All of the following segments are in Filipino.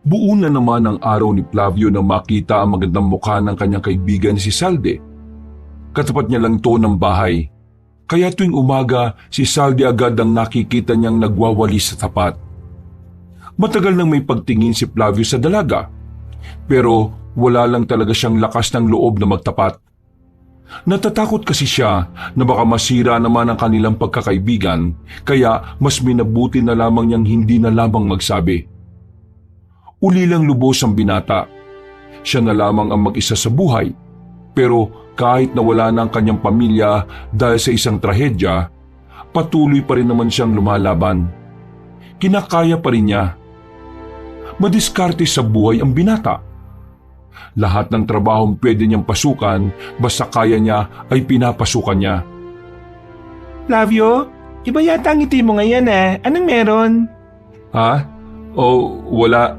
Buo na naman ang araw ni Flavio na makita ang magandang mukha ng kanyang kaibigan si Salde. Katapat niya lang to ng bahay. Kaya tuwing umaga, si Salde agad ang nakikita niyang nagwawali sa tapat. Matagal nang may pagtingin si Flavio sa dalaga. Pero wala lang talaga siyang lakas ng loob na magtapat. Natatakot kasi siya na baka masira naman ang kanilang pagkakaibigan, kaya mas minabuti na lamang niyang hindi na lamang magsabi. Ulilang lubos ang binata. Siya na lamang ang mag-isa sa buhay. Pero kahit nawala na ang kanyang pamilya dahil sa isang trahedya, patuloy pa rin naman siyang lumalaban. Kinakaya pa rin niya. Madiskarte sa buhay ang binata. Lahat ng trabahong pwede niyang pasukan, basta kaya niya ay pinapasukan niya. Flavio, iba yata ang ngiti mo ngayon eh. Anong meron? Ha? Oh, wala.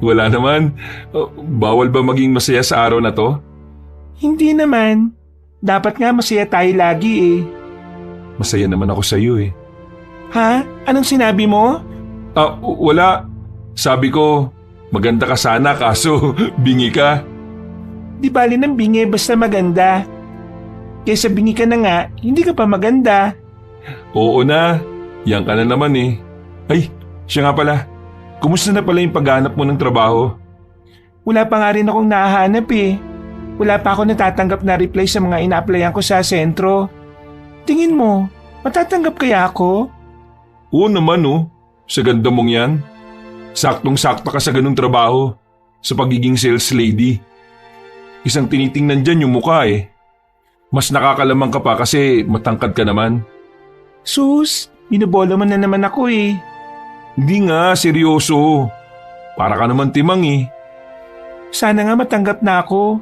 Wala naman. Oh, bawal ba maging masaya sa araw na to? Hindi naman. Dapat nga masaya tayo lagi eh. Masaya naman ako sa iyo eh. Ha? Anong sinabi mo? Wala. Sabi ko, maganda ka sana kaso bingi ka. Di bali ng bingi basta maganda. Kaysa bingi ka na nga, hindi ka pa maganda. Oo na. Yan ka na naman eh. Ay, siya nga pala. Kumusta na pala yung paghanap mo ng trabaho? Wala pa nga rin akong nahahanap eh. Wala pa ako natatanggap na reply sa mga ina-applyan ko sa sentro. Tingin mo, matatanggap kaya ako? Oo naman oh. Sa ganda mong yan. Saktong-sakta ka sa ganung trabaho. Sa pagiging sales lady. Isang tinitingnan dyan yung mukha eh. Mas nakakalamang ka pa kasi matangkad ka naman. Sus, binubolo mo na naman ako eh. Hindi nga, seryoso. Para ka naman timang eh. Sana nga matanggap na ako.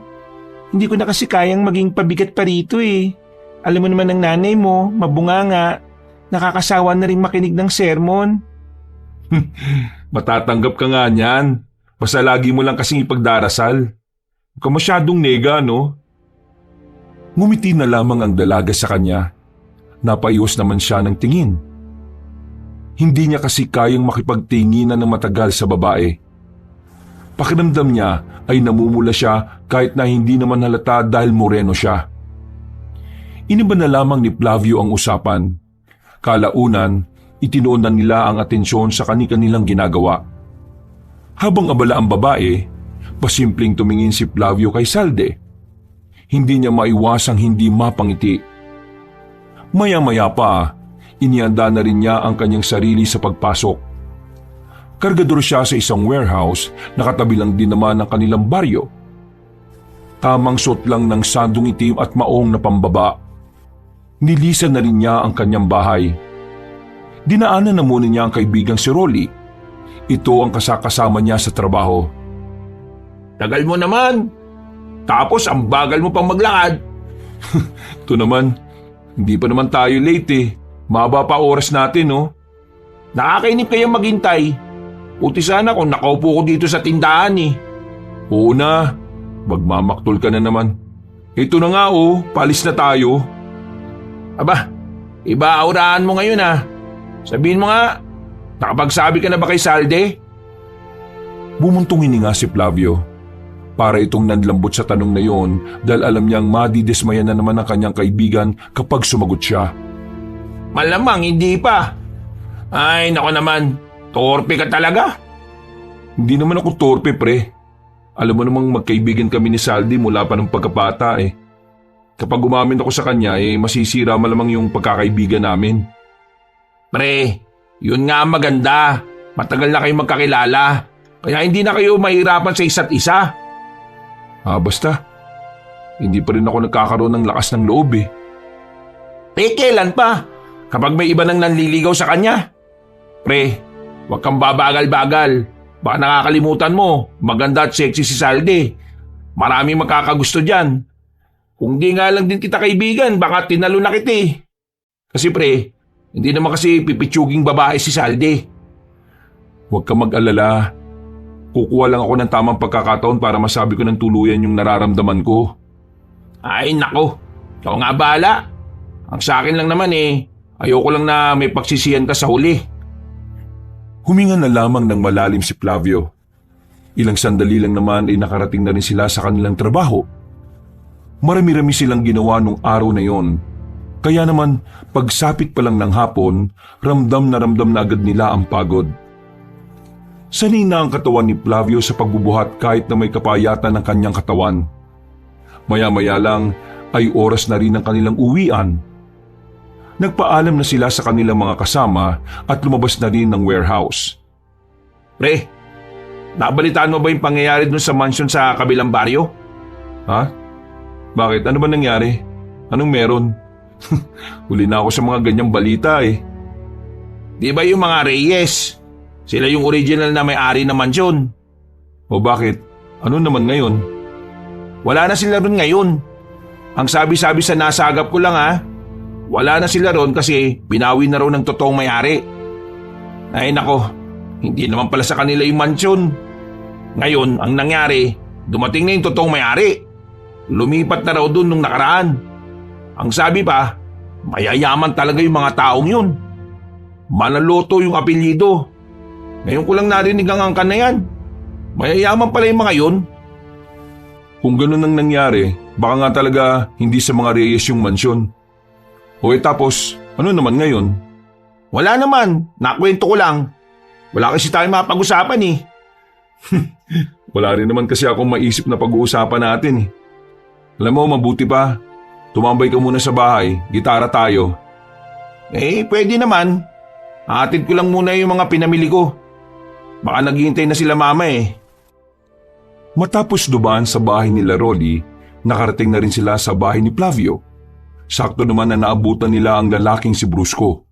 Hindi ko na kasi kayang maging pabigat pa rito eh. Alam mo naman ang nanay mo, mabunganga. Nakakasawa na rin makinig ng sermon. Matatanggap ka nga niyan. Basta lagi mo lang kasing ipagdarasal. Huwag ka masyadong nega, no? Ngumiti na lamang ang dalaga sa kanya. Napayos naman siya ng tingin. Hindi niya kasi kayang makipagtinginan ng matagal sa babae. Pakiramdam niya ay namumula siya kahit na hindi naman halata dahil moreno siya. Iniba na lamang ni Flavio ang usapan. Kalaunan, itinuon na nila ang atensyon sa kani-kanilang ginagawa. Habang abala ang babae, pasimpleng tumingin si Flavio kay Salde. Hindi niya maiwasang hindi mapangiti. Maya-maya pa, inihanda na rin niya ang kanyang sarili sa pagpasok. Kargador siya sa isang warehouse na katabi lang din naman ng kanilang baryo. Tamang suot lang ng sandong itim at maong na pambaba. Nilisan na rin niya ang kanyang bahay. Dinaanan na muna niya ang kaibigang si Rolly. Ito ang kasakasama niya sa trabaho. Tagal mo naman. Tapos ang bagal mo pang maglakad. Ito naman, hindi pa naman tayo late eh. Mahaba pa oras natin, no? Nakakainip kayong maghintay. Puti sana kung nakaupo ko dito sa tindahan eh. Oo na, magmamaktol ka na naman. Ito na nga oh, palis na tayo. Aba, iba aurahan mo ngayon ah. Sabihin mo nga, nakapagsabi ka na ba kay Salde? Bumuntong hininga si Flavio. Para itong nanlambot sa tanong na yon dahil alam niyang madidismaya na naman ang kanyang kaibigan kapag sumagot siya. Malamang hindi pa. Ay, nako naman. Torpe ka talaga. Hindi naman ako torpe, pre. Alam mo namang magkaibigan kami ni Saldi mula pa ng pagkabata eh. Kapag umamin ako sa kanya masisira malamang yung pagkakaibigan namin. Pre, yun nga ang maganda. Matagal na kayong magkakilala. Kaya hindi na kayo mahirapan sa isa't isa. Basta. Hindi pa rin ako nagkakaroon ng lakas ng loob eh. Kailan pa? Kapag may iba nang nanliligaw sa kanya? Pre, huwag kang babagal-bagal. Baka nakakalimutan mo, maganda at sexy si Salde. Maraming makakagusto dyan. Kung di nga lang din kita kaibigan, baka tinalo na kita eh. Kasi pre, hindi naman kasi pipitsuging babae si Salde. Huwag ka mag-alala. Kukuha lang ako ng tamang pagkakataon para masabi ko ng tuluyan yung nararamdaman ko. Ay nako, ikaw nga bahala. Ang sa akin lang naman ayoko lang na may pagsisiyan ka sa huli. Huminga na lamang ng malalim si Flavio. Ilang sandali lang naman ay nakarating na rin sila sa kanilang trabaho. Marami-rami silang ginawa nung araw na yon. Kaya naman, pagsapit pa lang ng hapon, ramdam na agad nila ang pagod. Sanay na ang katawan ni Flavio sa pagbubuhat kahit na may kapayatan ng kanyang katawan. Maya-maya lang ay oras na rin ang kanilang uwian. Nagpaalam na sila sa kanilang mga kasama at lumabas na rin ng warehouse. Pre, nabalitaan mo ba yung pangyayari dun sa mansion sa kabilang baryo? Ha? Bakit? Ano ba nangyari? Anong meron? Huli na ako sa mga ganyang balita eh. Di ba yung mga Reyes? Sila yung original na may-ari ng mansyon. O bakit? Ano naman ngayon? Wala na sila ron ngayon. Ang sabi-sabi sa nasagap ko lang wala na sila ron kasi binawi na raw ng totoong may-ari. Ay nako, hindi naman pala sa kanila yung mansyon. Ngayon, ang nangyari, dumating na yung totoong may-ari. Lumipat na raw dun nung nakaraan. Ang sabi pa, mayayaman talaga yung mga taong yun. Manaloto yung apelyido. Ngayon ko lang narinig ang angkan na yan. Mayayaman pala yung mga yun. Kung ganun ang nangyari, baka nga talaga hindi sa mga Reyes yung mansyon. O tapos, ano naman ngayon? Wala naman, nakwento ko lang. Wala kasi tayo mapag-usapan eh. Wala rin naman kasi akong maisip na pag-uusapan natin eh. Alam mo, mabuti pa. Tumambay ka muna sa bahay, gitara tayo. Pwede naman. Hatid ko lang muna yung mga pinamili ko. Baka naghihintay na sila mama eh. Matapos dumaan sa bahay nila Rolly, nakarating na rin sila sa bahay ni Flavio. Sakto naman na naabutan nila ang lalaking si Brusco.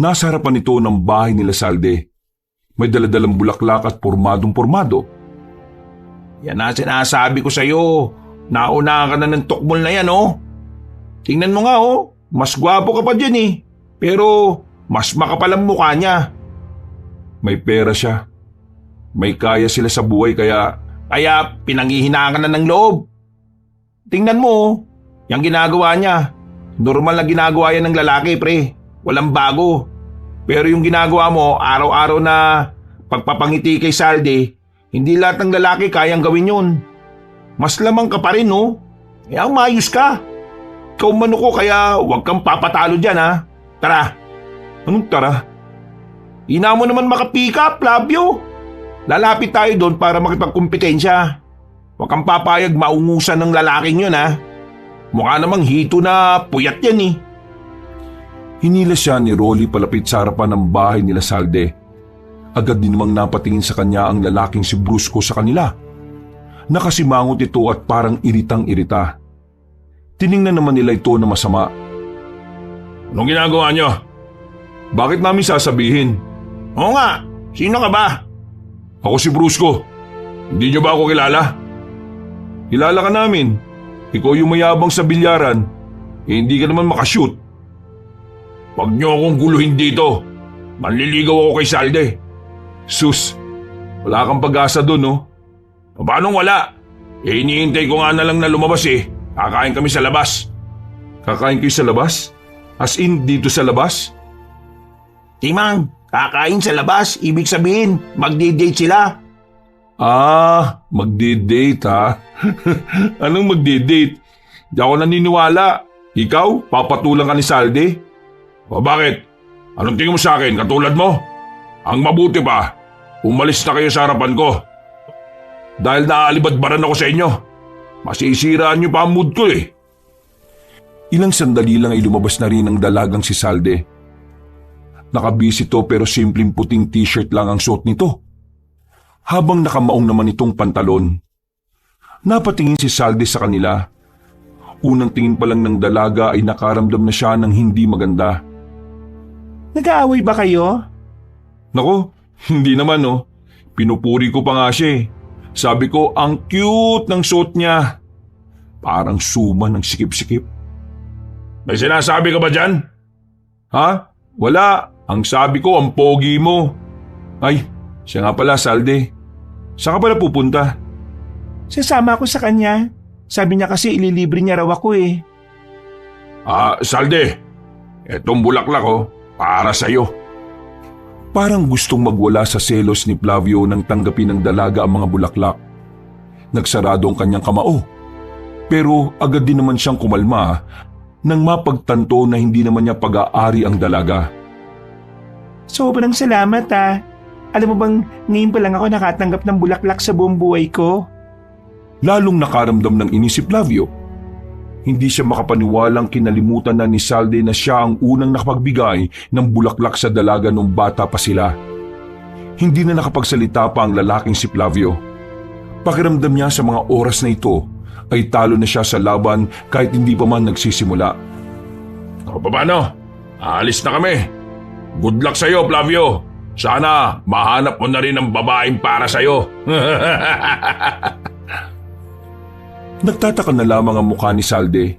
Nasa harapan nito ng bahay nila Salde. May daladalang bulaklak at pormadong-pormado. Yan na sinasabi ko sa'yo. Nauna ka na ng tukmol na yan Tingnan mo nga mas gwapo ka pa dyan eh. Pero mas makapal ang mukha niya. May pera siya. May kaya sila sa buhay kaya pinanghihinaan ka na ng loob. Tingnan mo yung ginagawa niya. Normal na ginagawa yan ng lalaki, pre. Walang bago. Pero yung ginagawa mo, araw-araw na pagpapangiti kay Salde, hindi lahat ng lalaki kayang gawin yun. Mas lamang ka pa rin, Kaya umayos ka. Ikaw mano ko kaya huwag kang papatalo dyan, Tara. Anong tara? Ina mo naman maka-pick up, Flavio. Lalapit tayo doon para makipagkumpetensya. Huwag kang papayag maungusan ng lalaking yun, Mukha namang hito na puyat yan eh. Hinila siya ni Rolly palapit sa harapan ng bahay nila Salde. Agad din namang napatingin sa kanya ang lalaking si Brusco sa kanila. Nakasimangot ito at parang iritang-irita. Tiningnan naman nila ito na masama. Anong ginagawa niyo? Bakit namin sasabihin? Oo nga, sino ka ba? Ako si Brusco. Hindi niyo ba ako kilala? Kilala ka namin. Ikaw yung mayabang sa bilyaran. Hindi ka naman makashoot. Huwag niyo akong guluhin dito. Manliligaw ako kay Salde. Sus, wala kang pag-asa doon, Paano wala? Hinihintay ko nga na lang na lumabas eh. Kakain kami sa labas. Kakain kayo sa labas? As in, dito sa labas? Timang, kakain sa labas. Ibig sabihin, magdi-date sila. Magdi-date ha? Anong magdi-date? Di ako naniniwala. Ikaw, papatulang ka ni Salde? O bakit? Anong tingin mo sa akin, katulad mo? Ang mabuti pa, umalis na kayo sa harapan ko. Dahil naaalibadbaran ako sa inyo. Masisiraan niyo pa ang mood ko eh. Ilang sandali lang ay lumabas na rin ang dalagang si Salde. Nakabis ito pero simpleng puting t-shirt lang ang suot nito. Habang nakamaong naman itong pantalon. Napatingin si Salde sa kanila. Unang tingin pa lang ng dalaga ay nakaramdam na siya ng hindi maganda. Nag-aaway ba kayo? Nako, hindi naman Pinupuri ko pa nga siya eh. Sabi ko, ang cute ng suot niya. Parang suma ng sikip-sikip. May sinasabi ka ba dyan? Ha? Wala. Ang sabi ko, ang pogi mo. Ay, siya nga pala, Salde. Saan ka pala pupunta? Sasama ako sa kanya. Sabi niya kasi ililibre niya raw ako eh. Salde, etong bulaklak para sa'yo. Parang gustong magwala sa selos ni Flavio nang tanggapin ng dalaga ang mga bulaklak. Nagsarado ang kanyang kamao. Pero agad din naman siyang kumalma nang mapagtanto na hindi naman niya pag-aari ang dalaga. Sobrang salamat ah. Alam mo bang ngayon pa lang ako nakatanggap ng bulaklak sa buong buhay ko? Lalong nakaramdam ng inis si Flavio. Hindi siya makapaniwalang kinalimutan na ni Salde na siya ang unang nakapagbigay ng bulaklak sa dalaga nung bata pa sila. Hindi na nakapagsalita pa ang lalaking si Flavio. Pakiramdam niya sa mga oras na ito ay talo na siya sa laban kahit hindi pa man nagsisimula. O paano? Aalis na kami. Good luck sa'yo, Flavio. Sana mahanap mo na rin ang babaeng para sa'yo. Nagtataka na lamang ang mukha ni Salde.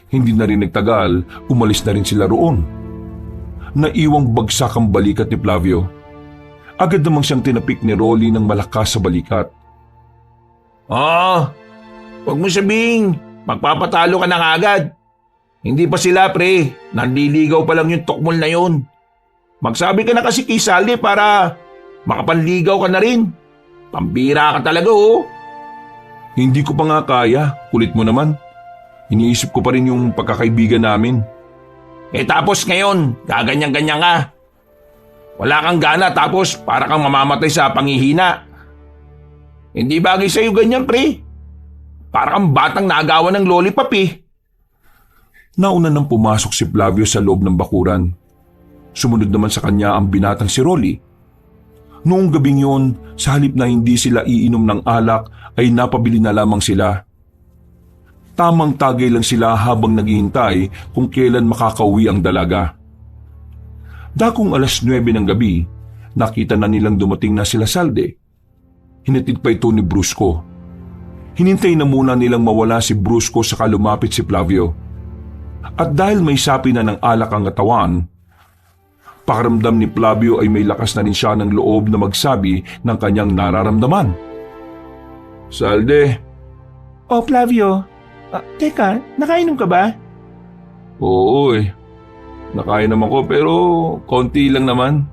Hindi na rin nagtagal, umalis na rin sila roon. Naiwang bagsak ang balikat ni Flavio. Agad namang siyang tinapik ni Rolly ng malakas sa balikat. Huwag mo sabing magpapatalo ka na agad. Hindi pa sila, pre. Nandiligaw pa lang yung tukmol na yun. Magsabi ka na kasi kay Salde para makapanligaw ka na rin. Pambira ka talaga, oh. Hindi ko pa nga kaya, kulit mo naman. Iniisip ko pa rin yung pagkakaibigan namin. Tapos ngayon, gaganyan-ganyan ka. Wala kang gana tapos para kang mamamatay sa panghihina. Hindi bagay sa'yo ganyan, pre. Para kang batang naagawan ng lollipop eh. Nauna nang pumasok si Flavio sa loob ng bakuran. Sumunod naman sa kanya ang binatang si Rolly. Noong gabing yun, sa halip na hindi sila iinom ng alak, ay napabili na lamang sila. Tamang tagay lang sila habang naghihintay kung kailan makakauwi ang dalaga. Dakong 9:00 ng gabi, nakita na nilang dumating na sila Salde. Hinatid pa ito ni Brusco. Hinintay na muna nilang mawala si Brusco saka lumapit si Flavio. At dahil may sapi na ng alak ang katawan, pakiramdam ni Flavio ay may lakas na rin siya ng loob na magsabi ng kanyang nararamdaman. Salde. Oh, Flavio. Teka, nakainom ka ba? Oo eh. Nakain naman ko pero konti lang naman.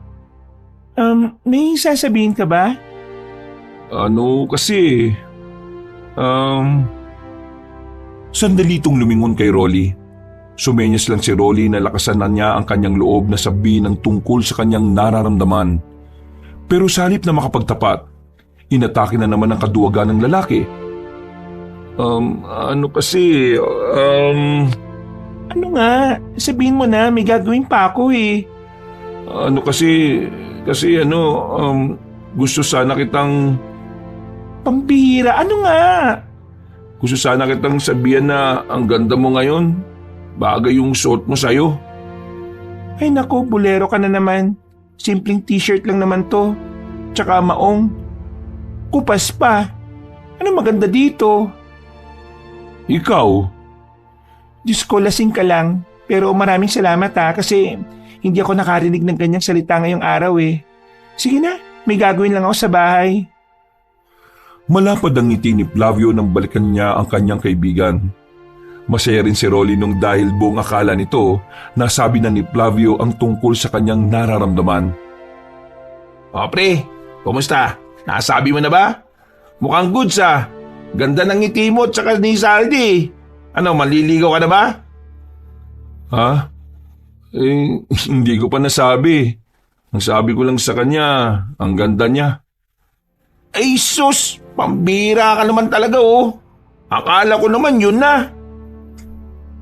May sasabihin ka ba? Ano kasi... Sandali itong lumingon kay Rolly. Sumenyas lang si Rolly na lakasan na niya ang kanyang loob na sabihin ng tungkol sa kanyang nararamdaman. Pero sa halip na makapagtapat, inatake na naman ang kaduwagan ng lalaki. Ano kasi... Ano nga? Sabihin mo na, may gagawin pa ako eh. Ano kasi... gusto sana kitang... Pambihira, ano nga? Gusto sana kitang sabihan na ang ganda mo ngayon. Bagay yung suot mo sa'yo. Ay naku, bulero ka na naman. Simpleng t-shirt lang naman to. Tsaka maong. Kupas pa. Ano maganda dito? Ikaw? Diyos ko, lasing ka lang. Pero maraming salamat ha, kasi hindi ako nakarinig ng ganyang salita ngayong araw eh. Sige na, may gagawin lang ako sa bahay. Malapad ang ngiti ni Flavio nang balikan niya ang kanyang kaibigan. Masaya rin si Rolly nung dahil buong akala nito na sabi na ni Flavio ang tungkol sa kanyang nararamdaman. O pre, kumusta? Nasabi mo na ba? Mukhang goods ah. Ganda ng ngiti mo at saka ni Saldi. Ano, maliligaw ka na ba? Ha? Hindi ko pa nasabi. Ang sabi ko lang sa kanya, ang ganda niya. Ay sus, pambira ka naman talaga oh. Akala ko naman yun na.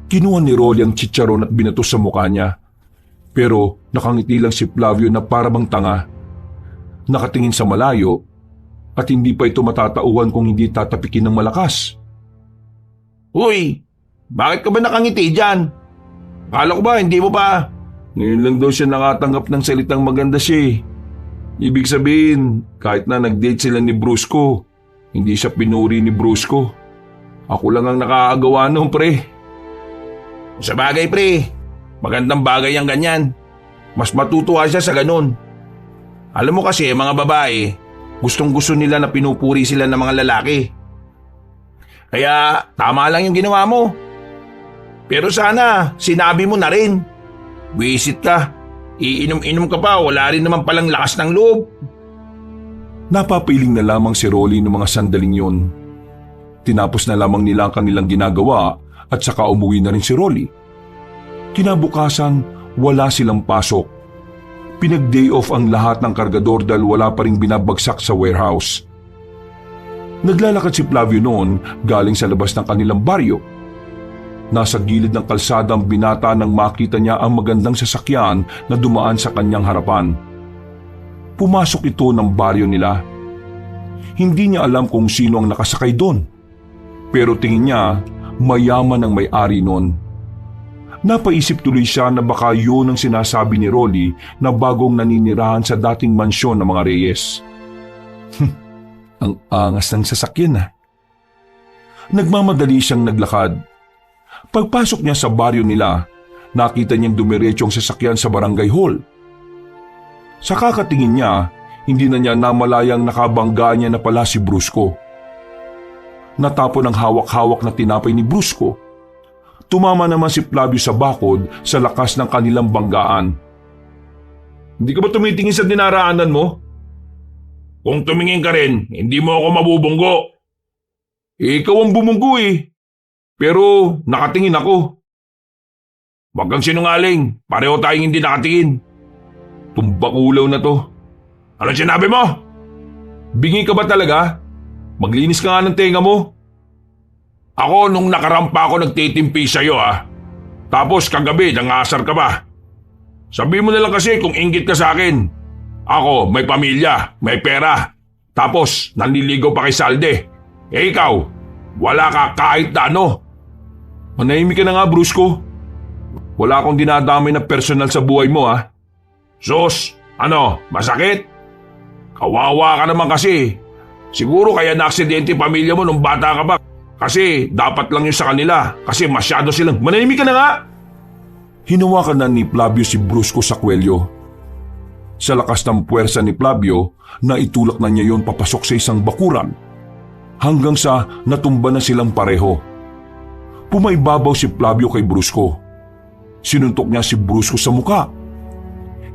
Kinuha ni Rolly ang chicharon at binato sa mukha niya. Pero nakangiti lang si Flavio na parabang tanga. Nakatingin sa malayo at hindi pa ito matatauhan kung hindi tatapikin ng malakas. Uy, bakit ka ba nakangiti dyan? Akala ko ba hindi mo pa? Ngayon lang daw siya nakatanggap ng salitang maganda siya eh. Ibig sabihin, kahit na nag-date sila ni Brusco, hindi siya pinuri ni Brusco. Ako lang ang nakakagawa noon, pre. Sa bagay, pre. Magandang bagay ang ganyan. Mas matutuwa siya sa ganun. Alam mo kasi, mga babae, gustong-gusto nila na pinupuri sila ng mga lalaki. Kaya tama lang yung ginawa mo. Pero sana, sinabi mo na rin. Wisit ka. Iinom-inom ka pa, wala rin naman palang lakas ng loob. Napapiling na lamang si Rolly ng mga sandaling yun. Tinapos na lamang nila ang kanilang ginagawa at saka umuwi na rin si Rolly. Kinabukasan, wala silang pasok. Pinag-day off ang lahat ng kargador dahil wala pa ring binabagsak sa warehouse. Naglalakad si Flavio noon galing sa labas ng kanilang baryo. Nasa gilid ng kalsada ang binata nang makita niya ang magandang sasakyan na dumaan sa kanyang harapan. Pumasok ito ng baryo nila. Hindi niya alam kung sino ang nakasakay doon. Pero tingin niya, mayaman ang may-ari noon. Napaisip tuloy siya na baka yun ang sinasabi ni Rolly na bagong naninirahan sa dating mansyon ng mga Reyes. Ang angas ng sasakyan ah. Nagmamadali siyang naglakad. Pagpasok niya sa baryo nila, nakita niyang dumiretso ang sasakyan sa barangay hall. Sa kakatingin niya, hindi na niya namalayang nakabangga niya na pala si Brusco. Natapon ang hawak-hawak na tinapay ni Brusco. Tumama naman si Flavio sa bakod sa lakas ng kanilang banggaan. Hindi ka ba tumitingin sa dinaraanan mo? Kung tumingin ka rin, hindi mo ako mabubunggo. Ikaw ang bumunggo eh. Pero nakatingin ako. Huwag kang sinungaling, pareho tayong hindi nakatingin. Tumbakulaw na to. Ano sinabi mo? Bingi ka ba talaga? Maglinis ka nga ng tenga mo. Ako nung nakarampa ako nagtitimpi sa'yo Tapos kagabi nangasar ka pa. Sabi mo na lang kasi kung inggit ka sa akin. Ako may pamilya, may pera. Tapos nanliligaw pa kay Salde. Ikaw, wala ka kahit na ano. Manahimik ka na nga, Brusco. Wala akong dinadamay na personal sa buhay mo Sus, ano, masakit? Kawawa ka naman kasi. Siguro kaya na-aksidente pamilya mo nung bata ka pa. Kasi dapat lang yun sa kanila. Kasi masyado silang... Manahimik ka na nga! Hinawakan na ni Flavio si Brusco sa kwelyo. Sa lakas ng puwersa ni Flavio, naitulak na niya yon papasok sa isang bakuran. Hanggang sa natumba na silang pareho. Pumaibabaw si Flavio kay Brusco. Sinuntok niya si Brusco sa muka.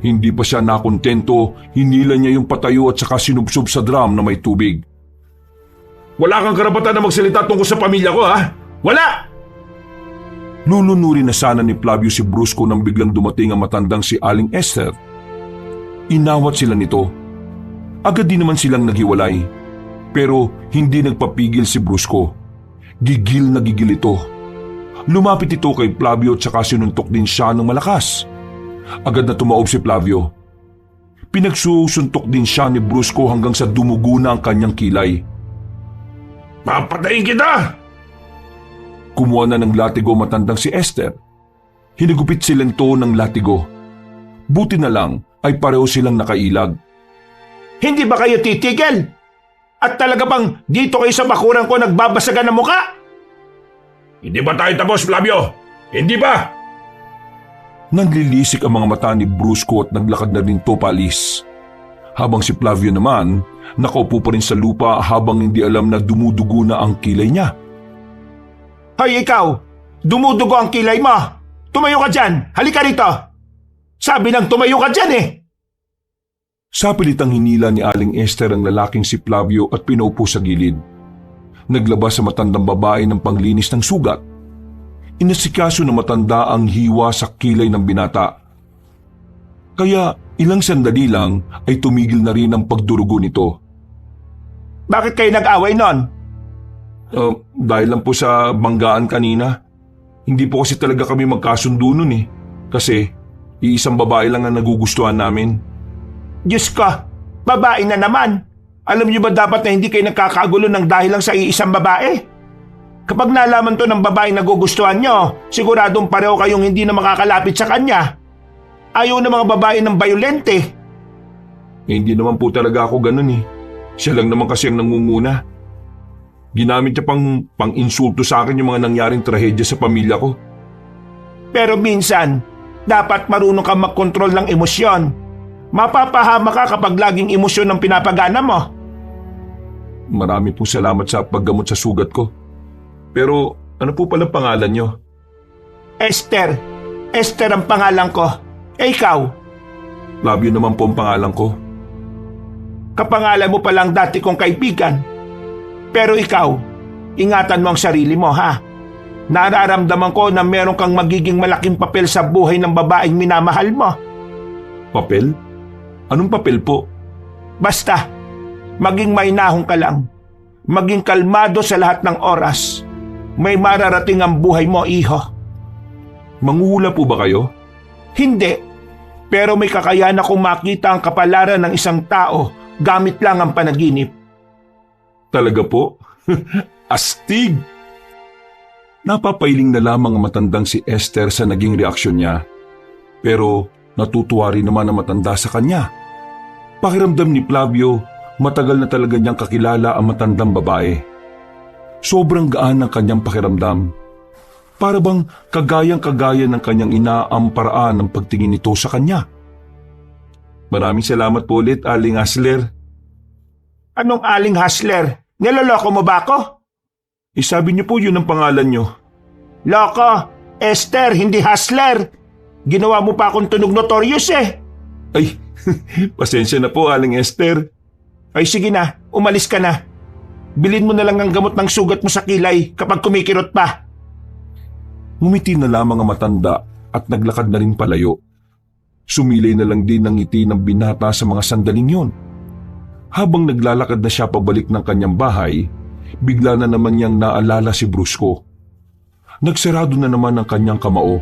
Hindi pa siya nakontento, hinila niya yung patayo at saka sinubsob sa drum na may tubig. Wala kang karapatan na magsalita tungkol sa pamilya ko, Wala! Lulunurin na sana ni Flavio si Brusco nang biglang dumating ang matandang si Aling Esther. Inawat sila nito. Agad din naman silang naghiwalay. Pero hindi nagpapigil si Brusco. Gigil na gigil ito. Lumapit ito kay Flavio at saka sinuntok din siya ng malakas. Agad na tumaob si Flavio. Pinagsusuntok din siya ni Brusco hanggang sa dumugo na ang kanyang kilay. Papatayin kita! Kumuha na ng latigo matandang si Esther. Hinigupit sila nito ng latigo. Buti na lang ay pareho silang nakailag. Hindi ba kayo titigil? At talaga bang dito kayo sa bakuran ko nagbabasagan ng muka? Hindi ba tayo tapos, Flavio? Hindi ba? Nanlilisik ang mga mata ni Brusco at naglakad na rin to paalis. Habang si Flavio naman, nakaupo pa rin sa lupa habang hindi alam na dumudugo na ang kilay niya. Hoy ikaw! Dumudugo ang kilay mo! Tumayo ka dyan! Halika rito! Sabi nang tumayo ka dyan eh! Sa pilitang hinila ni Aling Esther ang lalaking si Flavio at pinaupo sa gilid. Naglabas sa matandang babae ng panglinis ng sugat. Inasikaso ng matanda ang hiwa sa kilay ng binata. Kaya ilang sandali lang ay tumigil na rin ang pagdurugo nito. Bakit kayo nag-away nun? Dahil lang po sa banggaan kanina. Hindi po kasi talaga kami magkasundo nun eh. Kasi iisang babae lang ang nagugustuhan namin. Diyos ko, babae na naman. Alam niyo ba dapat na hindi kayo nagkakagulo ng dahil lang sa iisang babae? Kapag nalaman to ng babae na nagugustuhan nyo, siguradong pareho kayong hindi na makakalapit sa kanya. Ayaw ng mga babae ng bayolente. Hindi naman po talaga ako ganun eh. Siya lang naman kasi ang nangunguna. Ginamit niya pang-insulto sa akin yung mga nangyaring trahedya sa pamilya ko. Pero minsan, dapat marunong kang magkontrol ng emosyon. Mapapahama ka kapag laging emosyon ang pinapagana mo. Marami po salamat sa paggamot sa sugat ko. Pero ano po pala pangalan niyo? Esther. Esther ang pangalan ko. Ikaw, Flavio naman po ang pangalan ko. Kapangalan mo palang dati kong kaibigan. Pero ikaw, ingatan mo ang sarili mo ha. Nararamdaman ko na meron kang magiging malaking papel sa buhay ng babaeng minamahal mo. Papel? Anong papel po? Basta, maging mainahon ka lang. Maging kalmado sa lahat ng oras. May mararating ang buhay mo, iho. Manghuhula po ba kayo? Hindi. Pero may kakayahan akong makita ang kapalaran ng isang tao gamit lang ang panaginip. Talaga po? Astig! Napapailing na lamang ang matandang si Esther sa naging reaksyon niya. Pero natutuwa rin naman ang matanda sa kanya. Pakiramdam ni Flavio, matagal na talaga niyang kakilala ang matandang babae. Sobrang gaan ng kanyang pakiramdam. Para bang kagayang-kagaya ng kanyang ina ang paraan ng pagtingin nito sa kanya. Maraming salamat po ulit, Aling Hasler. Anong Aling Hasler? Niloloko mo ba ako? Sabi niyo po yun ang pangalan niyo. Loko! Esther, hindi Hasler! Ginawa mo pa akong tunog notorious eh! Ay, pasensya na po, Aling Esther. Ay sige na, umalis ka na. Bilhin mo na lang ang gamot ng sugat mo sa kilay kapag kumikirot pa. Ngumiti na lamang ang matanda at naglakad na rin palayo. Sumilay na lang din ang ngiti ng binata sa mga sandaling yon. Habang naglalakad na siya pabalik ng kanyang bahay, bigla na naman niyang naalala si Brusco. Nagsarado na naman ang kanyang kamao.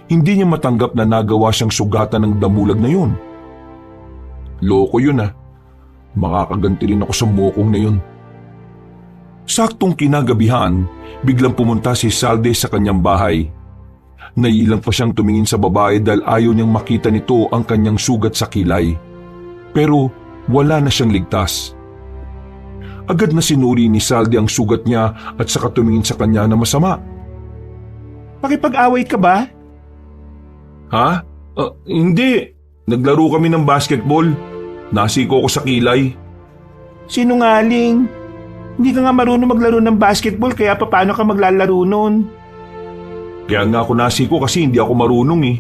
Hindi niya matanggap na nagawa siyang sugatan ng damulag na yun. Loko yun ah. Makakaganti rin ako sa mokong na yun. Saktong kinagabihan, biglang pumunta si Salde sa kanyang bahay. Naiilang pa siyang tumingin sa babae dahil ayaw niyang makita nito ang kanyang sugat sa kilay. Pero wala na siyang ligtas. Agad na sinuri ni Salde ang sugat niya at saka tumingin sa kanya na masama. Pakipag-away ka ba? Ha? Hindi. Naglaro kami ng basketball. Nasiko ko sa kilay. Sinungaling. Hindi ka nga marunong maglaro ng basketball kaya paano ka maglalaro nun? Kaya nga ako nasiko kasi hindi ako marunong eh.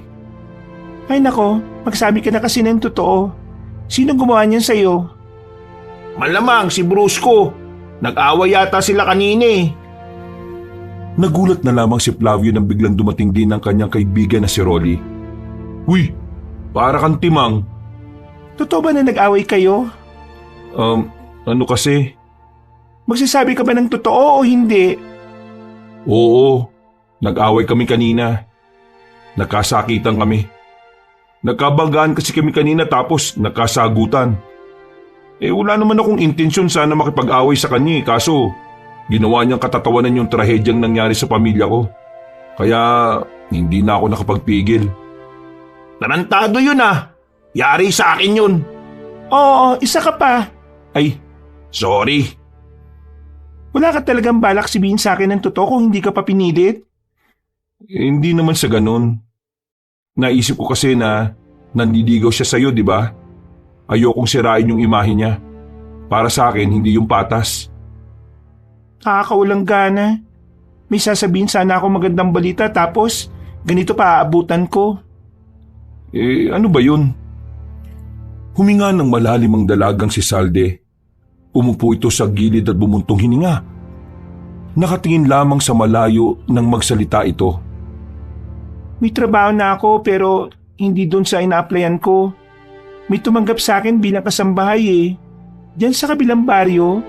Ay nako, magsabi ka na kasi ng totoo. Sino gumawa niyan sa'yo? Malamang si Brusco. Nag-away yata sila kanina eh. Nagulat na lamang si Flavio nang biglang dumating din ang kanyang kaibigan na si Rolly. Uy, para kang timang. Totoo ba na nag-away kayo? Ano kasi? Magsasabi ka ba ng totoo o hindi? Oo, nag-away kami kanina. Nagkasakitan kami. Nagkabanggaan kasi kami kanina tapos nagkasagutan. Wala naman akong intensyon sana makipag-away sa kanya kaso ginawa niyang katatawanan yung trahedyang nangyari sa pamilya ko. Kaya hindi na ako nakapagpigil. Tarantado yun ah. Yari sa akin yun. Oo, isa ka pa. Ay, sorry. Wala ka talagang balak sabihin sa akin ng totoo kung hindi ka pa pinilit? Hindi naman sa ganun. Naisip ko kasi na nanliligaw siya sa'yo, di ba? Ayokong sirain yung imahe niya. Para sa akin, hindi yung patas. Nakakawalang gana. May sasabihin sana ako magandang balita tapos ganito pa aabutan ko. Ano ba yun? Huminga ng malalim ang dalagang si Salde. Umupo ito sa gilid at bumuntong hininga. Nakatingin lamang sa malayo nang magsalita ito. May trabaho na ako pero hindi doon sa ina-applyan ko. May tumanggap sa akin bilang kasambahay eh. Diyan sa kabilang baryo,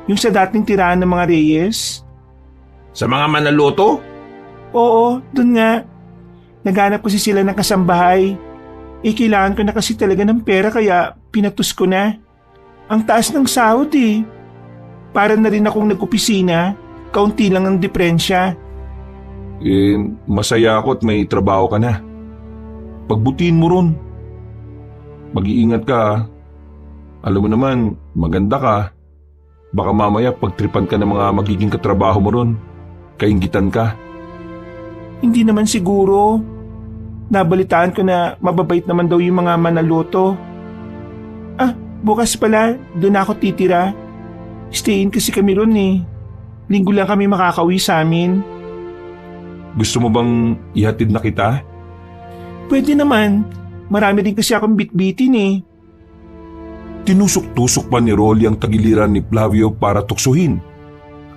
yung sa dating tirahan ng mga Reyes. Sa mga manaloto? Oo, doon nga. Naghanap kasi sila ng kasambahay. Kailangan ko na kasi talaga ng pera kaya pinatus ko na. Ang taas ng sahod eh. Para na rin akong nag-opisina, kaunti lang ang diferensya. Masaya ako at may trabaho ka na. Pagbutiin mo ron. Mag-iingat ka ha. Alam mo naman, maganda ka. Baka mamaya pagtripan ka ng mga magiging katrabaho mo ron. Kainggitan ka. Hindi naman siguro. Nabalitaan ko na mababait naman daw yung mga manaloto. Bukas pala, doon ako titira. Stayin kasi kami ron eh. Linggo lang kami makakauwi sa amin. Gusto mo bang ihatid na kita? Pwede naman. Marami rin kasi akong bitbitin eh. Tinusok-tusok pa ni Rolly ang tagiliran ni Flavio para tuksuhin.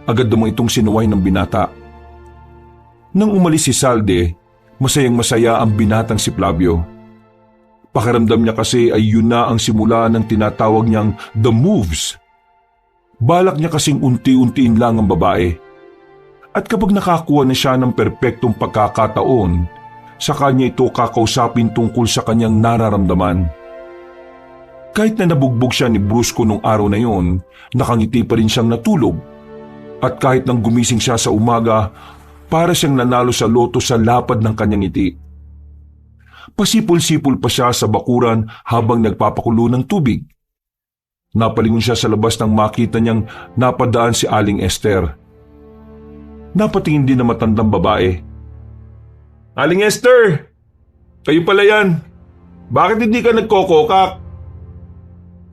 Agad namang itong sinuway ng binata. Nang umalis si Salde, masayang-masaya ang binatang si Flavio. Pakiramdam niya kasi ay yun na ang simula ng tinatawag niyang The Moves. Balak niya kasing unti-untiin lang ang babae. At kapag nakakuha na siya ng perpektong pagkakataon, sa kanya ito kakausapin tungkol sa kanyang nararamdaman. Kahit na nabugbog siya ni Brusco nung araw na yon, nakangiti pa rin siyang natulog. At kahit nang gumising siya sa umaga, para siyang nanalo sa loto sa lapad ng kanyang ngiti. Pasipol-sipol pa siya sa bakuran habang nagpapakulo ng tubig. Napalingon siya sa labas nang makita niyang napadaan si Aling Esther. Napatingin din na matandang babae. Aling Esther! Kayo pala yan. Bakit hindi ka nagkokokak?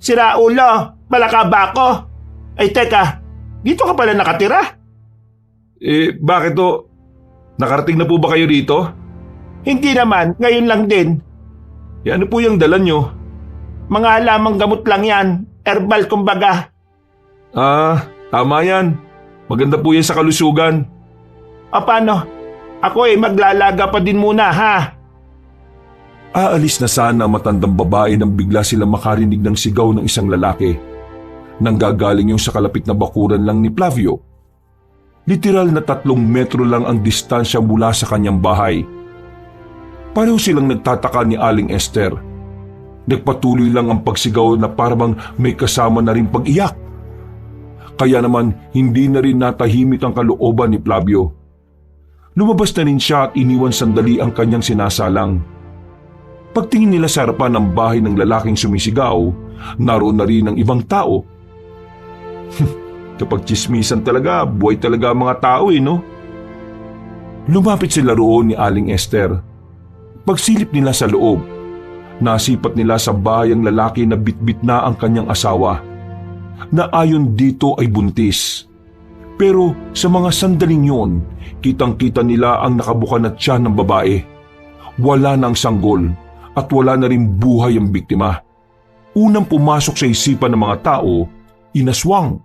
Sira ulo, malaka ba ako? Ay teka, dito ka pala nakatira? Bakit to? Nakarating na po ba kayo rito? Hindi naman, ngayon lang din. Ano po yung dala nyo? Mga halamang gamot lang yan, herbal kumbaga. Tama yan. Maganda po yan sa kalusugan. O paano? Ako maglalaga pa din muna ha. Aalis na sana ang matandang babae nang bigla silang makarinig ng sigaw ng isang lalaki. Nanggagaling yung sa kalapit na bakuran lang ni Flavio. Literal na 3 metro lang ang distansya mula sa kanyang bahay. Pareho silang nagtataka ni Aling Esther. Nagpatuloy lang ang pagsigaw na parang may kasama na rin pag-iyak. Kaya naman hindi na rin natahimik ang kalooban ni Flavio. Lumabas na rin siya at iniwan sandali ang kanyang sinasalang. Pagtingin nila sa harapan ng bahay ng lalaking sumisigaw, naroon na rin ang ibang tao. Kapag tsismisan talaga, buhay talaga ang mga tao no? Lumapit sila roon ni Aling Esther. Pagsilip nila sa loob, nasipat nila sa bahay ang lalaki na bitbit na ang kanyang asawa, na ayon dito ay buntis. Pero sa mga sandaling yon, kitang-kita nila ang nakabuka na tiyan ng babae. Wala na ang sanggol at wala na rin buhay ang biktima. Unang pumasok sa isipan ng mga tao, inaswang.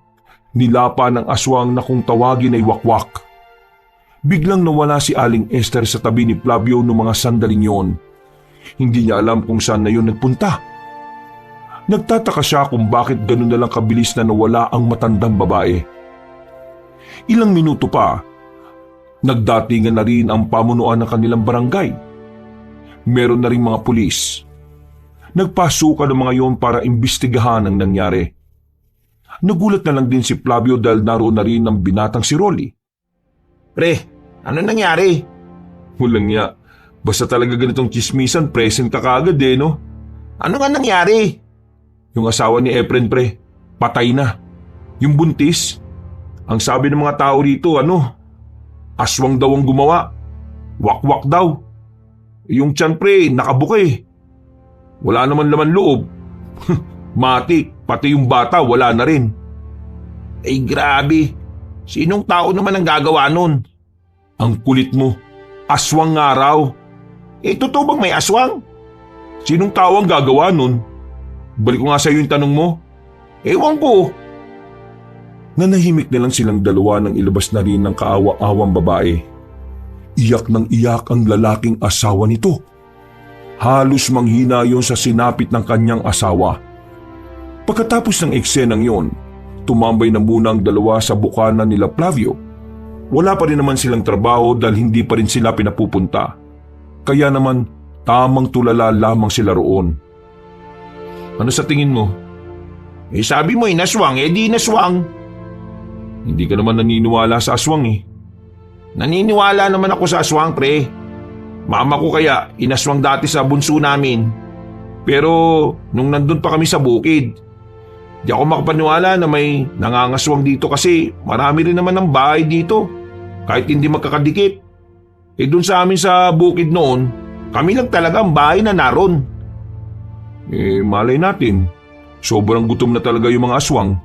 Nilapa ng aswang na kung tawagin ay wakwak. Biglang nawala si Aling Esther sa tabi ni Flavio noong mga sandaling yon. Hindi niya alam kung saan na yun nagpunta. Nagtataka siya kung bakit ganun na lang kabilis na nawala ang matandang babae. Ilang minuto pa, nagdatingan na rin ang pamunuan ng kanilang barangay. Meron na rin mga pulis. Nagpasukan ng mga yon para imbestigahan ang nangyari. Nagulat na lang din si Flavio dahil naroon na rin ang binatang si Rolly. Pre, ano nangyari? Walang niya. Basta talaga ganitong chismisan, present ka kaagad no? Ano nga nangyari? Yung asawa ni Efren pre, patay na. Yung buntis, ang sabi ng mga tao rito, aswang daw ang gumawa. Wakwak daw. Yung tiyan pre, nakabuka Wala naman laman loob. Matik, pati yung bata wala na rin. Ay grabe, sinong tao naman ang gagawa nun? Ang kulit mo, aswang nga raw. Totoo bang may aswang? Sinong tao ang gagawa nun? Balik ko nga sa iyo yung tanong mo. Ewan ko. Nanahimik na lang silang dalawa nang ilabas na rin ng kaawa-awang babae. Iyak ng iyak ang lalaking asawa nito. Halos manghina yon sa sinapit ng kanyang asawa. Pagkatapos ng eksenang yon, tumambay na muna ang dalawa sa bukana nila Flavio. Wala pa rin naman silang trabaho dahil hindi pa rin sila pinapupunta. Kaya naman, tamang tulala lamang sila roon. Ano sa tingin mo? Sabi mo naswang, di naswang. Hindi ka naman naniniwala sa aswang Naniniwala naman ako sa aswang, pre. Mama ko kaya inaswang dati sa bunso namin. Pero nung nandun pa kami sa bukid, di ako makapaniwala na may nangangaswang dito kasi marami rin naman ng bahay dito. Kahit hindi magkakadikit. Dun sa amin sa bukid noon, kami lang talaga ang bahay na naroon. Malay natin. Sobrang gutom na talaga yung mga aswang.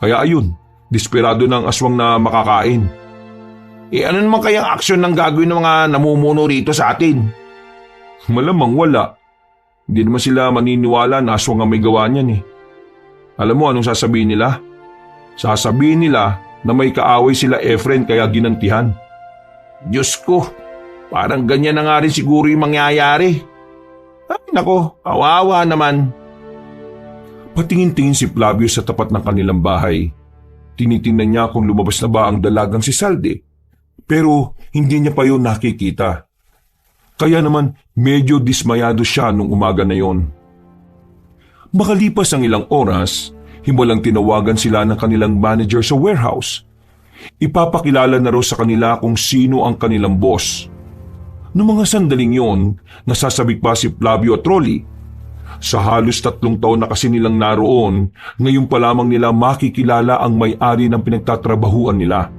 Kaya ayun, desperado na ang aswang na makakain. Ano naman kayang aksyon ng gagawin ng mga namumuno rito sa atin? Malamang wala. Hindi naman sila maniniwala na aswang ang may gawa niyan eh. Alam mo anong sasabihin nila? Sasabihin nila na may kaaway sila Efren kaya ginantihan. Diyos ko, parang ganyan na nga rin siguro yung mangyayari. Ay nako, kawawa naman. Patingin-tingin si Flavio sa tapat ng kanilang bahay. Tinitingnan niya kung lumabas na ba ang dalagang si Salde. Pero hindi niya pa yun nakikita. Kaya naman medyo dismayado siya nung umaga na yon. Makalipas ang ilang oras, himulang tinawagan sila ng kanilang manager sa warehouse. Ipapakilala na raw sa kanila kung sino ang kanilang boss. Noong mga sandaling yon, nasasabik pa si Flavio at Rolly. Sa halos 3 taon na kasi nilang naroon, ngayon pa lamang nila makikilala ang may-ari ng pinagtatrabahuan nila.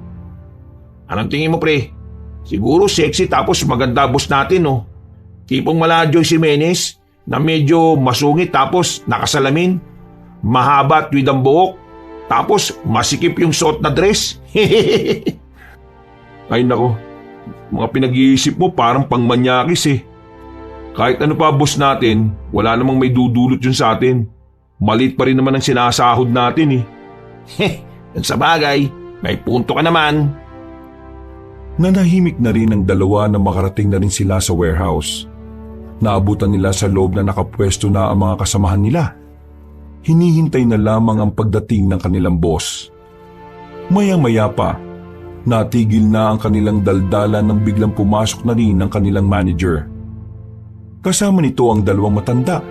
Anong tingin mo pre? Siguro sexy tapos maganda boss natin no? Tipong mala Joyce Jimenez na medyo masungit tapos nakasalamin. Mahaba at with ang buhok. Tapos masikip yung suot na dress. Ay nako, mga pinag-iisip mo parang pangmanyakis eh. Kahit ano pa boss natin, wala namang may dudulot yun sa atin. Malit pa rin naman ang sinasahod natin eh. Yan sa bagay, may punto ka naman. Nanahimik na rin ang dalawa na makarating na rin sila sa warehouse. Naabutan nila sa loob na nakapwesto na ang mga kasamahan nila. Hinihintay na lamang ang pagdating ng kanilang boss. Maya-maya pa, natigil na ang kanilang daldalan nang biglang pumasok na rin ang kanilang manager. Kasama nito ang 2 matanda.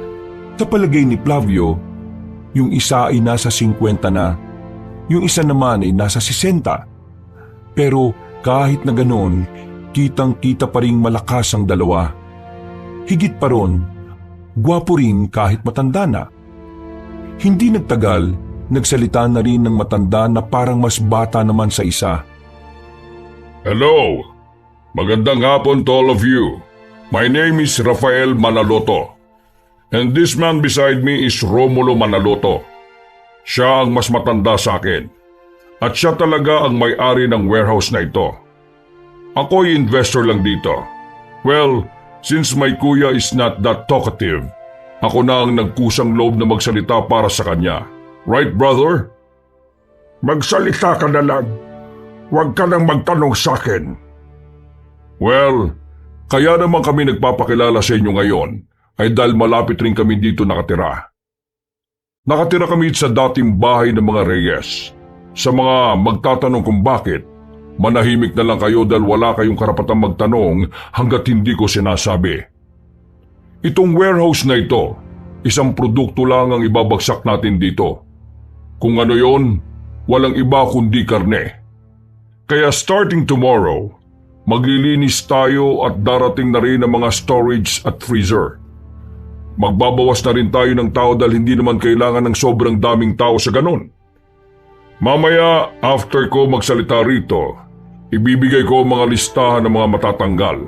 Sa palagay ni Flavio, yung isa ay nasa 50 na, yung isa naman ay nasa 60. Pero kahit na ganon, kitang-kita pa ring malakas ang dalawa. Higit pa ron, gwapo rin kahit matanda na. Hindi nagtagal, nagsalita na rin ng matanda na parang mas bata naman sa isa. Hello! Magandang hapon to all of you. My name is Rafael Manaloto. And this man beside me is Romulo Manaloto. Siya ang mas matanda sa akin. At siya talaga ang may-ari ng warehouse na ito. Ako'y investor lang dito. Well, since my kuya is not that talkative, ako na ang nagkusang loob na magsalita para sa kanya. Right, brother? Magsalita ka na lang. Huwag ka nang magtanong sa akin. Well, kaya naman kami nagpapakilala sa inyo ngayon ay dahil malapit rin kami dito nakatira. Nakatira kami sa dating bahay ng mga Reyes. Sa mga magtatanong kung bakit, manahimik na lang kayo dahil wala kayong karapatang magtanong hanggat hindi ko sinasabi. Itong warehouse na ito, isang produkto lang ang ibabagsak natin dito. Kung ano yon, walang iba kundi karne. Kaya starting tomorrow, maglilinis tayo at darating na rin ang mga storage at freezer. Magbabawas na rin tayo ng tao dahil hindi naman kailangan ng sobrang daming tao sa ganon. Mamaya, after ko magsalita rito, ibibigay ko mga listahan ng mga matatanggal.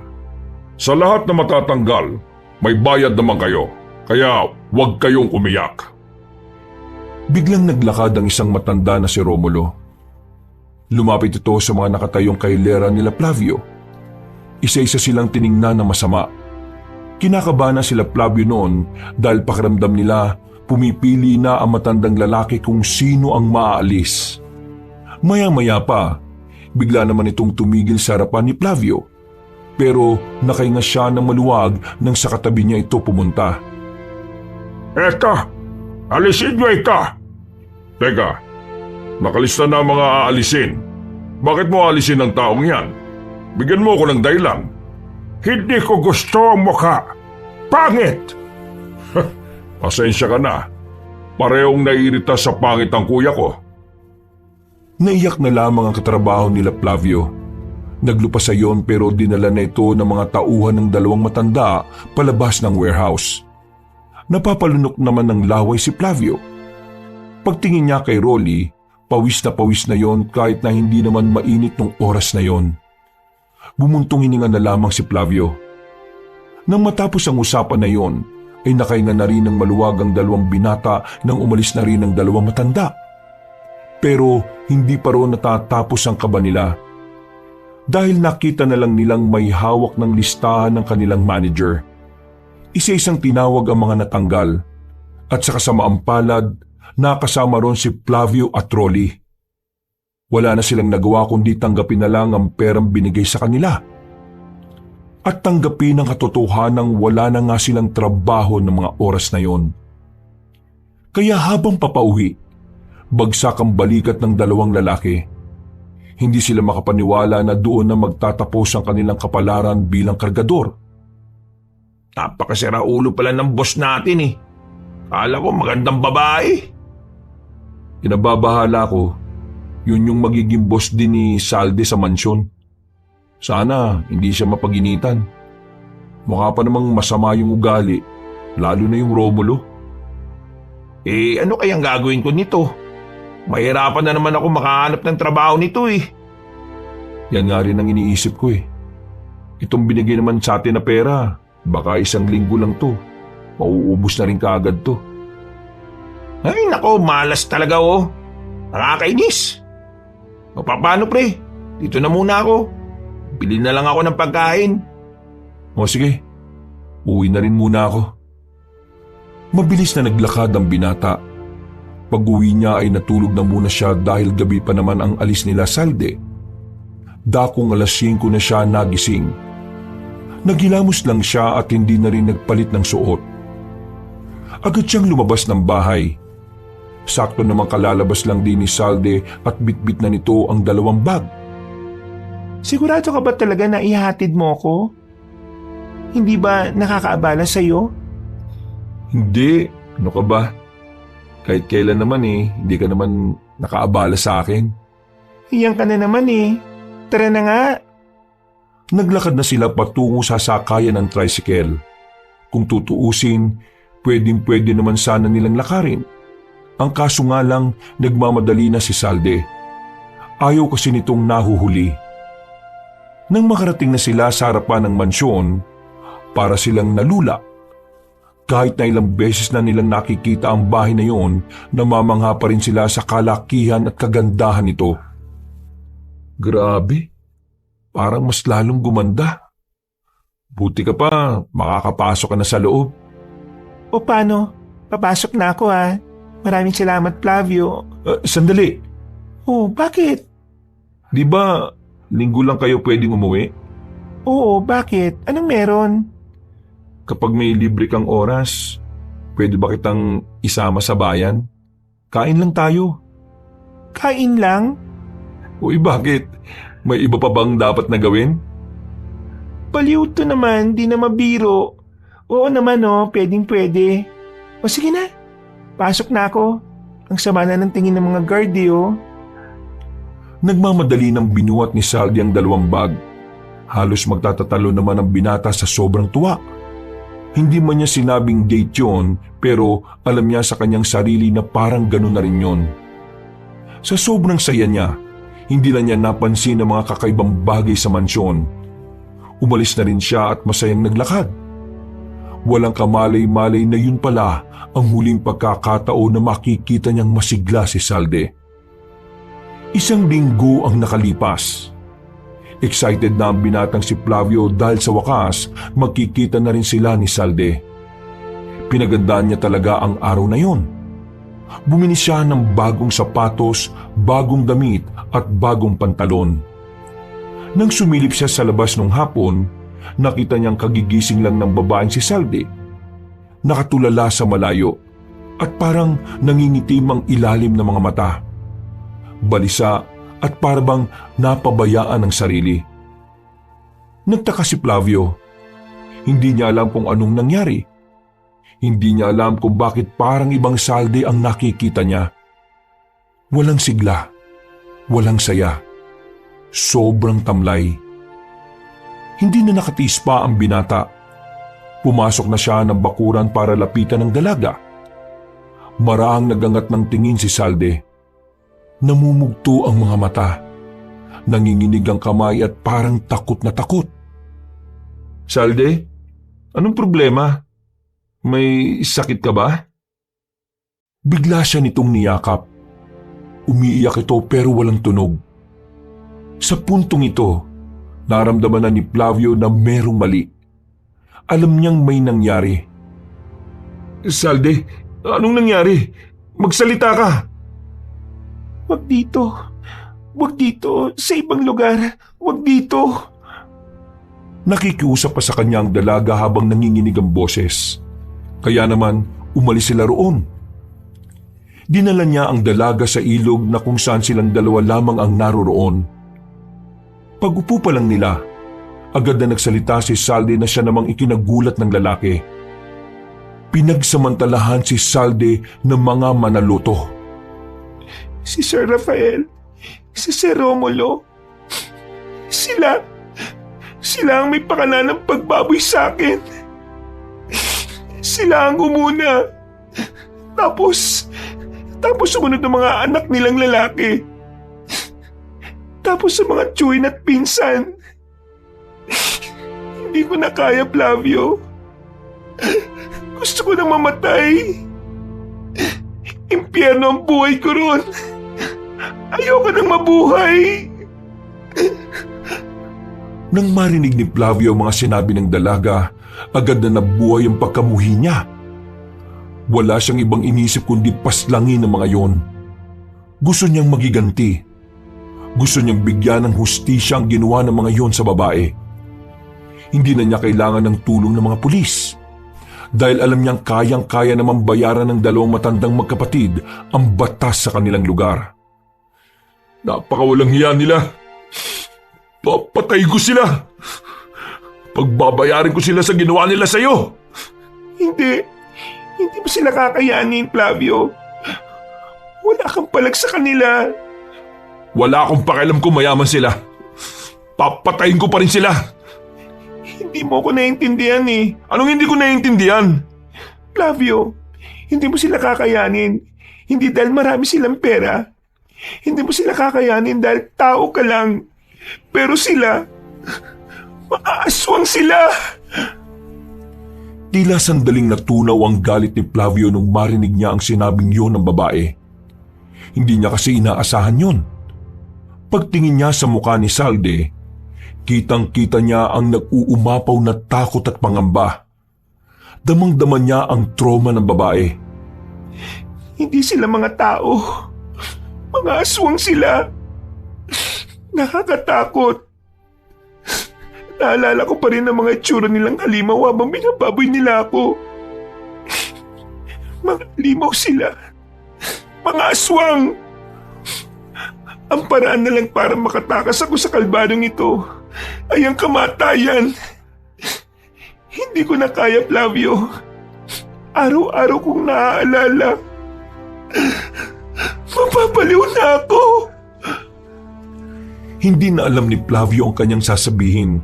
Sa lahat na matatanggal, may bayad naman kayo, kaya huwag kayong umiyak. Biglang naglakad ang isang matanda na si Romulo. Lumapit ito sa mga nakatayong kailera nila Flavio. Isa-isa silang tiningnan na masama. Kinakabahan na sila Flavio noon dahil pakiramdam nila pumipili na ang matandang lalaki kung sino ang maaalis. Maya-maya pa, bigla naman itong tumigil sa harapan ni Flavio. Pero nakahinga siya ng maluwag nang sa katabi niya ito pumunta. Eka! Alisin nyo ito! Teka, nakalista na ang mga aalisin. Bakit mo aalisin ang taong yan? Bigyan mo ako ng dahilan. Hindi ko gusto ang mukha. Pangit! Pasensya ka na. Parehong naiirita sa pangit ang kuya ko. Naiyak na lamang ang katrabaho nila Flavio. Naglupas sa iyon pero dinala na ito ng mga tauhan ng 2 matanda palabas ng warehouse. Napapalunok naman ng laway si Flavio. Pagtingin niya kay Rolly, pawis na yon kahit na hindi naman mainit nung oras na yon. Bumuntong hininga na lamang si Flavio. Nang matapos ang usapan na yon, ay nakahinga na rin ng maluwag ang 2 binata nang umalis na rin ang 2 matanda. Pero hindi pa rin natatapos ang kaba nila. Dahil nakita na lang nilang may hawak ng listahan ng kanilang manager. Isa-isang tinawag ang mga natanggal at sa kasamaang palad, nakasama ron si Flavio at Rolly. Wala na silang nagawa kundi tanggapin na lang ang perang binigay sa kanila. At tanggapin ang katotohanang wala na nga silang trabaho ng mga oras na yon. Kaya habang papauwi, bagsak ang balikat ng dalawang lalaki. Hindi sila makapaniwala na doon na magtatapos ang kanilang kapalaran bilang kargador. Napakasira ulo pala ng boss natin eh. Kala ko magandang babae. Inababahala ko, yun yung magiging boss din ni Salde sa mansyon. Sana hindi siya mapaginitan. Mukha pa namang masama yung ugali, lalo na yung Romulo. Eh ano kayang gagawin ko nito? Mahirapan na naman ako makahanap ng trabaho nito eh. Yan nga rin ang iniisip ko eh. Itong binigay naman sa atin na pera, baka 1 linggo lang to. Mauubos na rin kaagad to. Ay nako, malas talaga oh. Nakakainis. O paano pre? Dito na muna ako. Bili na lang ako ng pagkain. O sige, uwi na rin muna ako. Mabilis na naglakad ang binata. Pag-uwi niya ay natulog na muna siya dahil gabi pa naman ang alis nila Salde. Dakong 5:00 na siya nagising. Naghilamos lang siya at hindi na rin nagpalit ng suot. Agad siyang lumabas ng bahay. Sakto namang kalalabas lang din ni Salde at bitbit na nito ang 2 bag. Sigurado ka ba talaga na ihatid mo ko? Hindi ba nakakaabala sa'yo? Hindi, ano ka ba? Kahit kailan naman hindi ka naman nakaabala sa akin. Iyan ka na naman eh. Tara na nga. Naglakad na sila patungo sa sakayan ng tricycle. Kung tutuusin, pwedeng-pwede naman sana nilang lakarin. Ang kaso nga lang, nagmamadali na si Salde. Ayaw kasi nitong nahuhuli. Nang makarating na sila sa harapan ng mansyon, para silang nalula. Kahit na ilang beses na nilang nakikita ang bahay na yon, namamangha pa rin sila sa kalakihan at kagandahan nito. Grabe, parang mas lalong gumanda. Buti ka pa, makakapasok ka na sa loob. O paano? Papasok na ako ha. Maraming salamat, Flavio. Sandali, Oh, bakit? di ba linggo lang kayo pwedeng umuwi? Oo, bakit? Anong meron? Kapag may libre kang oras, pwede ba kitang isama sa bayan? Kain lang tayo. Kain lang? Uy, bakit? May iba pa bang dapat na gawin? Baliw to naman, di na mabiro. Oo naman pwedeng pwede. O sige na, pasok na ako. Ang sama na ng tingin ng mga guard Nagmamadali ng binuhat ni Saldi ang 2 bag. Halos magtatatalo naman ang binata sa sobrang tuwa. Hindi man niya sinabing date yon, pero alam niya sa kanyang sarili na parang ganun na rin yon. Sa sobrang saya niya, hindi na niya napansin ang mga kakaibang bagay sa mansyon. Umalis na rin siya at masayang naglakad. Walang kamalay-malay na yun pala ang huling pagkakataon na makikita niyang masigla si Salde. 1 linggo ang nakalipas. Excited na ang binatang si Flavio dahil sa wakas magkikita na rin sila ni Salde. Pinagandaan niya talaga ang araw na yon. Bumili siya ng bagong sapatos, bagong damit at bagong pantalon. Nang sumilip siya sa labas nung hapon, nakita niyang kagigising lang ng babaeng si Salde. Nakatulala sa malayo at parang nangingitim ang ilalim ng mga mata. Balisa at parang napabayaan ng sarili. Nagtaka si Flavio. Hindi niya alam kung anong nangyari. Hindi niya alam kung bakit parang ibang Salde ang nakikita niya. Walang sigla, walang saya, sobrang tamlay. Hindi na nakatiis pa ang binata. Pumasok na siya ng bakuran para lapitan ng dalaga. Maraang nagangat ng tingin si Salde. Namumugto ang mga mata. Nanginginig ang kamay at parang takot na takot. Salde, anong problema? May sakit ka ba? Bigla siya nitong niyakap. Umiiyak ito pero walang tunog. Sa puntong ito, naramdaman na ni Flavio na merong mali. alam niyang may nangyari. Salde, anong nangyari? Magsalita ka! Wag dito. Wag dito. Sa ibang lugar. Wag dito. Nakikiusap pa sa kanya ang dalaga habang nanginginig ang boses. Kaya naman, umalis sila roon. Dinala niya ang dalaga sa ilog na kung saan silang dalawa lamang ang naroroon. Pag-upo pa lang nila, agad na nagsalita si Salde na siya namang ikinagulat ng lalaki. Pinagsamantalahan si Salde ng mga manaloto. Si Sir Rafael, si Sir Romulo, sila ang may pakala ng pagbaboy sa akin. Sila ang umuna. Tapos sumunod ng mga anak nilang lalaki. Tapos sa mga tsuhin at pinsan. Hindi ko na kaya, Flavio. Gusto ko nang mamatay. Impyerno ang buhay ko ron. Ayoko nang mabuhay. Nang marinig ni Flavio ang mga sinabi ng dalaga, agad na nabuhay ang pagkamuhi niya. Wala siyang ibang inisip kundi paslangin ang mga yon. Gusto niyang magiganti. Gusto niyang bigyan ng hustisya ang ginawa ng mga yon sa babae. Hindi na niya kailangan ng tulong ng mga pulis. Dahil alam niyang kayang-kaya namang bayaran ng dalawang matandang magkapatid ang batas sa kanilang lugar. Napakawalang hiya nila. Papatay ko sila. Pagbabayarin ko sila sa ginawa nila sa'yo. Hindi mo sila kakayanin, Flavio. Wala kang palag sa kanila. Wala akong pakialam kung mayaman sila. Papatayin ko pa rin sila. Hindi mo ko naiintindihan eh. Anong hindi ko naiintindihan? Flavio, hindi mo sila kakayanin. Hindi dahil marami silang pera. Hindi mo sila kakayanin dahil tao ka lang. Pero sila, maaaswang sila. Tila sandaling natunaw ang galit ni Flavio nung marinig niya ang sinabing yun ng babae. Hindi niya kasi inaasahan yun. Pagtingin niya sa mukha ni Salde, kitang-kita niya ang nag-uumapaw na takot at pangamba. Damang-dama niya ang trauma ng babae. Hindi sila mga tao. Mga aswang sila. Nakakatakot. Naalala ko pa rin ang mga itsura nilang halimaw habang binababoy nila ako. Mga limaw sila. Mga aswang. Ang paraan na lang para makatakas ako sa kalbaryong ito ay ang kamatayan. Hindi ko na kaya, Flavio. Araw-araw kong naaalala. Mapapaliw na ako. Hindi na alam ni Flavio ang kanyang sasabihin.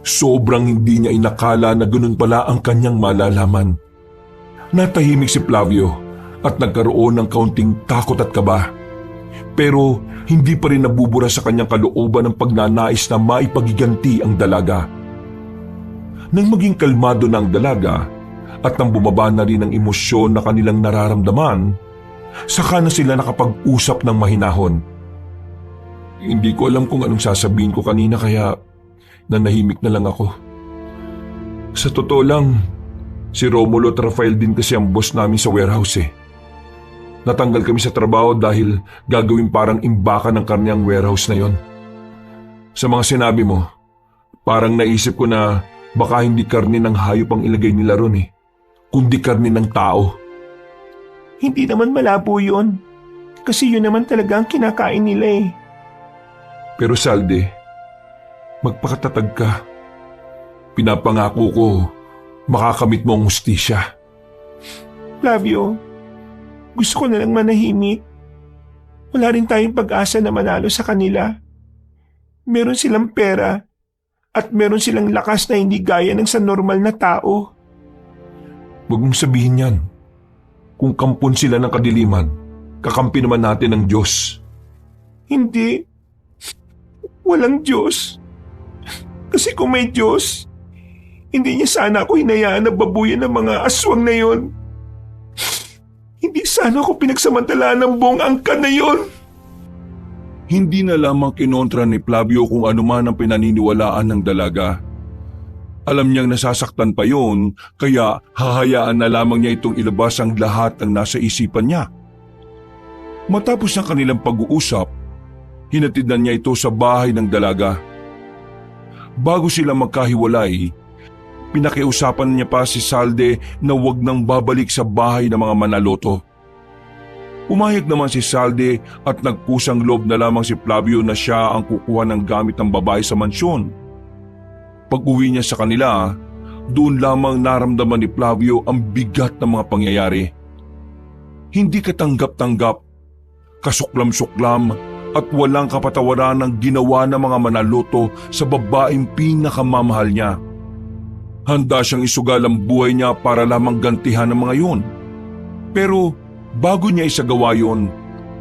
Sobrang hindi niya inakala na ganun pala ang kanyang malalaman. Natahimik si Flavio at nagkaroon ng kaunting takot at kaba. Pero hindi pa rin nabubura sa kanyang kalooban ng pagnanais na maipagiganti ang dalaga. Nang maging kalmado na ang dalaga at nang bumaba na rin ang emosyon na kanilang nararamdaman, saka na sila nakapag-usap ng mahinahon. Hindi ko alam kung anong sasabihin ko kanina kaya nanahimik na lang ako. Sa totoo lang, si Romulo at Rafael din kasi ang boss namin sa warehouse eh. Natanggal kami sa trabaho dahil gagawin parang imbakan ng karne ang warehouse na yon. Sa mga sinabi mo, parang naisip ko na baka hindi karne ng hayop ang ilagay nila ron eh, kundi karne ng tao. Hindi naman malabo yun. Kasi yun naman talaga ang kinakain nila eh. Pero Salde, magpakatatag ka. Pinapangako ko, makakamit mo ang hustisya. Flavio, gusto ko na lang manahimik. Wala rin tayong pag-asa na manalo sa kanila. Meron silang pera at meron silang lakas na hindi gaya ng sa normal na tao. Huwag mong sabihin yan. Kung kampon sila ng kadiliman, kakampi naman natin ang Diyos. Hindi. Walang Diyos. Kasi kung may Diyos, hindi niya sana ako hinayaan na babuyan ng mga aswang na yon. Hindi sana ako pinagsamantalaan ng buong angkan na yon. Hindi na lamang kinontra ni Flavio kung ano man ang pinaniniwalaan ng dalaga. Alam niyang nasasaktan pa yon, kaya hahayaan na lamang niya itong ilabas ang lahat ng nasa isipan niya. Matapos ang kanilang pag-uusap, hinatid na niya ito sa bahay ng dalaga. Bago sila magkahiwalay, pinakiusapan niya pa si Salde na huwag nang babalik sa bahay ng mga Manaloto. Umayag naman si Salde at nagkusang loob na lamang si Flavio na siya ang kukuha ng gamit ng babae sa mansyon. Pag-uwi niya sa kanila, doon lamang naramdaman ni Flavio ang bigat ng mga pangyayari. Hindi katanggap-tanggap, kasuklam-suklam at walang kapatawaran ang ginawa ng mga Manaloto sa babaeng pinakamamahal niya. Handa siyang isugal ang buhay niya para lamang gantihan ng mga yun. Pero bago niya isagawa yun,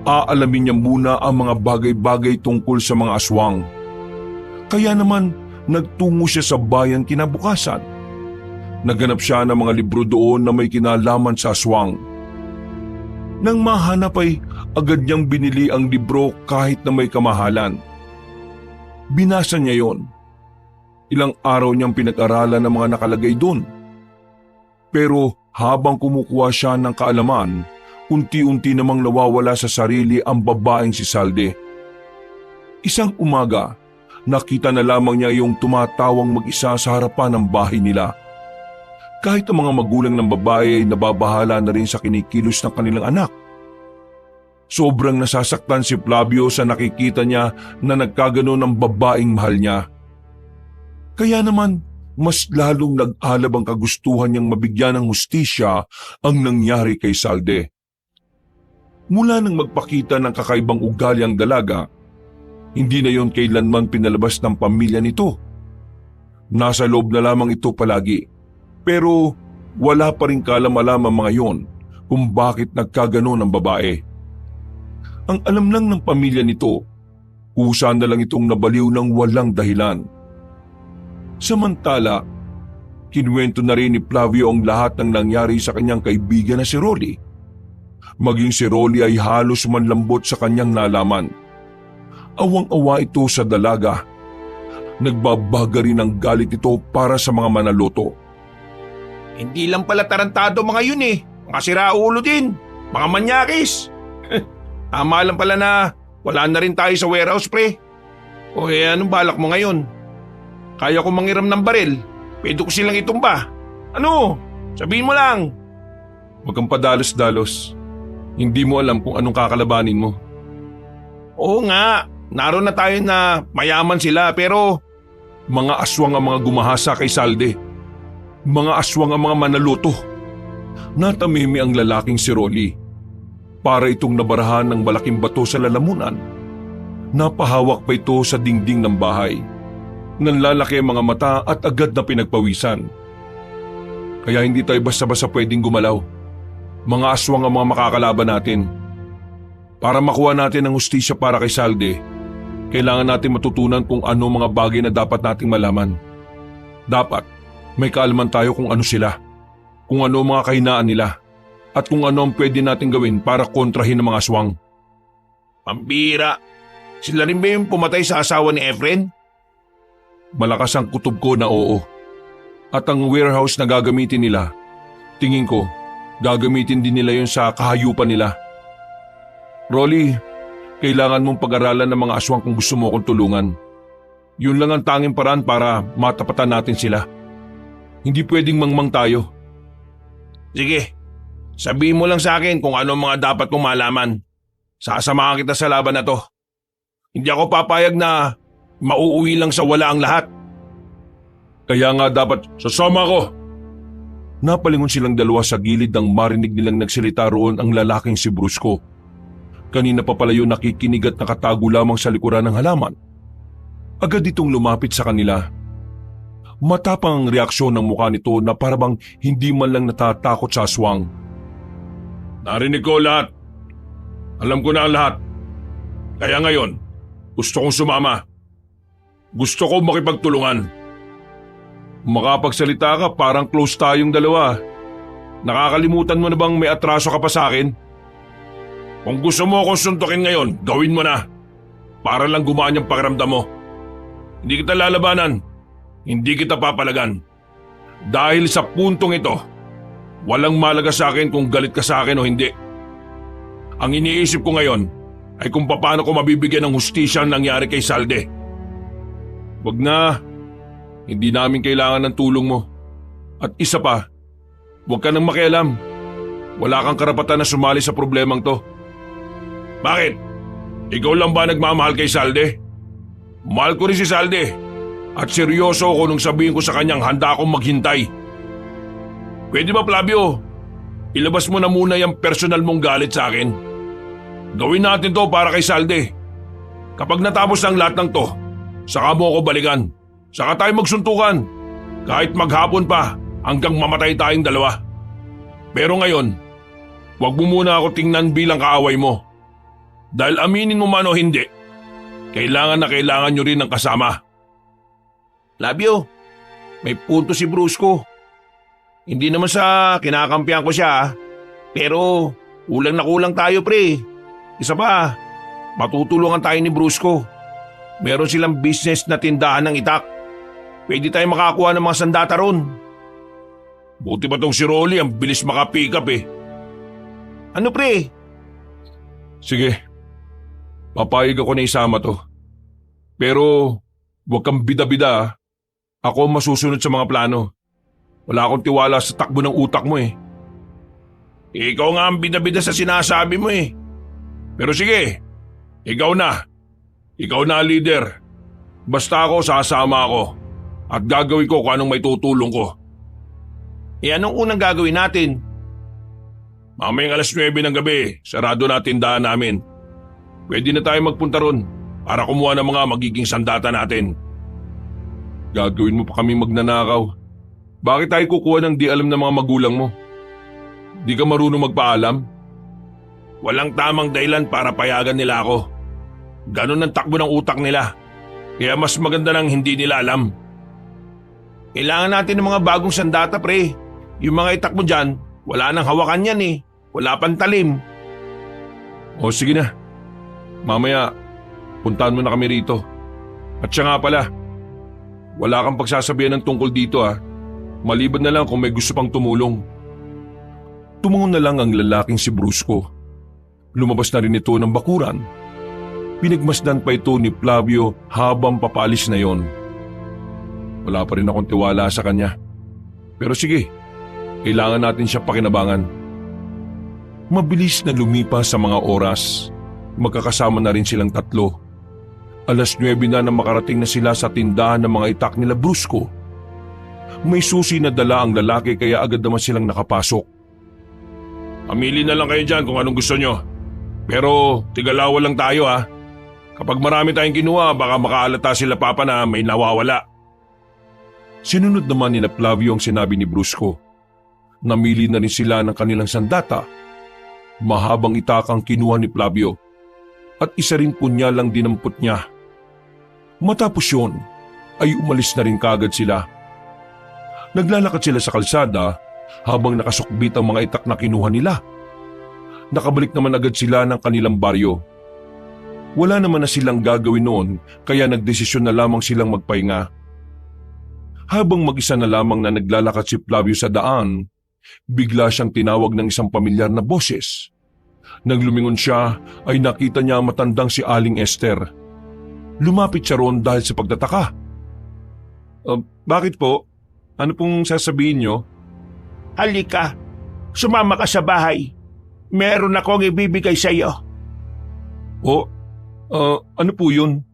aalamin niya muna ang mga bagay-bagay tungkol sa mga aswang. Kaya naman, nagtungo siya sa bayan kinabukasan. Naghanap siya ng mga libro doon na may kinalaman sa aswang. Nang mahanap ay agad niyang binili ang libro kahit na may kamahalan. Binasa niya yon. Ilang araw niyang pinag-aralan ang mga nakalagay doon. Pero habang kumukuha siya ng kaalaman, unti-unti namang nawawala sa sarili ang babaeng si Salde. Isang umaga, nakita na lamang niya yung tumatawang mag-isa sa harapan ng bahay nila. Kahit ang mga magulang ng babae ay nababahala na rin sa kinikilos ng kanilang anak. Sobrang nasasaktan si Flavio sa nakikita niya na nagkaganon ang babaeng mahal niya. Kaya naman, mas lalong nag-alab ang kagustuhan niyang mabigyan ng hustisya ang nangyari kay Salde. Mula nang magpakita ng kakaibang ugali ang dalaga, hindi na yon kailanman pinalabas ng pamilya nito. Nasa loob na lamang ito palagi, pero wala pa rin kaalam-alam ang mga yon kung bakit nagkaganon ang babae. Ang alam lang ng pamilya nito, kusa na lang itong nabaliw ng walang dahilan. Samantala, kinuwento na rin ni Flavio ang lahat ng nangyari sa kanyang kaibigan na si Rolly. Maging si Rolly ay halos manlambot sa kanyang nalaman. Awang-awa ito sa dalaga. Nagbabaga rin ang galit ito para sa mga Manaloto. Hindi lang pala tarantado mga yun eh. Mga siraulo din. Mga manyakis. Tama lang pala na wala na rin tayo sa warehouse, pre. O anong balak mo ngayon? Kaya ko mangiram ng baril. Pwede ko silang itumba. Ano? Sabihin mo lang. Huwag kang padalos-dalos. Hindi mo alam kung anong kakalabanin mo. Oo nga. Naroon na tayo na mayaman sila pero Mga aswang ang mga gumahasa kay Salde. Mga aswang ang mga Manaloto. Natamimi ang lalaking si Rolly. Para itong nabarahan ng malaking bato sa lalamunan. Napahawak pa ito sa dingding ng bahay. Nanlalaki ang mga mata at agad na pinagpawisan. Kaya hindi tayo basta-basta pwedeng gumalaw. Mga aswang ang mga makakalaban natin. Para makuha natin ang hustisya para kay Salde, kailangan natin matutunan kung ano mga bagay na dapat nating malaman. Dapat may kaalaman tayo kung ano sila, kung ano ang mga kahinaan nila, at kung ano ang pwede nating gawin para kontrahin ang mga aswang. pambira. Sila rin ba yung pumatay sa asawa ni Efren? Malakas ang kutob ko na oo. At ang warehouse na gagamitin nila, tingin ko, gagamitin din nila yun sa kahayupan nila. Rolly, kailangan mong pag-aralan ng mga aswang kung gusto mo akong tulungan. Yun lang ang tanging paraan para matapatan natin sila. Hindi pwedeng mangmang tayo. Sige, sabihin mo lang sa akin kung ano ang mga dapat kong malaman. Sasamahan kita sa laban na to. Hindi ako papayag na mauuwi lang sa wala ang lahat. Kaya nga dapat sasama ko. Napalingon silang dalawa sa gilid nang marinig nilang nagsalita roon ang lalaking si Brusco. Kanina pa pala yun nakikinig at nakatago lamang sa likuran ng halaman. Agad itong lumapit sa kanila. Matapang ang reaksyon ng mukha nito na parabang hindi man lang natatakot sa aswang. Narinig ko lahat. Alam ko na ang lahat. Kaya ngayon, gusto kong sumama. Gusto ko makipagtulungan. Makapagsalita ka, parang close tayong dalawa. Nakakalimutan mo na bang may atraso ka pa sa akin? Kung gusto mo akong suntukin ngayon, gawin mo na. Para lang gumaan yung pakiramdam mo. Hindi kita lalabanan. Hindi kita papalagan. Dahil sa puntong ito, walang malaga sa akin kung galit ka sa akin o hindi. Ang iniisip ko ngayon ay kung paano ko mabibigyan ng hustisya ang nangyari kay Salde. Wag na, hindi namin kailangan ng tulong mo. At isa pa, wag ka nang makialam. Wala kang karapatan na sumali sa problemang to. Bakit? Ikaw lang ba nagmamahal kay Salde? Mahal ko rin si Salde. At seryoso ako nung sabihin ko sa kanyang handa akong maghintay. Pwede ba, Flavio? Ilabas mo na muna yung personal mong galit sa akin. Gawin natin to para kay Salde. Kapag natapos ang lahat ng to, saka mo ako balikan. Saka tayo magsuntukan. Kahit maghapon pa hanggang mamatay tayong dalawa. Pero ngayon, wag mo muna ako tingnan bilang kaaway mo. Dahil aminin mo man o hindi, kailangan na kailangan nyo rin ng kasama. Flavio, may punto si Brusco. Hindi naman sa kinakampihan ko siya, pero kulang na kulang tayo, pre. Isa pa, matutulungan tayo ni Brusco. Meron silang business na tindahan ng itak. Pwede tayo makakuha ng mga sandata ron. Buti pa tong si Rolly, ang bilis makapick up eh. Ano, pre? Sige, papayag ako na isama to. Pero huwag kang bida-bida ah. Ako masusunod sa mga plano. Wala akong tiwala sa takbo ng utak mo eh. Ikaw nga ang bida-bida sa sinasabi mo eh. Pero sige, ikaw na. Ikaw na ang leader. Basta ako, sasama ako. At gagawin ko kung anong may tutulong ko. Anong unang gagawin natin? Mamayang 9:00 ng gabi, sarado na tindahan namin. Pwede na tayo magpunta ron para kumuha ng mga magiging sandata natin. Gagawin mo pa kami magnanakaw. Bakit tayo kukuha ng di alam ng mga magulang mo? Di ka marunong magpaalam? Walang tamang dahilan para payagan nila ako. Ganon ang takbo ng utak nila. Kaya mas maganda nang hindi nila alam. Kailangan natin ng mga bagong sandata, pre. Yung mga itak mo dyan, wala nang hawakan yan eh. Wala pang talim. O sige na. Mamaya, puntahan mo na kami rito. At siya nga pala, wala kang pagsasabihan ng tungkol dito ah. Maliban na lang kung may gusto pang tumulong. Tumungon na lang ang lalaking si Brusco. Lumabas na rin ito ng bakuran. Pinagmasdan pa ito ni Flavio habang papalis na yon. Wala pa rin akong tiwala sa kanya. Pero sige, kailangan natin siya pakinabangan. Mabilis na lumipas sa mga oras. Magkakasama na rin silang tatlo. 9:00 na makarating na sila sa tindahan ng mga itak nila Brusco. May susi na dala ang lalaki kaya agad naman silang nakapasok. Pamili na lang kayo dyan kung anong gusto nyo. Pero tigalawa lang tayo ha. Kapag marami tayong kinuha, baka makaalata sila papa na may nawawala. Sinunod naman ni Flavio ang sinabi ni Brusco. Namili na rin sila ng kanilang sandata. Mahabang itakang kinuha ni Flavio. At isa rin punyalang dinampot niya. Matapos yun, ay umalis na rin kagad sila. Naglalakad sila sa kalsada habang nakasukbit ang mga itak na kinuha nila. Nakabalik naman agad sila ng kanilang baryo. Wala naman na silang gagawin noon kaya nagdesisyon na lamang silang magpahinga. Habang mag-isa na lamang na naglalakad si Flavio sa daan, bigla siyang tinawag ng isang pamilyar na boses. Nang lumingon siya ay nakita niya ang matandang si Aling Esther. Lumapit siya roon dahil sa pagtataka. Bakit po? Ano pong sasabihin niyo? Halika, sumama ka sa bahay. Meron akong ibibigay sa iyo. Ano po yun?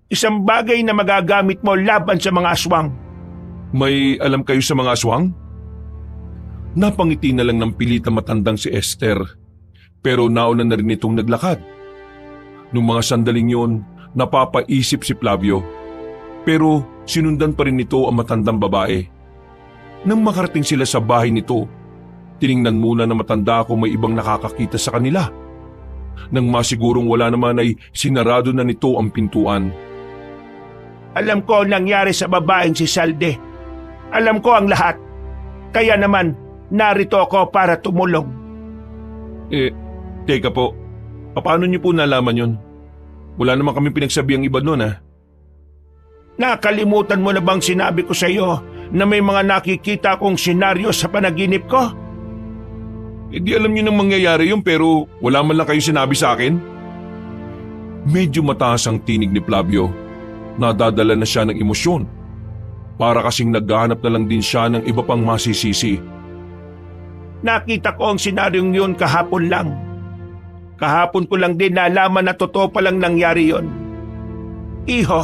Isang bagay na magagamit mo laban sa mga aswang. May alam kayo sa mga aswang? Napangiti na lang ng pilit ang matandang si Esther. Pero nauna na rin itong naglakad. Nung mga sandaling yun, napapaisip si Flavio. Pero sinundan pa rin nito ang matandang babae. Nang makarating sila sa bahay nito, tiningnan muna na matanda kung may ibang nakakakita sa kanila. Nang masigurong wala naman ay sinarado na nito ang pintuan. Alam ko ang nangyari sa babaeng si Salde. Alam ko ang lahat. Kaya naman, narito ako para tumulong. Teka po, paano niyo po nalaman yun? Wala naman kami pinagsabiang iba nun ah. Nakalimutan mo na bang sinabi ko sa iyo na may mga nakikita akong senaryo sa panaginip ko? Di alam niyo nang mangyayari yun pero wala man lang kayo sinabi sa akin. Medyo mataas ang tinig ni Flavio. Nadadala na siya ng emosyon. Para kasing naghahanap na lang din siya ng iba pang masisisi. Nakita ko ang senaryong yun kahapon lang. Kahapon ko lang din nalaman na totoo palang nangyari yon. Iho,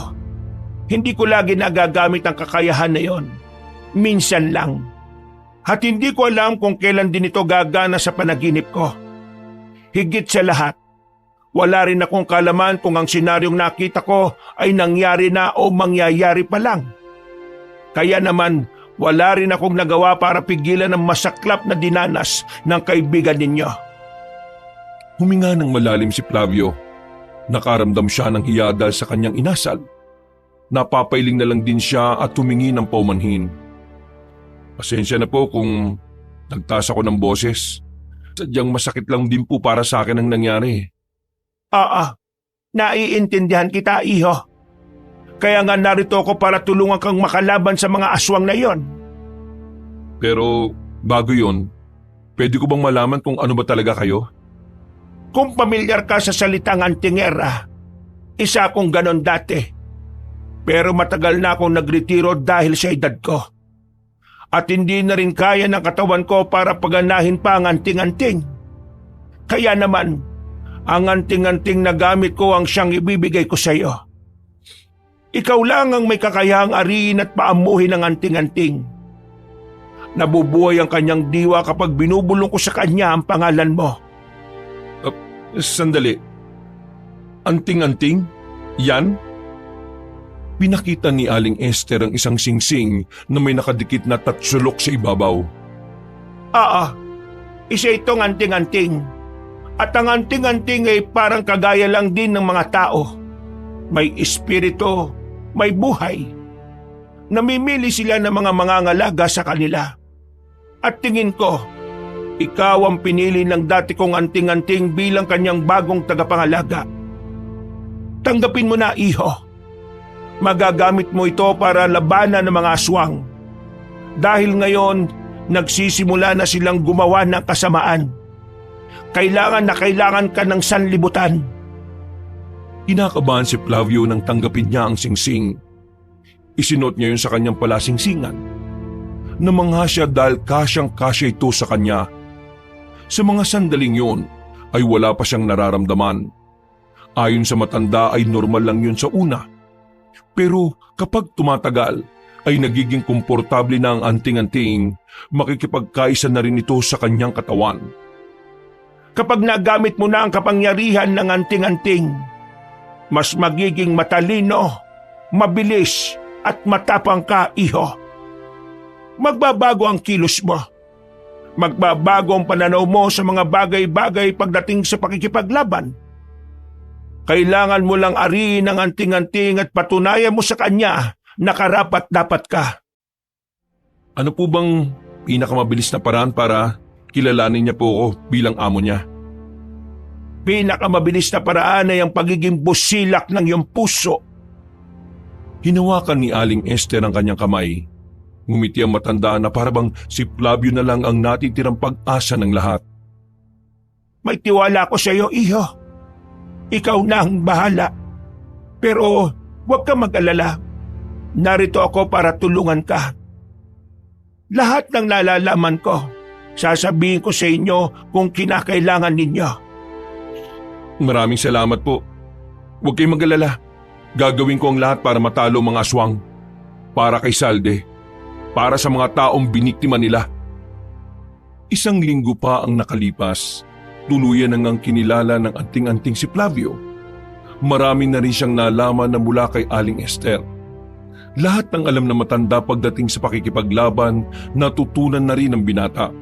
hindi ko lagi nagagamit ang kakayahan na yon. Minsan lang. At hindi ko alam kung kailan din ito gagana sa panaginip ko. Higit sa lahat, wala rin akong kalaman kung ang senaryong nakita ko ay nangyari na o mangyayari pa lang. Kaya naman, wala rin akong nagawa para pigilan ang masaklap na dinanas ng kaibigan ninyo. Huminga ng malalim si Flavio. Nakaramdam siya ng hiya dahil sa kanyang inasal. Napapailing na lang din siya at humingi ng paumanhin. Pasensya na po kung nagtaas ako ng boses. Sadyang masakit lang din po para sa akin ang nangyari. Naiintindihan kita, iho. Kaya nga narito ako para tulungan kang makalaban sa mga aswang na yon. Pero bago yon, pwede ko bang malaman kung ano ba talaga kayo? Kung pamilyar ka sa salitang antingera, isa akong ganon dati. Pero matagal na akong nagretiro dahil sa edad ko. At hindi na rin kaya ng katawan ko para paganahin pa ang anting-anting. Kaya naman, ang anting-anting na gamit ko ang siyang ibibigay ko sa iyo. Ikaw lang ang may kakayahang ariin at paamuhin ang anting-anting. Nabubuhay ang kanyang diwa kapag binubulong ko sa kanya ang pangalan mo. Sandali. Anting-anting? Yan? Pinakita ni Aling Esther ang isang singsing na may nakadikit na tatsulok sa ibabaw. Isa itong anting-anting. At ang anting-anting ay parang kagaya lang din ng mga tao. May espiritu, may buhay. Namimili sila ng mga mangangalaga sa kanila. At tingin ko, ikaw ang pinili ng dati kong anting-anting bilang kanyang bagong tagapangalaga. Tanggapin mo na, iho. Magagamit mo ito para labanan ng mga aswang. Dahil ngayon, nagsisimula na silang gumawa ng kasamaan. Kailangan na kailangan ka ng sanlibutan. Kinakabahan si Flavio nang tanggapin niya ang singsing. Isinot niya yun sa kanyang palasingsingan. Namangha siya dahil kasyang-kasya ito sa kanya. Sa mga sandaling yun ay wala pa siyang nararamdaman. Ayon sa matanda ay normal lang yun sa una. Pero kapag tumatagal ay nagiging komportable na ang anting-anting, makikipagkaisa na rin ito sa kanyang katawan. Kapag nagamit mo na ang kapangyarihan ng anting-anting, mas magiging matalino, mabilis at matapang ka, iho. Magbabago ang kilos mo. Magbabago ang pananaw mo sa mga bagay-bagay pagdating sa pakikipaglaban. Kailangan mo lang ariin ang anting-anting at patunayan mo sa kanya na karapat-dapat ka. Ano po bang pinakamabilis na paraan para kilalanin niya po ako bilang amo niya? Pinakamabilis na paraan ay ang pagiging busilak ng iyong puso. Hinawakan ni Aling Esther ang kanyang kamay. Ngumiti ang matanda na parabang si Flavio na lang ang natitirang pag-asa ng lahat. May tiwala ko sa iyo, iho. Ikaw na ang bahala. Pero huwag ka mag-alala. Narito ako para tulungan ka. Lahat ng nalalaman ko, sasabihin ko sa inyo kung kinakailangan ninyo. Maraming salamat po. Huwag kayong mag-alala. Gagawin ko ang lahat para matalo ang mga aswang. Para kay Salde. Para sa mga taong biniktima nila. Isang linggo pa ang nakalipas. Tuluyan nang kinilala ng anting-anting si Flavio. Marami na rin siyang nalaman na mula kay Aling Esther. Lahat ng alam na matanda pagdating sa pakikipaglaban, natutunan na rin ng binata.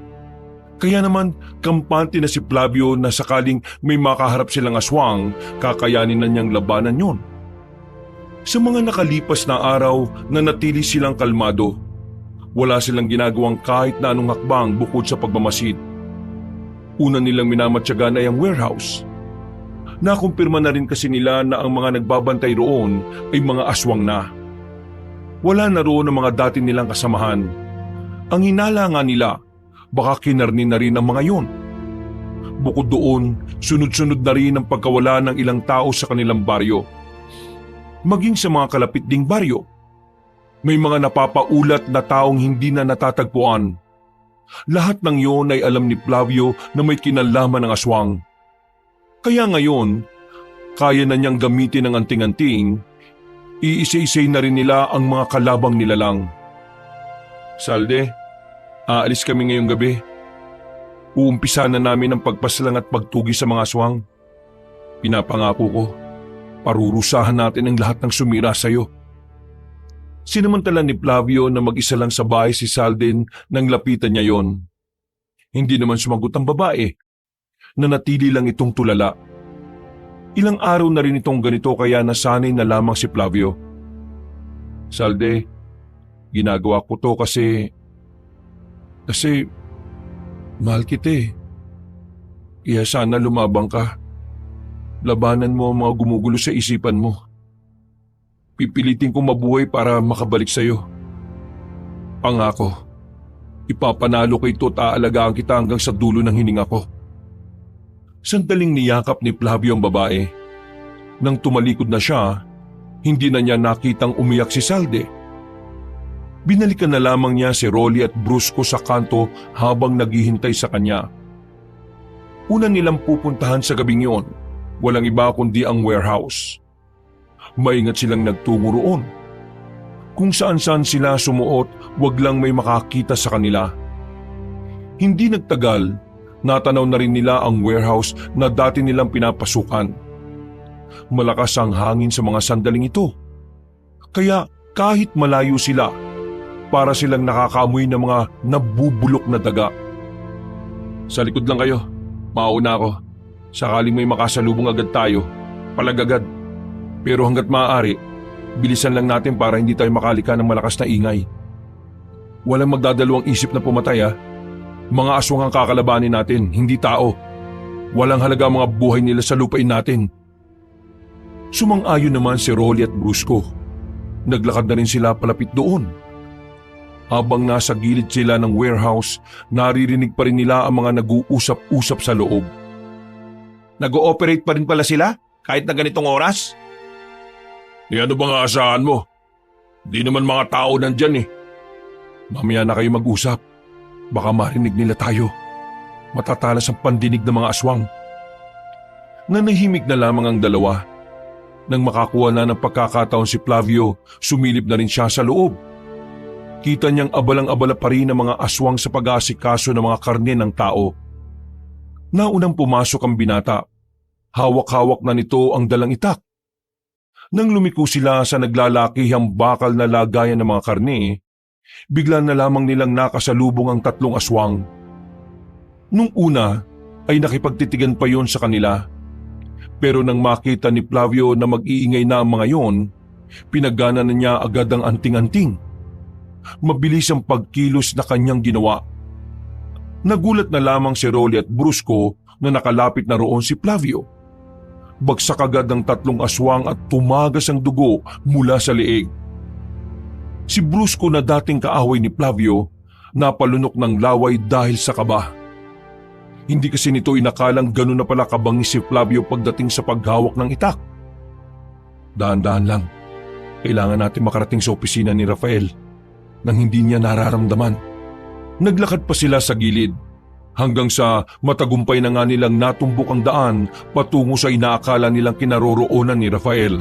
Kaya naman, kampante na si Flavio na sakaling may makaharap silang aswang, kakayanin na niyang labanan yon. Sa mga nakalipas na araw, nanatili silang kalmado. Wala silang ginagawang kahit na anong hakbang bukod sa pagmamasid. Una nilang minamatyagan ay ang warehouse. Nakumpirma na rin kasi nila na ang mga nagbabantay roon ay mga aswang na. Wala na roon ang mga dati nilang kasamahan. Ang hinala nga nila, baka kinarni na rin ang mga yon. Bukod doon, sunod-sunod na rin ang pagkawala ng ilang tao sa kanilang baryo. Maging sa mga kalapit ding baryo, may mga napapaulat na taong hindi na natatagpuan. Lahat ng yon ay alam ni Flavio na may kinalaman ng aswang. Kaya ngayon, kaya na niyang gamitin ng anting-anting, iisa-isay na rin nila ang mga kalabang nila lang. Salde, aalis kami ngayong gabi. Uumpisa na namin ang pagpaslang at pagtugi sa mga aswang. Pinapangako ko, parurusahan natin ang lahat ng sumira sa iyo. Sinamantala ni Flavio na mag-isa lang sa bahay si Salden nang lapitan niya yon. Hindi naman sumagot ang babae. Nanatili lang itong tulala. Ilang araw na rin itong ganito kaya nasanay na lamang si Flavio. Salde, ginagawa ko to kasi mahal kita eh. Kaya sana lumabang ka. Labanan mo ang mga gumugulo sa isipan mo. Pipilitin kong mabuhay para makabalik sa iyo. Pangako, ipapanalo ko ito at aalagaan kita hanggang sa dulo ng hininga ko. Sandaling niyakap ni Flavio ang babae. Nang tumalikod na siya, hindi na niya nakitang umiyak si Salde. Binalikan na lamang niya si Rolly at Brusco sa kanto habang naghihintay sa kanya. Una nilang pupuntahan sa gabing yon, walang iba kundi ang warehouse. Maingat silang nagtungo roon. Kung saan-saan sila sumuot, wag lang may makakita sa kanila. Hindi nagtagal, natanaw na rin nila ang warehouse na dati nilang pinapasukan. Malakas ang hangin sa mga sandaling ito. Kaya kahit malayo sila, para silang nakakaamoy ng mga nabubulok na daga. Sa likod lang kayo, mauna ako. Sakaling may makasalubong agad tayo, palagagad. Pero hanggat maaari, bilisan lang natin para hindi tayo makalika ng malakas na ingay. Walang magdadalawang isip na pumatay ha. Mga aswang ang kakalabanin natin, hindi tao. Walang halaga ang mga buhay nila sa lupain natin. Sumang-ayon naman si Rolly at Brusco. Naglakad na rin sila palapit doon. Habang nasa gilid sila ng warehouse, naririnig pa rin nila ang mga nag-uusap-usap sa loob. Nag-ooperate pa rin pala sila kahit na ganitong oras? Ano bang aasahan mo? Di naman mga tao nandyan eh. Mamaya na kayo mag-usap. Baka marinig nila tayo. Matatalas ang pandinig ng mga aswang. Nanahimik na lamang ang dalawa. Nang makakuha na ng pagkakataon si Flavio, sumilip na rin siya sa loob. Kita niyang abalang-abala pa rin ang mga aswang sa pag-aasikaso ng mga karne ng tao. Naunang pumasok ang binata. Hawak-hawak na nito ang dalang itak. Nang lumiko sila sa naglalakihang bakal na lagayan ng mga karne, bigla na lamang nilang nakasalubong ang tatlong aswang. Nung una ay nakipagtitigan pa yon sa kanila. Pero nang makita ni Flavio na mag-iingay na ang mga yon, pinagana na niya agad ang anting-anting. Mabilis ang pagkilos na kanyang ginawa. Nagulat na lamang si Rolly at Brusco na nakalapit na roon si Flavio. Bagsak agad ang tatlong aswang at tumagas ang dugo mula sa leeg. Si Brusco na dating kaaway ni Flavio, napalunok ng laway dahil sa kaba. Hindi kasi nito inakalang gano'n na pala kabangis si Flavio pagdating sa paghawak ng itak. Dahan-dahan lang, kailangan natin makarating sa opisina ni Rafael nang hindi niya nararamdaman. Naglakad pa sila sa gilid. Hanggang sa matagumpay na nga nilang natumbok ang daan patungo sa inaakala nilang kinaroroonan ni Rafael.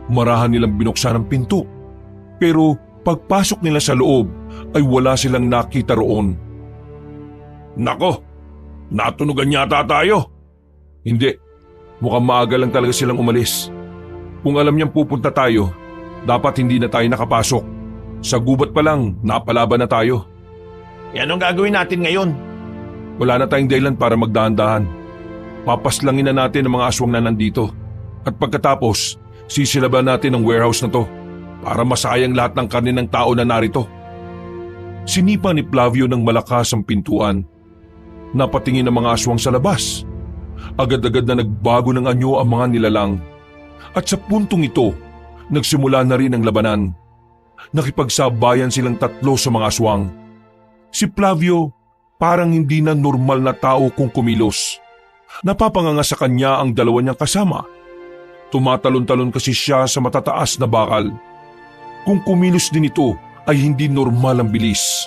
Marahan nilang binuksan ang pinto. Pero pagpasok nila sa loob ay wala silang nakita roon. Nako, natunugan yata tayo. Hindi, mukhang maaga lang talaga silang umalis. Kung alam niyang pupunta tayo, dapat hindi na tayo nakapasok. Sa gubat pa lang, napalaban na tayo. Anong gagawin natin ngayon? Wala na tayong dahilan para magdahan-dahan. Papaslangin na natin ang mga aswang na nandito. At pagkatapos, sisilaban natin ang warehouse na to para masayang lahat ng karne ng tao na narito. Sinipa ni Flavio ng malakas ang pintuan. Napatingin ang mga aswang sa labas. Agad-agad na nagbago ng anyo ang mga nilalang. At sa puntong ito, nagsimula na rin ang labanan. Nakipagsabayan silang tatlo sa mga aswang. Si Flavio parang hindi na normal na tao kung kumilos. Napapanganga sa kanya ang dalawa niyang kasama. Tumatalon-talon kasi siya sa matataas na bakal. Kung kumilos din ito ay hindi normal ang bilis.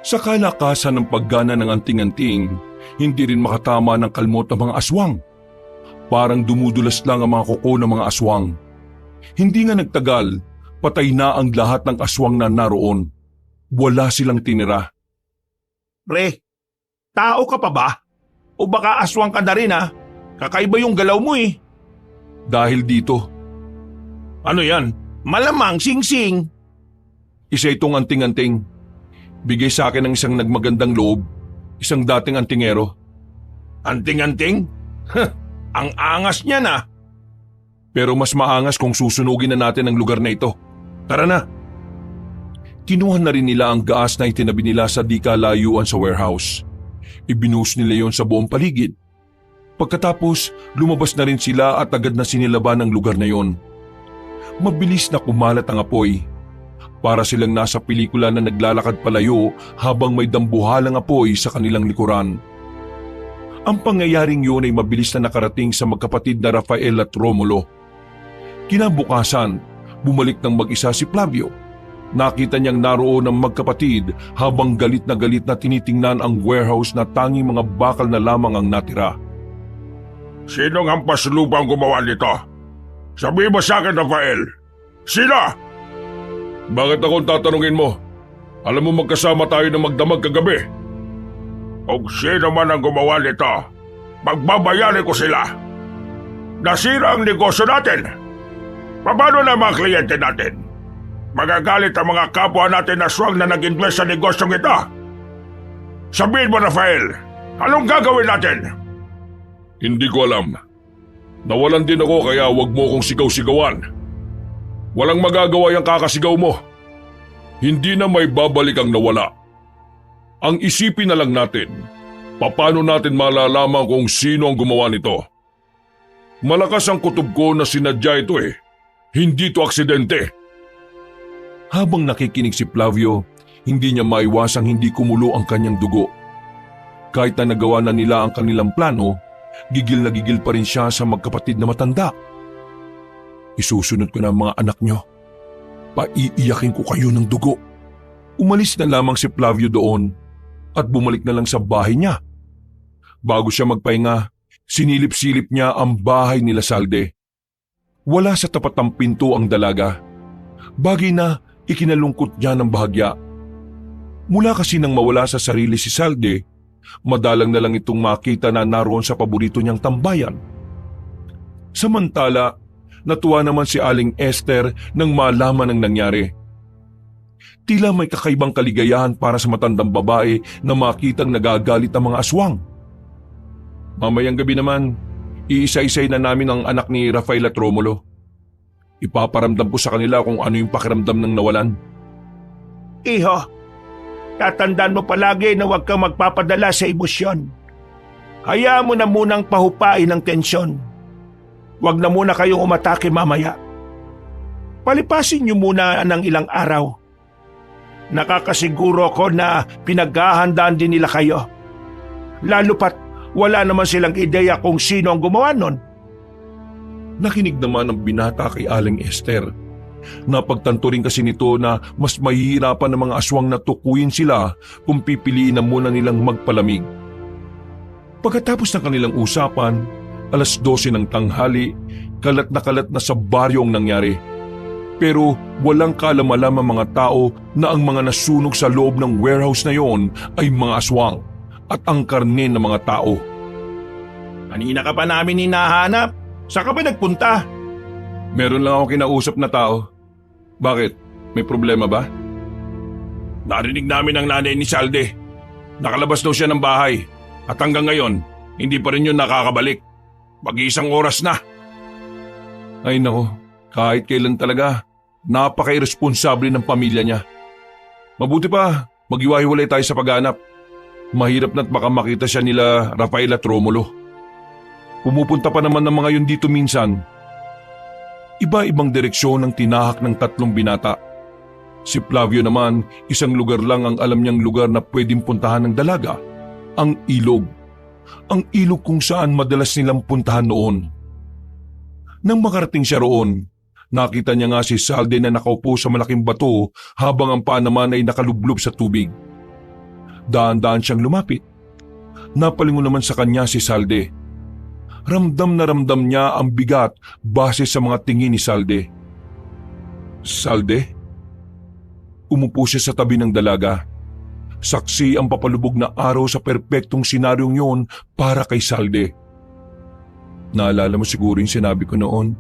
Sa kalakasan ng paggana ng anting-anting, hindi rin makatama ng kalmot ang mga aswang. Parang dumudulas lang ang mga kuko ng mga aswang. Hindi nga nagtagal, patay na ang lahat ng aswang na naroon. Wala silang tinira. Pre, tao ka pa ba? O baka aswang ka na rin ha? Kakaiba yung galaw mo eh. Dahil dito, Ano yan? Malamang sing-sing. isa itong anting-anting. Bigay sa akin ng isang nagmagandang loob, isang dating antingero. Anting-anting? Ang angas niya na. Pero mas maangas kung susunugin na natin ang lugar na ito. Tara na! Kinuha na rin nila ang gaas na itinabi nila sa di kalayuan sa warehouse. Ibinuhos nila yon sa buong paligid. Pagkatapos, lumabas na rin sila at agad na sinilaban ang lugar na yon. Mabilis na kumalat ang apoy. Para silang nasa pelikula na naglalakad palayo habang may dambuhalang apoy sa kanilang likuran. Ang pangyayaring yun ay mabilis na nakarating sa magkapatid na Rafael at Romulo. Kinabukasan, bumalik ng mag-isa si Flavio. Nakita niyang naroon ang magkapatid habang galit na tinitingnan ang warehouse na tanging mga bakal na lamang ang natira. Sinong hampas lupang gumawa nito? Sabihin mo sa akin, Rafael. Sila! Bakit akong tatanungin mo? Alam mo magkasama tayo na magdamag kagabi. Kung sino man ang gumawa nito, magbabayari ko sila. Nasira ang negosyo natin. Paano na mga kliyente natin? Magagalit ang mga kapwa natin na swang na nag-invest sa negosyong ito. Sabihin mo, Rafael, anong gagawin natin? Hindi ko alam. Nawalan din ako kaya wag mo akong sigaw-sigawan. Walang magagawa yung kakasigaw mo. Hindi na may babalik ang nawala. Ang isipin na lang natin, paano natin malalaman kung sino ang gumawa nito? Malakas ang kutob ko na sinadya ito eh. Hindi ito aksidente. Habang nakikinig si Flavio, hindi niya maiwasang hindi kumulo ang kanyang dugo. Kahit na nagawa na nila ang kanilang plano, gigil na gigil pa rin siya sa magkapatid na matanda. Isusunod ko na ang mga anak nyo. Paiiyakin ko kayo ng dugo. Umalis na lamang si Flavio doon at bumalik na lang sa bahay niya. Bago siya magpahinga, sinilip-silip niya ang bahay nila Salde. Wala sa tapat ng pinto ang dalaga. Bagay na ikinalungkot niya ng bahagya. Mula kasi nang mawala sa sarili si Salde, madalang na lang itong makita na naroon sa paborito niyang tambayan. Samantala, natuwa naman si Aling Esther nang malaman ang nangyari. Tila may kakaibang kaligayahan para sa matandang babae na makitang nagagalit ang mga aswang. Mamayang gabi naman, iisa-isay na namin ang anak ni Rafael at Romulo. Ipaparamdam ko sa kanila kung ano yung pakiramdam ng nawalan. Iho, tatandaan mo palagi na huwag kang magpapadala sa emosyon. Hayaan mo na munang pahupain ang tensyon. Huwag na muna kayong umatake mamaya. Palipasin niyo muna ng ilang araw. Nakakasiguro ko na pinaghahandaan din nila kayo. Lalo pat wala naman silang ideya kung sino ang gumawa nun. Nakinig naman ang binata kay Aling Esther. Napagtanto rin kasi nito na mas mahihirapan ng mga aswang na tukuyin sila kung pipiliin na muna nilang magpalamig. Pagkatapos ng kanilang usapan, 12:00 ng tanghali, kalat na sa baryo ang nangyari. Pero walang kaalam-alam ang mga tao na ang mga nasunog sa loob ng warehouse na yon ay mga aswang at ang karne ng mga tao. Kanina ka pa namin hinahanap. Saan ka ba nagpunta? Meron lang ako kinausap na tao. Bakit? May problema ba? Narinig namin ang nanay ni Salde. Nakalabas daw siya ng bahay. At hanggang ngayon, hindi pa rin yun nakakabalik. Mag-iisang oras na. Ay nako, kahit kailan talaga, napaka-irresponsable ng pamilya niya. Mabuti pa, mag-iwahiwalay tayo sa paghanap. Mahirap na't baka makita siya nila Rafael at Romulo. Pumupunta pa naman ng mga yun dito minsan. Iba-ibang direksyon ang tinahak ng tatlong binata. Si Flavio naman, isang lugar lang ang alam niyang lugar na pwedeng puntahan ng dalaga, ang ilog. Ang ilog kung saan madalas nilang puntahan noon. Nang makarating siya roon, nakita niya nga si Salde na nakaupo sa malaking bato habang ang paa naman ay nakalublob sa tubig. Daan-daan siyang lumapit. Napalingon naman sa kanya si Salde. Ramdam na ramdam niya ang bigat base sa mga tingin ni Salde. Salde? Umupo siya sa tabi ng dalaga. Saksi ang papalubog na araw sa perpektong senaryong yon para kay Salde. Naalala mo siguro yung sinabi ko noon.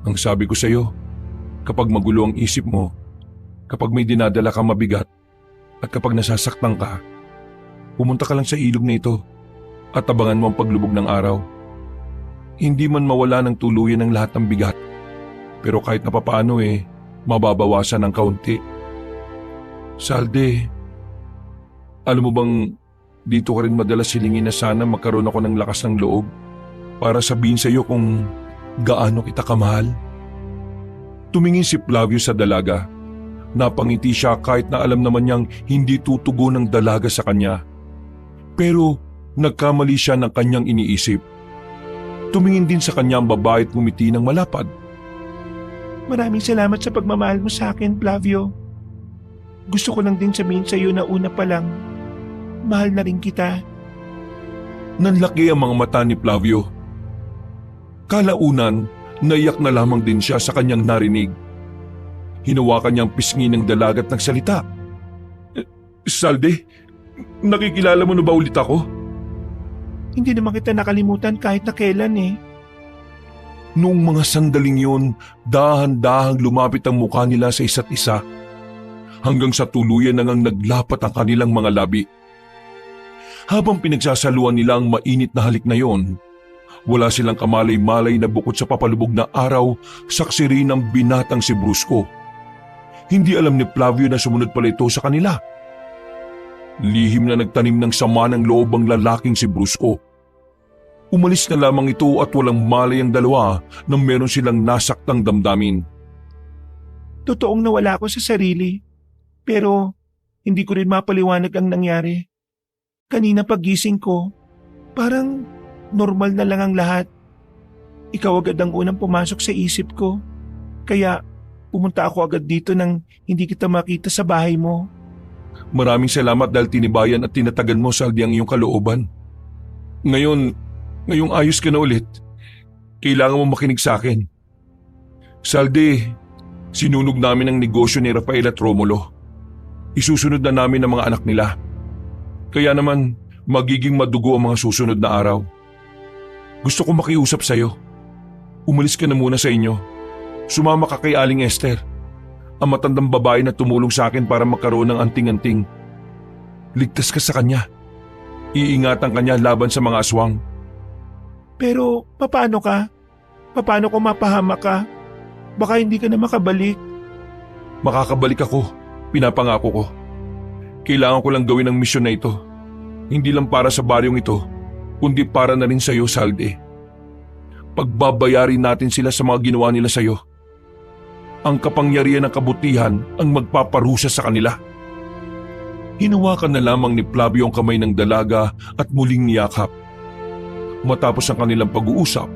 Ang sabi ko sa'yo, kapag magulo ang isip mo, kapag may dinadala kang mabigat, at kapag nasasaktan ka, pumunta ka lang sa ilog na ito at abangan mo ang paglubog ng araw. Hindi man mawala ng tuluyan ang lahat ng bigat, pero kahit na papaano mababawasan ng kaunti. Salde, alam mo bang dito ka rin madalas hilingin na sana magkaroon ako ng lakas ng loob para sabihin sa iyo kung gaano kita kamahal? Tumingin si Flavio sa dalaga. Napangiti siya kahit na alam naman niyang hindi tutugon ng dalaga sa kanya. Pero nagkamali siya ng kanyang iniisip. Tumingin din sa kanya ang babae at ngumiti ng malapad. Maraming salamat sa pagmamahal mo sa akin, Flavio. Gusto ko lang din sabihin sa iyo na una pa lang, mahal na rin kita. Nanlaki ang mga mata ni Flavio. Kalaunan, naiyak na lamang din siya sa kanyang narinig. Hinawakan niyang pisngi ng dalaga at nagsalita. Salde, nakikilala mo na ba ulit ako? Hindi naman kita nakalimutan kahit na kailan eh. Noong mga sandaling yun, dahan-dahang lumapit ang mukha nila sa isa't isa. Hanggang sa tuluyan na ngang naglapat ang kanilang mga labi. Habang pinagsasaluan nila ang mainit na halik na yon, wala silang kamalay-malay na bukod sa papalubog na araw, saksi rin ang binatang si Brusco. Hindi alam ni Flavio na sumunod pala ito sa kanila. Lihim na nagtanim ng sama ng loob ang lalaking si Brusco. Umalis na lamang ito at walang malay ang dalawa nang meron silang nasaktang damdamin. Totoong nawala ako sa sarili, pero hindi ko rin mapaliwanag ang nangyari. Kanina pagising ko, parang normal na lang ang lahat. Ikaw agad ang unang pumasok sa isip ko, kaya pumunta ako agad dito nang hindi kita makita sa bahay mo. Maraming salamat dahil tinibayan at tinatagan mo, Saldi, ang iyong kalooban. Ngayong ayos ka na ulit. Kailangan mo makinig sa akin. Saldi, sinunog namin ang negosyo ni Rafael at Romulo. Isusunod na namin ang mga anak nila. Kaya naman, magiging madugo ang mga susunod na araw. Gusto ko makiusap sa'yo. Umalis ka na muna sa inyo. Sumama ka kay Aling Esther, ang matandang babae na tumulong sa akin para magkaroon ng anting-anting. Ligtas ka sa kanya. Iingatan kanya laban sa mga aswang. Pero paano ka? Paano kung mapahamak ka? Baka hindi ka na makabalik. Makakabalik ako, pinapangako ko. Kailangan ko lang gawin ang misyon na ito. Hindi lang para sa baryong ito, kundi para na rin sa iyo, Salde. Pagbabayarin natin sila sa mga ginawa nila sa iyo. Ang kapangyarihan ng kabutihan ang magpaparusa sa kanila. Hinawakan na lamang ni Flavio ang kamay ng dalaga at muling niyakap. Matapos ang kanilang pag-uusap,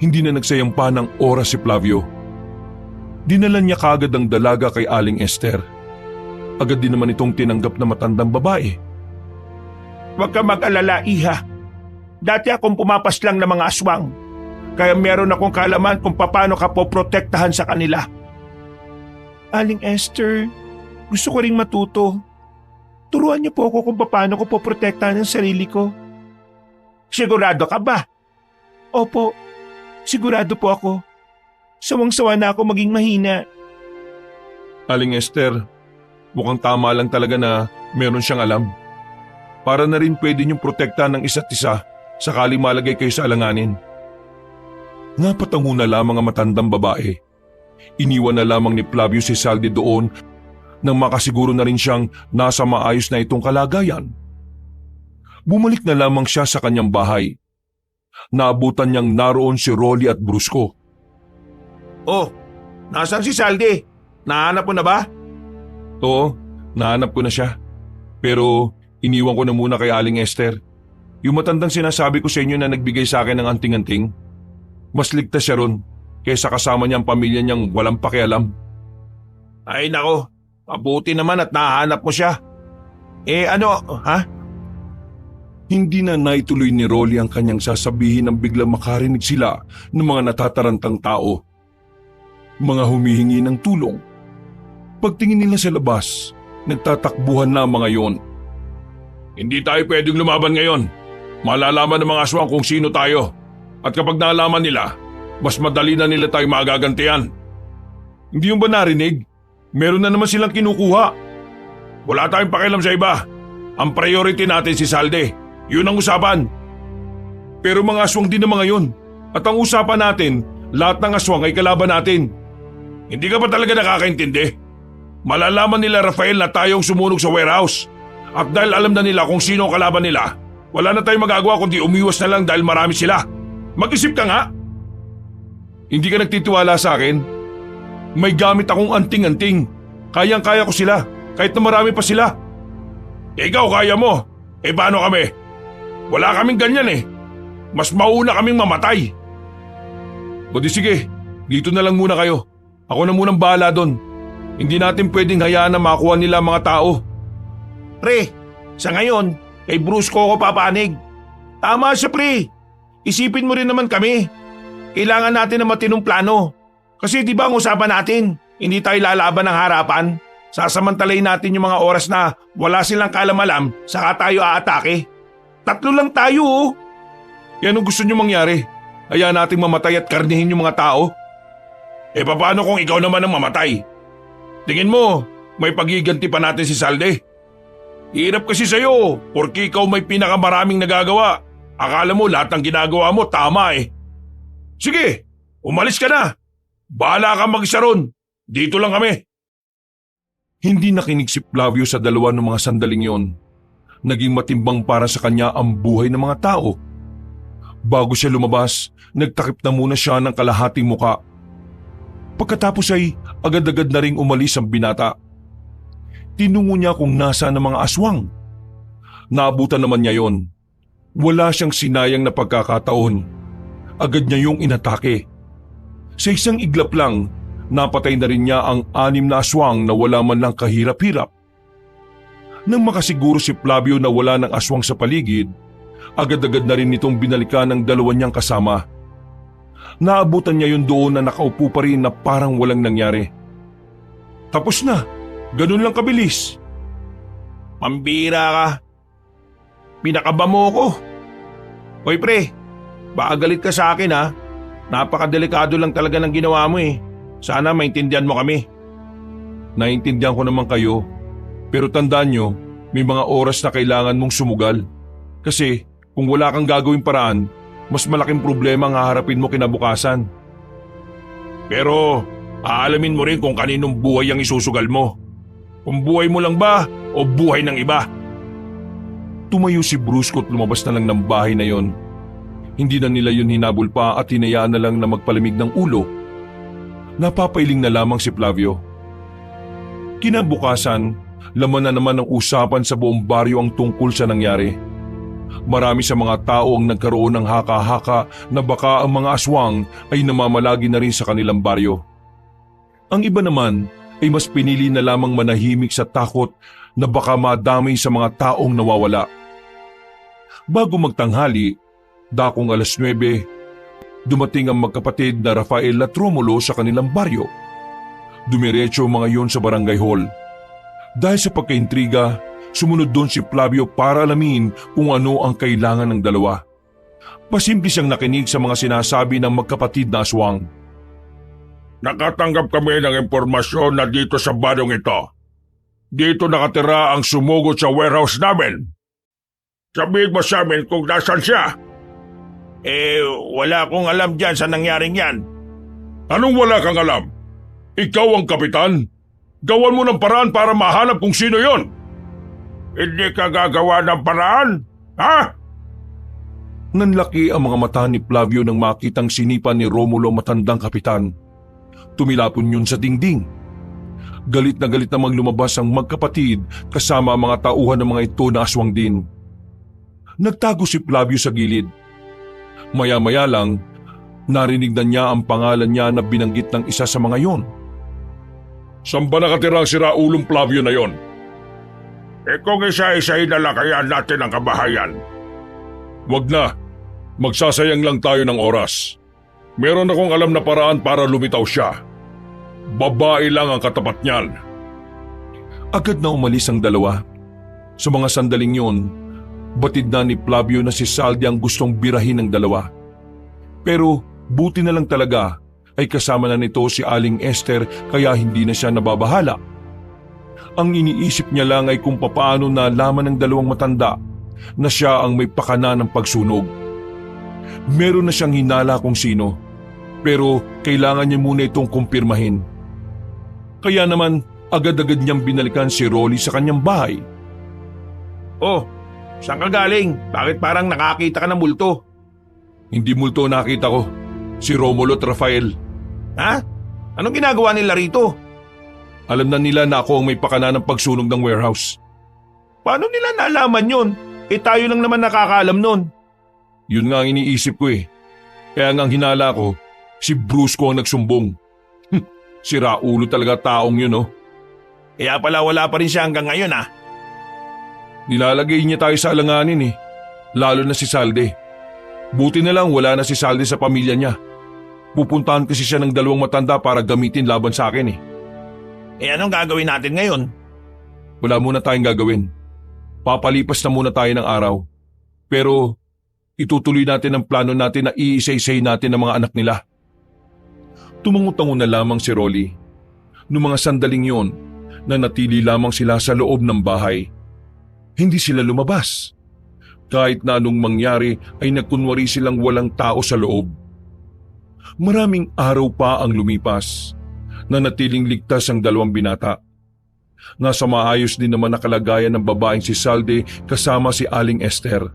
hindi na nagsayang pa ng oras si Flavio. Dinala niya kaagad ang dalaga kay Aling Esther. Agad din naman itong tinanggap na matandang babae. Huwag ka mag-alala, Iha. Dati akong pumapas lang ng mga aswang, kaya meron akong kaalaman kung paano ka poprotektahan sa kanila. Aling Esther, gusto ko ring matuto. Turuan niyo po ako kung paano ko poprotektahan ang sarili ko. Sigurado ka ba? Opo, sigurado po ako. Sawang-sawa na ako maging mahina. Aling Esther, mukhang tama lang talaga na meron siyang alam. Para na rin pwede niyong protektahan ng isa't isa sakaling malagay kayo sa alanganin. Napatango na lamang ang matandang babae. Iniwan na lamang ni Flavio si Saldi doon nang makasiguro na rin siyang nasa maayos na itong kalagayan. Bumalik na lamang siya sa kanyang bahay. Naabutan niyang naroon si Rolly at Brusco. Oh, nasaan si Saldi? Nahanap mo na ba? Oo, nahanap ko na siya. Pero iniwan ko na muna kay Aling Esther. Yung matandang sinasabi ko sa inyo na nagbigay sa akin ng anting-anting, mas ligtas siya ron kaysa kasama niyang pamilya niyang walang pakialam. Ay nako, mabuti naman at nahanap mo siya. Ano, ha? Hindi na naituloy ni Rolly ang kanyang sasabihin nang biglang makarinig sila ng mga natatarantang tao. Mga humihingi ng tulong. Pagtingin nila sa labas, nagtatakbuhan na ang mga yon. Hindi tayo pwedeng lumaban ngayon. Malalaman ng mga aswang kung sino tayo. At kapag nalaman nila, mas madali na nila tayo magagantihan. Hindi yung ba narinig? Meron na naman silang kinukuha. Wala tayong pakialam sa iba. Ang priority natin si Salde. Yun ang usapan. Pero mga aswang din ang mga yon. At ang usapan natin, lahat ng aswang ay kalaban natin. Hindi ka pa talaga nakakaintindi? Malalaman nila Rafael na tayong sumunog sa warehouse. At dahil alam na nila kung sino ang kalaban nila, wala na tayong magagawa kundi umiwas na lang dahil marami sila. Mag-isip ka nga. Hindi ka nagtitiwala sa akin? May gamit akong anting-anting. Kayang-kaya ko sila, kahit na marami pa sila. Ikaw kaya mo. Paano kami? Wala kaming ganyan eh. Mas mauna kaming mamatay. O di sige, dito na lang muna kayo. Ako na munang bahala doon. Hindi natin pwedeng hayaan na makuha nila mga tao. Pre, sa ngayon, kay Bruce ko ako papanig. Tama siya pre. Isipin mo rin naman kami. Kailangan natin ng matinong plano. Kasi di ba ang usapan natin, hindi tayo lalaban ng harapan. Sasamantalayin natin yung mga oras na wala silang kalamalam, saka tayo aatake. 3 lang tayo oh. Yan ang gusto nyo mangyari. Hayaan nating mamatay at karnihin yung mga tao. Paano kung ikaw naman ang mamatay? Tingin mo, may pagiganti pa natin si Salde? Hirap kasi sa'yo, porque ikaw may pinakamaraming nagagawa. Akala mo lahat ng ginagawa mo tama eh. Sige, umalis ka na. Bahala kang mag-isa ron. Dito lang kami. Hindi nakinig si Flavio sa dalawa ng mga sandaling yon. Naging matimbang para sa kanya ang buhay ng mga tao. Bago siya lumabas, nagtakip na muna siya ng kalahating muka. Pagkatapos ay agad-agad na ring umalis ang binata. Tinungo niya kung nasa ng mga aswang. Naabutan naman niya yon. Wala siyang sinayang na pagkakataon. Agad niya yung inatake. Sa isang iglap lang, napatay na rin niya ang 6 na aswang na wala man lang kahirap-hirap. Nang makasiguro si Flavio na wala ng aswang sa paligid, agad-agad na rin itong binalikan ng 2 niyang kasama. Naabutan niya yun doon na nakaupo pa rin na parang walang nangyari. Tapos na, ganun lang kabilis. Pambira ka. Pinakaba mo ko. Hoy pre, baka galit ka sa akin ha. Napakadelikado lang talaga ng ginawa mo eh. Sana maintindihan mo kami. Naintindihan ko naman kayo. Pero tandaan nyo, may mga oras na kailangan mong sumugal. Kasi kung wala kang gagawing paraan, mas malaking problema ang haharapin mo kinabukasan. Pero aalamin mo rin kung kaninong buhay ang isusugal mo. Kung buhay mo lang ba o buhay ng iba. Tumayo si Brusco at lumabas na lang ng bahay na yon. Hindi na nila yun hinabol pa at hinayaan na lang na magpalamig ng ulo. Napapailing na lamang si Flavio. Kinabukasan, laman na naman ang usapan sa buong baryo ang tungkol sa nangyari. Marami sa mga tao ang nagkaroon ng haka-haka na baka ang mga aswang ay namamalagi na rin sa kanilang baryo. Ang iba naman ay mas pinili na lamang manahimik sa takot na baka madamay sa mga taong nawawala. Bago magtanghali, dakong 9:00, dumating ang magkapatid na Rafael at Romulo sa kanilang baryo. Dumiretso ang mga yon sa barangay hall. Dahil sa pagkaintriga, sumunod doon si Flavio para alamin kung ano ang kailangan ng dalawa. Pasimple siyang nakinig sa mga sinasabi ng magkapatid na aswang. Nakatanggap kami ng impormasyon na dito sa baryong ito. Dito nakatira ang sumugod sa warehouse namin. Sabihin mo sa amin kung nasan siya. Wala akong alam dyan sa nangyaring yan. Anong wala kang alam? Ikaw ang kapitan. Gawan mo ng paraan para mahanap kung sino yon. Hindi ka gagawa ng paraan? Ha? Nanlaki ang mga mata ni Flavio nang makitang sinipa ni Romulo matandang kapitan. Tumilapon yun sa dingding. Galit na galit namang lumabas ang magkapatid kasama ang mga tauhan ng mga ito na aswang din. Nagtago si Flavio sa gilid. Maya-maya lang, narinig na niya ang pangalan niya na binanggit ng isa sa mga yon. Saan ba nakatira ang siraulong Flavio na yon? Kung isa-isahin na lang kaya natin ang kabahayan. Wag na. Magsasayang lang tayo ng oras. Meron akong alam na paraan para lumitaw siya. Babae lang ang katapat niyan. Agad na umalis ang dalawa. Sa mga sandaling yon, batid na ni Flavio na si Saldi ang gustong birahin ng dalawa. Pero buti na lang talaga ay kasama na nito si Aling Esther kaya hindi na siya nababahala. Ang iniisip niya lang ay kung papaano nalaman ng dalawang matanda na siya ang may pakana ng pagsunog. Meron na siyang hinala kung sino, pero kailangan niya muna itong kumpirmahin. Kaya naman agad-agad niyang binalikan si Rolly sa kanyang bahay. Oh, saan ka galing? Bakit parang nakakita ka ng multo? Hindi multo nakita ko, si Romulo at Rafael. Ha? Anong ginagawa nila rito? Alam na nila na ako ang may pakana ng pagsunog ng warehouse. Paano nila nalaman yun? Tayo lang naman nakakaalam nun. Yun nga ang iniisip ko eh. Kaya nga ang hinala ko, si Bruce ko ang nagsumbong. Sira ulo talaga taong yun oh. Kaya pala wala pa rin siya hanggang ngayon ah. Nilalagay niya tayo sa alanganin eh. Lalo na si Salde. Buti na lang wala na si Salde sa pamilya niya. Pupuntahan kasi siya ng dalawang matanda para gamitin laban sa akin eh. Anong gagawin natin ngayon? Wala muna tayong gagawin. Papalipas na muna tayo ng araw. Pero itutuloy natin ang plano natin na iisa-isay natin ang mga anak nila. Tumangutango na lamang si Rolly. Noong mga sandaling yon, nanatili lamang sila sa loob ng bahay. Hindi sila lumabas. Kahit na anong mangyari ay nagkunwari silang walang tao sa loob. Maraming araw pa ang lumipas. Nanatiling ligtas ang dalawang binata. Nasa maayos din naman na kalagayan ng babaeng si Salde kasama si Aling Esther.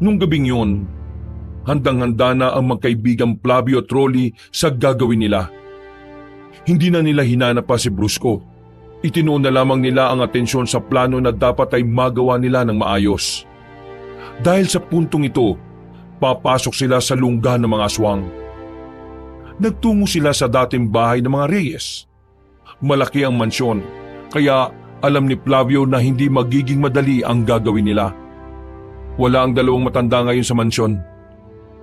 Nung gabing yun, handang-handa na ang magkaibigang Flavio at Rolly sa gagawin nila. Hindi na nila hinanap pa si Brusco. Itinuon na lamang nila ang atensyon sa plano na dapat ay magawa nila ng maayos. Dahil sa puntong ito, papasok sila sa lungga ng mga aswang. Nagtungo sila sa dating bahay ng mga Reyes. Malaki ang mansyon, kaya alam ni Flavio na hindi magiging madali ang gagawin nila. Wala ang dalawang matanda ngayon sa mansyon.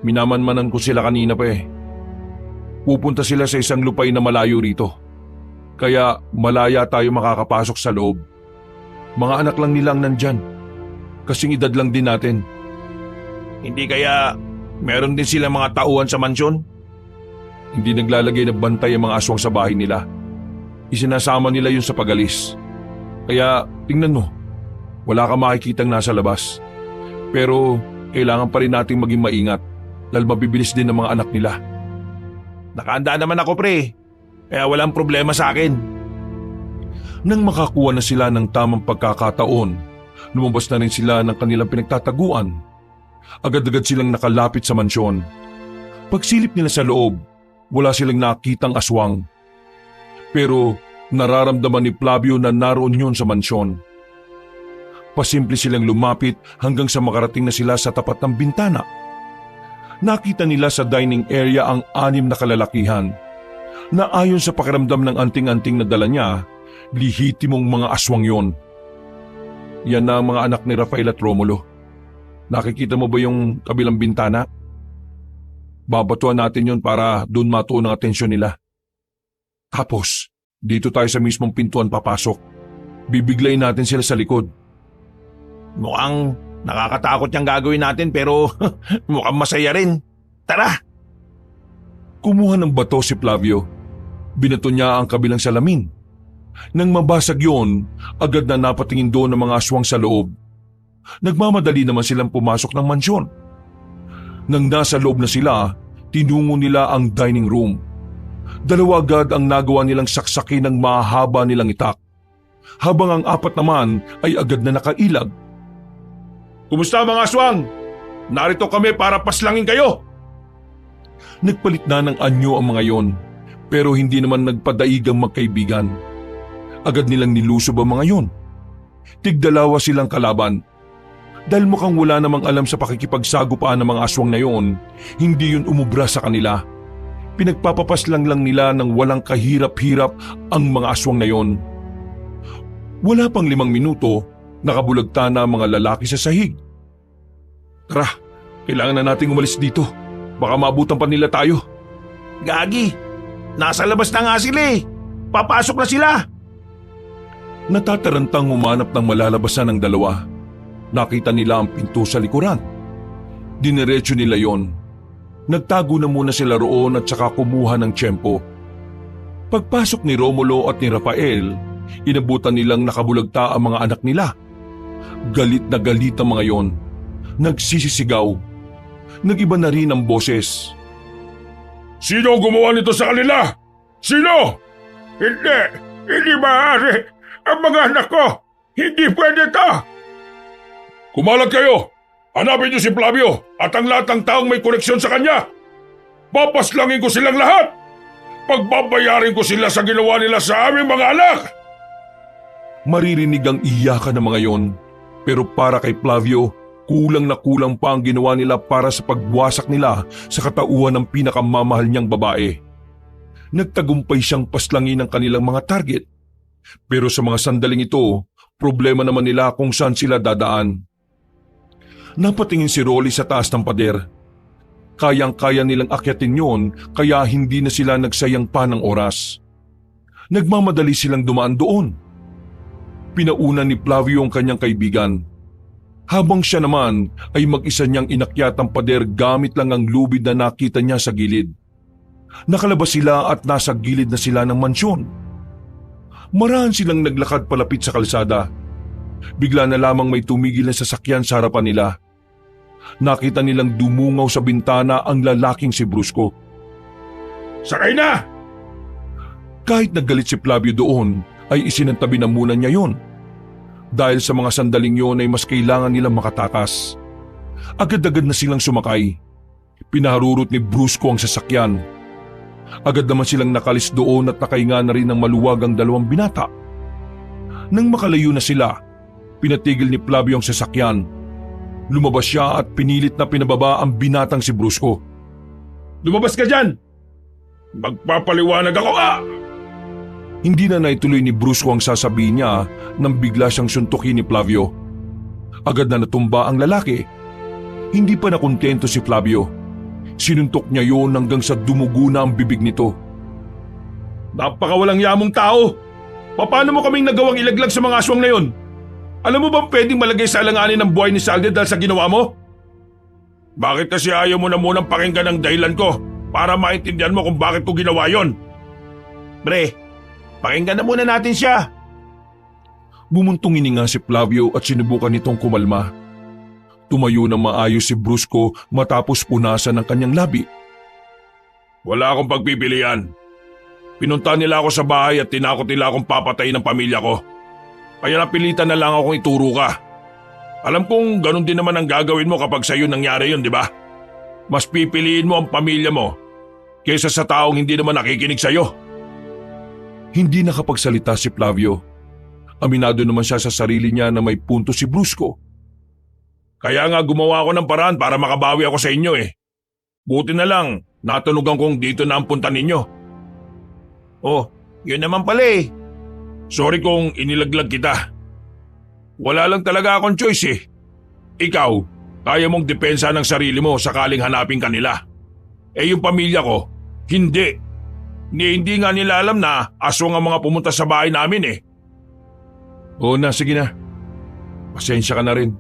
Minamanmanan ko sila kanina pa eh. Pupunta sila sa isang lupay na malayo rito. Kaya malaya tayo makakapasok sa loob. Mga anak lang nilang nandyan. Kasing edad lang din natin. Hindi kaya meron din sila mga tauhan sa mansyon? Hindi naglalagay ng bantay ang mga aswang sa bahay nila. Isinasama nila yun sa pagalis. Kaya tingnan mo, wala ka makikitang nasa labas. Pero kailangan pa rin nating maging maingat dahil mabibilis din ang mga anak nila. Nakahanda naman ako pre, kaya walang problema sa akin. Nang makakuha na sila ng tamang pagkakataon, lumabas na rin sila ng kanilang pinagtataguan. Agad-agad silang nakalapit sa mansyon. Pagsilip nila sa loob, wala silang nakitang aswang. Pero nararamdaman ni Flavio na naroon yun sa mansyon. Pasimple silang lumapit hanggang sa makarating na sila sa tapat ng bintana. Nakita nila sa dining area ang 6 na kalalakihan na ayon sa pakiramdam ng anting-anting na dala niya, lihitimong mga aswang yon. Yan na ang mga anak ni Rafael at Romulo. Nakikita mo ba yung kabilang bintana? Babatuan natin yon para doon matuon ang atensyon nila. Tapos, dito tayo sa mismong pintuan papasok. Bibiglayin natin sila sa likod. Mukhang nakakatakot yung gagawin natin pero mukhang masaya rin. Tara! Kumuha ng bato si Flavio. Binato niya ang kabilang salamin. Nang mabasag yon, agad na napatingin doon ang mga aswang sa loob. Nagmamadali naman silang pumasok ng mansyon. Nang nasa loob na sila, tinungo nila ang dining room. Dalawa agad ang nagawa nilang saksakin ng mahaba nilang itak. Habang ang 4 naman ay agad na nakailag. Kumusta mga aswang? Narito kami para paslangin kayo! Nagpalit na ng anyo ang mga yon. Pero hindi naman nagpadaigang magkaibigan. Agad nilang nilusob ang mga yon. Tigdalawa silang kalaban. Dahil mukhang wala namang alam sa pakikipagsagupaan ng mga aswang na yon, hindi yun umubra sa kanila. Pinagpapapaslang lang nila ng walang kahirap-hirap ang mga aswang na yon. Wala pang 5 minuto, nakabulagta na ang mga lalaki sa sahig. Tara, kailangan na nating umalis dito. Baka maabutan pa nila tayo. Gagi, nasa labas na nga sila eh. Papasok na sila. Natatarantang humanap ng malalabasan ng dalawa. Nakita nila ang pinto sa likuran. Dinerecho nila yon. Nagtago na muna sila roon at saka kumuha ng tiyempo. Pagpasok ni Romulo at ni Rafael, inabutan nilang nakabulagta ang mga anak nila. Galit na galit ang mga yon. Nagsisisigaw. Nag-iba na rin ang boses. Sino ang gumawa nito sa kanila? Sino? Hindi maaari. Ang mga anak ko, hindi pwede to. Kumalat kayo. Hanapin niyo si Flavio at ang lahat ng taong may koneksyon sa kanya. Papaslangin ko silang lahat. Pagbabayarin ko sila sa ginawa nila sa aming mga anak. Maririnig ang iyakan ng mga yon. Pero para kay Flavio, kulang na kulang pa ang ginawa nila para sa pagwasak nila sa katauhan ng pinakamamahal niyang babae. Nagtagumpay siyang paslangin ang kanilang mga target. Pero sa mga sandaling ito, problema naman nila kung saan sila dadaan. Napatingin si Rolly sa taas ng pader. Kayang-kaya nilang akyatin yon kaya hindi na sila nagsayang pa ng oras. Nagmamadali silang dumaan doon. Pinauna ni Flavio ang kanyang kaibigan. Habang siya naman ay mag-isa niyang inakyat ang pader gamit lang ang lubid na nakita niya sa gilid. Nakalabas sila at nasa gilid na sila ng mansyon. Marahan silang naglakad palapit sa kalsada. Bigla na lamang may tumigil na sasakyan sa harapan nila. Nakita nilang dumungaw sa bintana ang lalaking si Brusco. Sakay na! Kahit naggalit si Flavio doon, ay isinantabi na muna niya yon. Dahil sa mga sandaling yon ay mas kailangan nilang makatakas. Agad-agad na silang sumakay. Pinaharurot ni Brusco ang sasakyan. Agad naman silang nakalis doon at nakahinga na rin ng maluwag ang 2 binata. Nang makalayo na sila, pinatigil ni Flavio ang sasakyan. Lumabas siya at pinilit na pinababa ang binatang si Brusco. Lumabas ka dyan! Magpapaliwanag ako Hindi na naituloy ni Brusco ang sasabihin niya nang bigla siyang suntukin ni Flavio. Agad na natumba ang lalaki. Hindi pa nakontento si Flavio. Sinuntok niya yon hanggang sa dumugo na ang bibig nito. Napakawalang yamong tao! Paano mo kaming nagawang ilaglag sa mga aswang na yon? Alam mo bang pwedeng malagay sa alanganin ng buhay ni Salde dahil sa ginawa mo? Bakit kasi ayaw mo na munang pakinggan ang dahilan ko para maintindihan mo kung bakit ko ginawa yon? Pre, pakinggan na muna natin siya. Bumuntong hininga si Flavio at sinubukan nitong kumalma. Tumayo ng maayos si Brusco matapos punasan ng kanyang labi. Wala akong pagpipilian. Pinunta nila ako sa bahay at tinakot nila akong papatayin ng pamilya ko. Kaya napilitan na lang akong ituro ka. Alam kong ganun din naman ang gagawin mo kapag sa'yo nangyari yun, di ba? Mas pipiliin mo ang pamilya mo kaysa sa taong hindi naman nakikinig sa'yo. Hindi nakapagsalita si Flavio. Aminado naman siya sa sarili niya na may punto si Brusco. Kaya nga gumawa ako ng paraan para makabawi ako sa inyo eh. Buti na lang, natunugan kong dito na ang punta ninyo. Oh, yun naman pala eh. Sorry kung inilaglag kita. Wala lang talaga akong choice eh. Ikaw, kaya mong depensa ng sarili mo sakaling hanapin ka nila. Eh yung pamilya ko, hindi. Hindi nga nila alam na aswang ang mga pumunta sa bahay namin eh. Oo na, sige na. Pasensya ka na rin.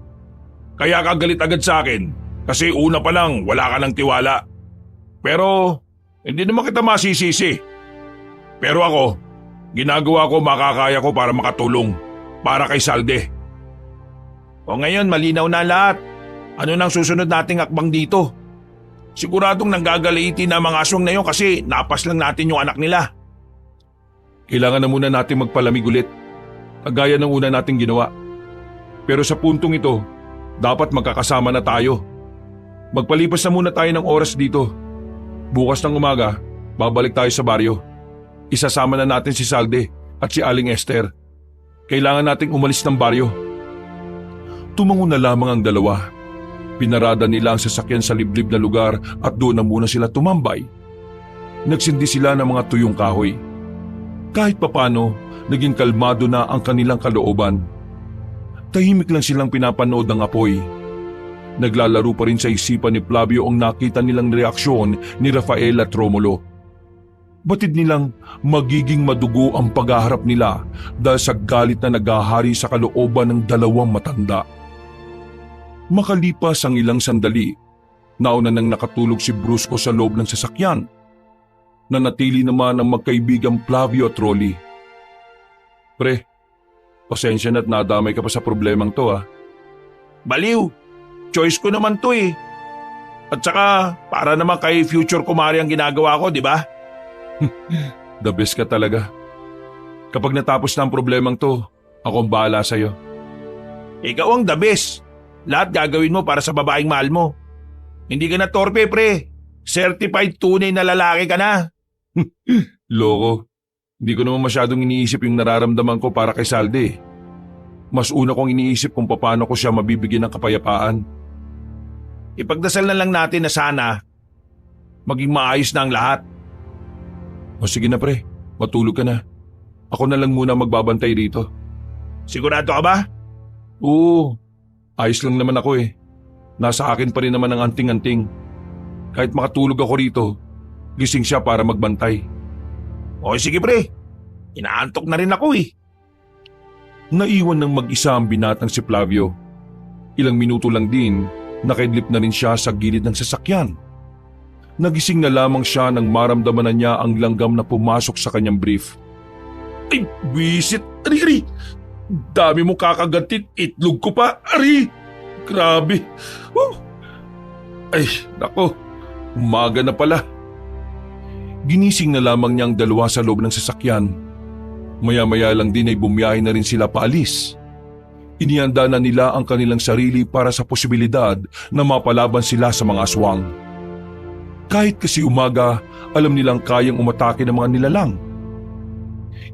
Kaya ka galit agad sa akin kasi una pa lang wala ka ng tiwala. Pero hindi naman kita masisisi. Pero ako, ginagawa ko makakaya ko para makatulong. Para kay Salde. O ngayon malinaw na lahat. Ano nang susunod nating akbang dito? Siguradong nanggagalitin na mga aswang na yun kasi napas lang natin yung anak nila. Kailangan na muna natin magpalamig ulit. Kagaya ng una nating ginawa. Pero sa puntong ito, dapat magkakasama na tayo. Magpalipas na muna tayo ng oras dito. Bukas ng umaga, babalik tayo sa baryo. Isasama na natin si Salde at si Aling Esther. Kailangan nating umalis ng baryo. Tumango na lamang ang dalawa. Pinarada nila ang sasakyan sa liblib na lugar at doon na muna sila tumambay. Nagsindi sila ng mga tuyong kahoy. Kahit papano, naging kalmado na ang kanilang kalooban. Tahimik lang silang pinapanood ng apoy. Naglalaro pa rin sa isipan ni Flavio ang nakita nilang reaksyon ni Rafael at Romulo. Batid nilang magiging madugo ang paghaharap nila dahil sa galit na naghahari sa kalooban ng dalawang matanda. Makalipas ang ilang sandali, nauna nang nakatulog si Brusco sa loob ng sasakyan. Nanatili naman ang magkaibigang Flavio at Rolly. Pre, pasensya na't nadamay ka pa sa problemang to ah. Baliw, choice ko naman to eh. At saka para naman kay future kumari ang ginagawa ko, di ba? The best ka talaga. Kapag natapos na ang problemang to, ako ang bahala sa'yo. Ikaw ang the best. Lahat gagawin mo para sa babaeng mahal mo. Hindi ka na torpe, pre. Certified tunay na lalaki ka na. Loko, hindi ko naman masyadong iniisip yung nararamdaman ko para kay Salde. Mas una kong iniisip kung paano ko siya mabibigyan ng kapayapaan. Ipagdasal na lang natin na sana maging maayos na ang lahat. O sige na pre, matulog ka na. Ako na lang muna magbabantay rito. Sigurado ka ba? Oo, ayos lang naman ako eh. Nasa akin pa rin naman ang anting-anting. Kahit makatulog ako rito, gising siya para magbantay. O sige pre, inaantok na rin ako eh. Naiwan ng mag-isa ang binatang si Flavio. Ilang minuto lang din, nakaidlip na rin siya sa gilid ng sasakyan. Nagising na lamang siya nang maramdaman na niya ang langgam na pumasok sa kanyang brief. Ay, bisit! Ari! Dami mo kakagatit, itlog ko pa! Ari! Grabe! Ay, nako, umaga na pala. Ginising na lamang niya ang dalawa sa loob ng sasakyan. Maya-maya lang din ay bumiyahe na rin sila paalis. Inihanda na nila ang kanilang sarili para sa posibilidad na mapalaban sila sa mga aswang. Kahit kasi umaga, alam nilang kayang umatake ng mga nilalang.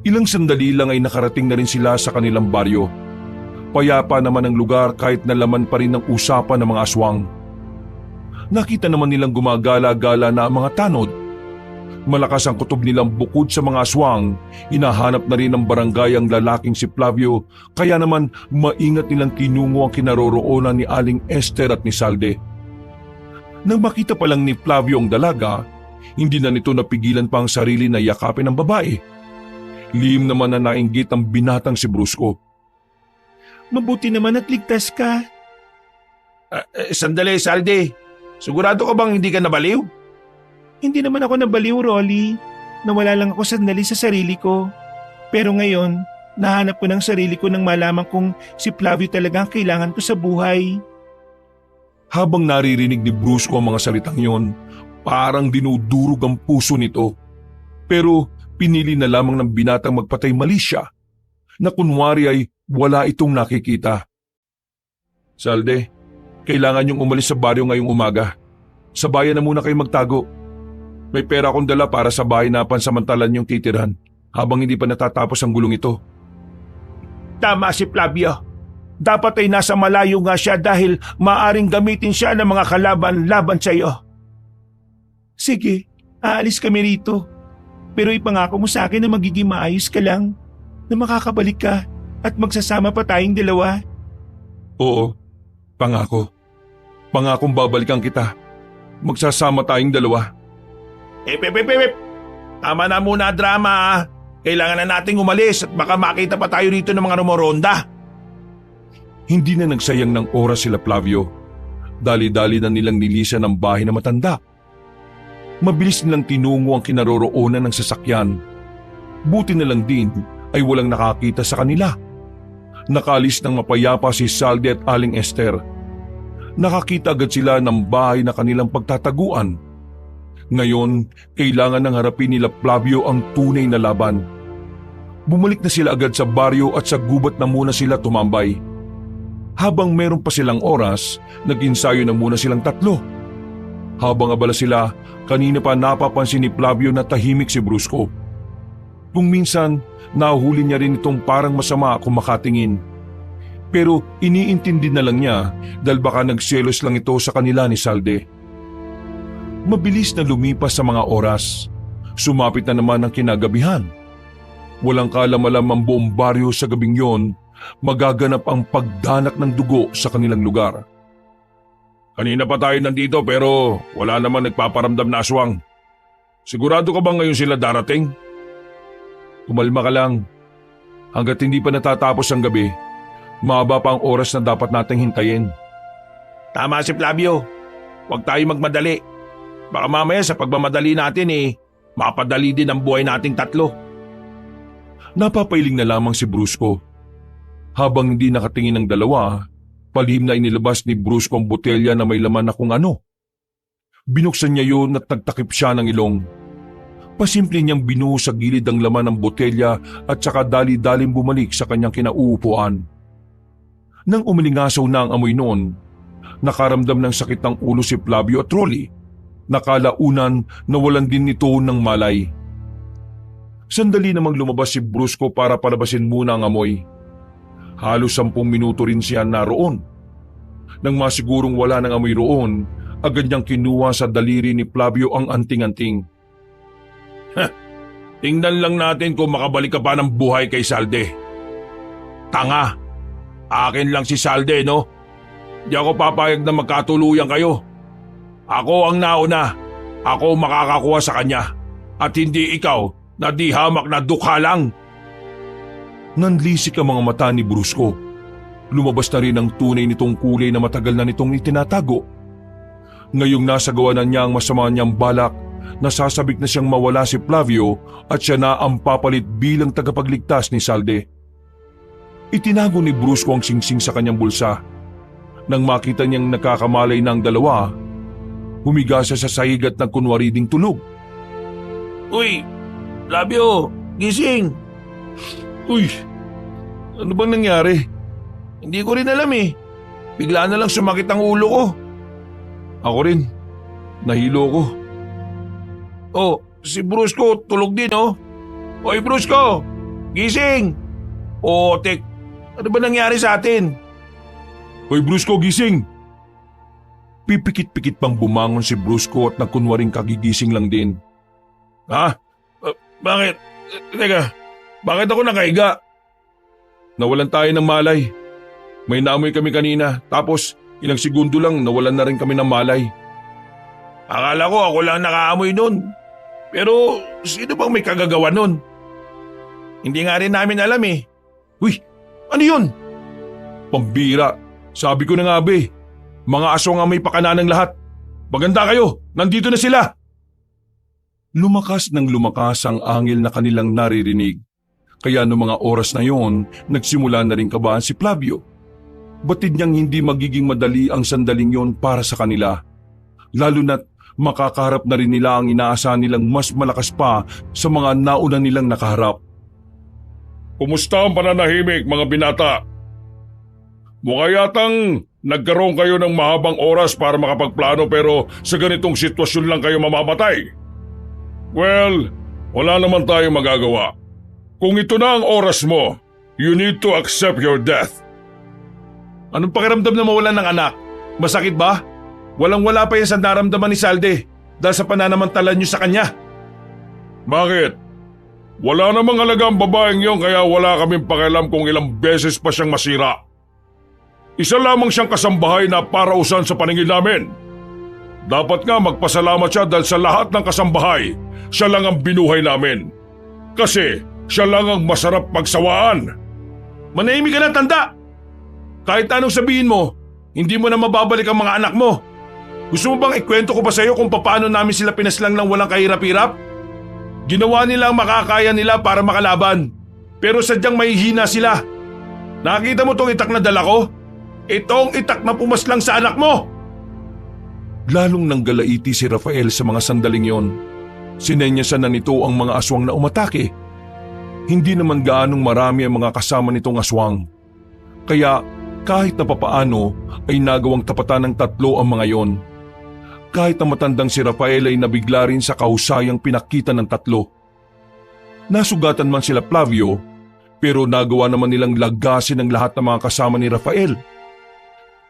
Ilang sandali lang ay nakarating na rin sila sa kanilang baryo. Payapa naman ang lugar kahit nalaman pa rin ng usapan ng mga aswang. Nakita naman nilang gumagala-gala na ang mga tanod. Malakas ang kutob nilang bukod sa mga aswang, hinahanap na rin ng barangay ang lalaking si Flavio, kaya naman maingat nilang kinungo ang kinaroroonan ni Aling Esther at ni Salde. Nang makita pa lang ni Flavio ang dalaga, hindi na nito napigilan pa ang sarili na yakapin ng babae. Lihim naman na nainggit ang binatang si Brusco. Mabuti naman at ligtas ka. Sandali, Salde. Sigurado ka bang hindi ka nabaliw? Hindi naman ako nabaliw, Rolly. Nawala lang ako sandali sa sarili ko. Pero ngayon, nahanap ko ng sarili ko nang malaman kong si Flavio talaga ang kailangan ko sa buhay. Habang naririnig ni Brusco ang mga salitang yon, parang dinudurog ang puso nito. Pero pinili na lamang ng binatang magpatay mali siya, na kunwari ay wala itong nakikita. Salde, kailangan niyong umalis sa baryo ngayong umaga. Sa bayan na muna kayo magtago. May pera akong dala para sa bahay na pansamantalan niyong titirhan habang hindi pa natatapos ang gulong ito. Tama si Flavio. Dapat ay nasa malayo nga siya dahil maaring gamitin siya ng mga kalaban laban sa iyo. Sige, aalis kami rito. Pero ipangako mo sa akin na magiging maayos ka lang, na makakabalik ka at magsasama pa tayong dalawa. Oo, pangako. Pangakong babalikan kita. Magsasama tayong dalawa. Tama na muna drama ah. Kailangan na nating umalis at baka makita pa tayo rito ng mga rumoronda. Hindi na nagsayang ng oras sila Flavio. Dali-dali na nilang nilisan ang bahay na matanda. Mabilis nilang tinungo ang kinaroroonan ng sasakyan. Buti na lang din ay walang nakakita sa kanila. Nakalis ng mapayapa si Salde at Aling Esther. Nakakita agad sila ng bahay na kanilang pagtataguan. Ngayon, kailangan ng harapin nila Flavio ang tunay na laban. Bumalik na sila agad sa baryo at sa gubat na muna sila tumambay. Habang meron pa silang oras, nag-insayo na muna silang tatlo. Habang abala sila, kanina pa napapansin ni Flavio na tahimik si Brusco. Kung minsan, nahuli niya rin itong parang masama kung makatingin. Pero iniintindi na lang niya dahil baka nagselos lang ito sa kanila ni Salde. Mabilis na lumipas sa mga oras. Sumapit na naman ang kinagabihan. Walang kalam-alam ang buong baryo sa gabing yon, magaganap ang pagdanak ng dugo sa kanilang lugar. Kanina pa tayo nandito pero wala naman nagpaparamdam na aswang. Sigurado ka ba ngayon sila darating? Kumalma ka lang. Hanggat hindi pa natatapos ang gabi, mahaba pa ang oras na dapat nating hintayin. Tama si Flavio. Huwag tayo magmadali. Baka mamaya sa pagmamadali natin mapadali din ang buhay nating tatlo. Napapailing na lamang si Brusco. Habang hindi nakatingin ng dalawa, palihim na inilabas ni Brusco ang botelya na may laman na kung ano. Binuksan niya yun at nagtakip siya ng ilong. Pasimple niyang binuhos sa gilid ang laman ng botelya at saka dali-daling bumalik sa kanyang kinauupuan. Nang umilingasaw na ang amoy noon, nakaramdam ng sakit ng ulo si Flavio at Rolly. Nakalaunan nawalan din nito ng malay. Sandali namang lumabas si Brusco para palabasin muna ang amoy. Halos 10 minuto rin siya naroon. Nang masigurong wala ng amoy roon, agad niyang kinuha sa daliri ni Flavio ang anting-anting. Tingnan lang natin kung makabalik ka pa ng buhay kay Salde. Tanga! Akin lang si Salde, no? Di ako papayag na magkatuluyan kayo. Ako ang nauna. Ako makakakuha sa kanya. At hindi ikaw na di hamak na dukha lang. Nanlisik ang mga mata ni Brusco. Lumabas na rin ang tunay nitong kulay na matagal na nitong itinatago. Ngayong nasagawa na niya ang masama niyang balak, nasasabik na siyang mawala si Flavio at siya na ang papalit bilang tagapagligtas ni Salde. Itinago ni Brusco ang singsing sa kanyang bulsa. Nang makita niyang nakakamalay na ang dalawa, humiga siya sa sahig at nagkunwari ding tulog. Uy! Flavio! Gising! Uy! Ano bang nangyari? Hindi ko rin alam Bigla na lang sumakit ang ulo ko. Ako rin. Nahilo ko. Oh, si Brusco tulog din Oy Brusco! Gising! Otek! Ano ba nangyari sa atin? Hoy Brusco, gising! Pipikit-pikit pang bumangon si Brusco at nagkunwaring kagigising lang din. Ha? Bakit? Teka, bakit ako nakahiga? Nawalan tayo ng malay. May naamoy kami kanina, tapos ilang segundo lang nawalan na rin kami ng malay. Akala ko ako lang nakaamoy nun. Pero sino bang may kagagawa nun? Hindi nga rin namin alam Uy, ano yun? Pambira, sabi ko na nga mga aso nga may pakananang lahat. Maganda kayo, nandito na sila. Lumakas ng lumakas ang angil na kanilang naririnig. Kaya noong mga oras na yon, nagsimula na rin kabahan si Flavio. Batid niyang hindi magiging madali ang sandaling yon para sa kanila. Lalo na't makakaharap na rin nila ang inaasahan nilang mas malakas pa sa mga nauna nilang nakaharap. Kumusta ang pananahimik, mga binata? Mukha yatang nagkaroon kayo ng mahabang oras para makapagplano pero sa ganitong sitwasyon lang kayo mamamatay. Well, wala naman tayong magagawa. Kung ito na ang oras mo, you need to accept your death. Anong pakiramdam na mawalan ng anak? Masakit ba? Walang-wala pa yan sa naramdaman ni Salde dahil sa pananamantala niyo sa kanya. Bakit? Wala namang halaga ang babaeng yon kaya wala kaming pakialam kung ilang beses pa siyang masira. Isa lamang siyang kasambahay na parausan sa paningin namin. Dapat nga magpasalamat siya dahil sa lahat ng kasambahay, siya lang ang binuhay namin. Kasi siya lang ang masarap pagsawaan. Manahimik ka na, tanda! Kahit anong sabihin mo, hindi mo na mababalik ang mga anak mo. Gusto mo bang ikwento ko pa sa'yo kung paano namin sila pinaslang ng walang kahirap-hirap? Ginawa nila ang makakaya nila para makalaban. Pero sadyang mahihina sila. Nakita mo tong itak na dala ko? Itong itak na pumaslang sa anak mo! Lalong nanggalaiti si Rafael sa mga sandaling yon. Sinenyasan na nito ang mga aswang na umatake. Hindi naman gaanong marami ang mga kasama nitong aswang. Kaya kahit na papaano ay nagawang tapatan ng 3 ang mga yon. Kahit na matandang si Rafael ay nabigla rin sa kahusayang pinakita ng 3. Nasugatan man sila Flavio, pero nagawa naman nilang lagasin ang lahat ng mga kasama ni Rafael.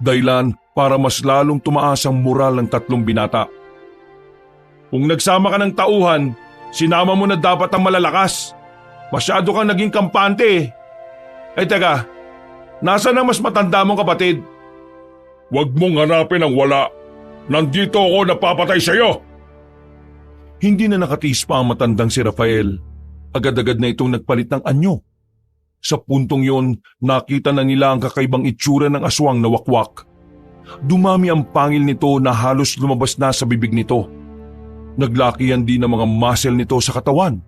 Dahilan para mas lalong tumaas ang moral ng tatlong binata. Kung nagsama ka ng tauhan, sinama mo na dapat ang malalakas. Masyado kang naging kampante. Eh teka, nasaan ang mas matanda mong kapatid? Huwag mong hanapin ang wala. Nandito ako napapatay sa'yo. Hindi na nakatiis pa ang matandang si Rafael. Agad-agad na itong nagpalit ng anyo. Sa puntong yon, nakita na nila ang kakaibang itsura ng aswang na wakwak. Dumami ang pangil nito na halos lumabas na sa bibig nito. Naglakihan din ang mga muscle nito sa katawan.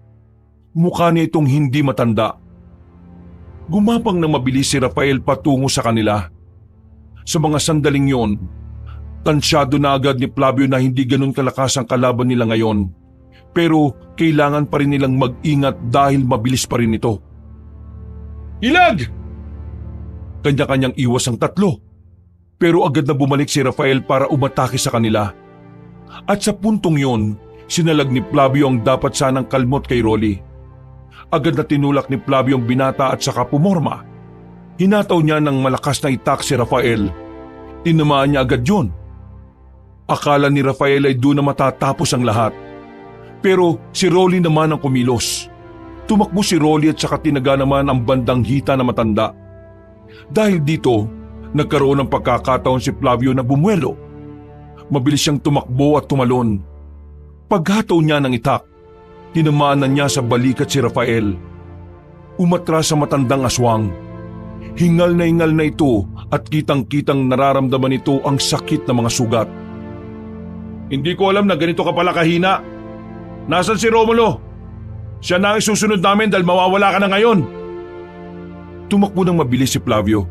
Mukha niya itong hindi matanda. Gumapang na mabilis si Rafael patungo sa kanila. Sa mga sandaling yon, tansyado na agad ni Flavio na hindi ganun kalakas ang kalaban nila ngayon. Pero kailangan pa rin nilang mag-ingat dahil mabilis pa rin ito. Ilag! Kanya-kanyang iwas ang tatlo. Pero agad na bumalik si Rafael para umatake sa kanila. At sa puntong yon, sinalag ni Flavio ang dapat sanang kalmot kay Rolly. Agad na tinulak ni Flavio ang binata at saka pumorma. Hinataw niya ng malakas na itak si Rafael. Tinamaan niya agad yun. Akala ni Rafael ay doon na matatapos ang lahat. Pero si Rolly naman ang kumilos. Tumakbo si Rolly at saka tinaga naman ang bandang hita na matanda. Dahil dito, nagkaroon ng pagkakataon si Flavio na bumuelo. Mabilis siyang tumakbo at tumalon. Paghataw niya ng itak, tinamaan na niya sa balikat si Rafael. Umatras sa matandang aswang. Hingal na ito at kitang-kitang nararamdaman ito ang sakit ng mga sugat. Hindi ko alam na ganito ka pala kahina. Nasaan si Romulo? Siya na ang isusunod namin dahil mawawala ka na ngayon. Tumakbo ng mabilis si Flavio.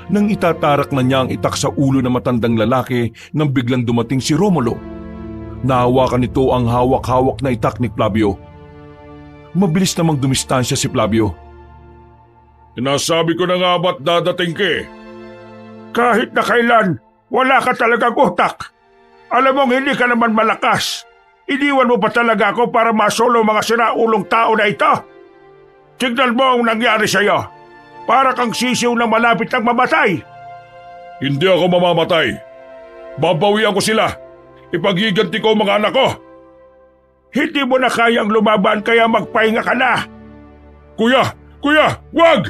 Nang itatarak na niya ang itak sa ulo ng matandang lalaki nang biglang dumating si Romulo. Nahawakan nito ang hawak-hawak na itak ni Flavio. Mabilis namang dumistansya si Flavio. Sinasabi ko na nga ba't dadating ka eh. Kahit na kailan, wala ka talagang utak. Alam mong hindi ka naman malakas. Iniwan mo pa talaga ako para masolo mga sinaulong tao na ito? Tignan mo ang nangyari sa'yo. Para kang sisiw na malapit ng mamatay. Hindi ako mamamatay. Babawian ko sila. Ipaghiganti ko ang mga anak ko. Hindi mo na kayang lumaban kaya magpahinga ka na. Kuya! Wag!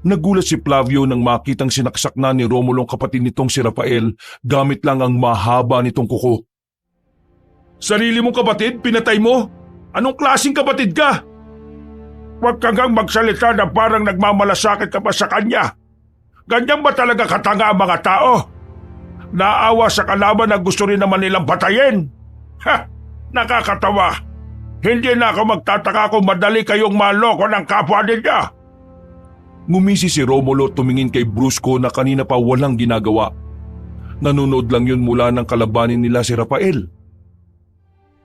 Nagulat si Flavio nang makitang sinaksak na ni Romulo ang kapatid nitong si Rafael gamit lang ang mahaba nitong kuko. Sarili mong kapatid, pinatay mo? Anong klaseng kapatid ka? Huwag kang magsalita na parang nagmamalasakit ka pa sa kanya. Ganyan ba talaga katanga ang mga tao? Naawa sa kalaban na gusto rin naman nilang patayin. Ha! Nakakatawa. Hindi na ako magtataka kung madali kayong maloko ng kapwa ninyo. Ngumisi si Romulo tumingin kay Brusco na kanina pa walang ginagawa. Nanonood lang yun mula ng kalabanin nila si Rafael.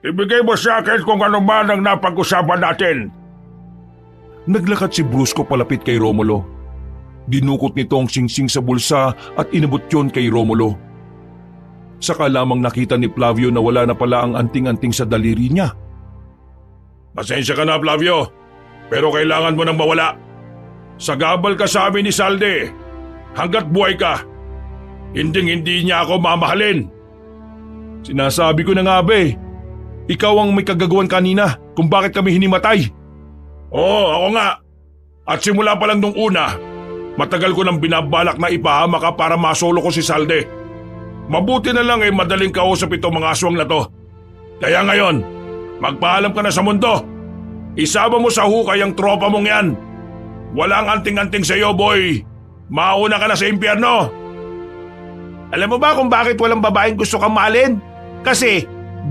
Ibigay mo sa akin kung ano man ang napag-usapan natin. Naglakad si Brusco palapit kay Romulo. Dinukot nito ang singsing sa bulsa at inabot yon kay Romulo. Saka lamang nakita ni Flavio na wala na pala ang anting-anting sa daliri niya. Pasensya ka na, Flavio. Pero kailangan mo nang mawala. Sagabal ka sa amin ni Salde. Hanggat buhay ka. Hindi niya ako mamahalin. Sinasabi ko na nga ba eh. Ikaw ang may kagagawan kanina kung bakit kami hinimatay. Oo, ako nga. At simula pa lang nung una, matagal ko nang binabalak na ipahama ka para masolo ko si Salde. Mabuti na lang madaling kausap itong mga aswang na to. Kaya ngayon, magpaalam ka na sa mundo. Isama mo sa hukay ang tropa mong yan. Walang anting-anting sa iyo, boy. Mauna ka na sa impyerno. Alam mo ba kung bakit walang babaeng gusto kang mahalin? Kasi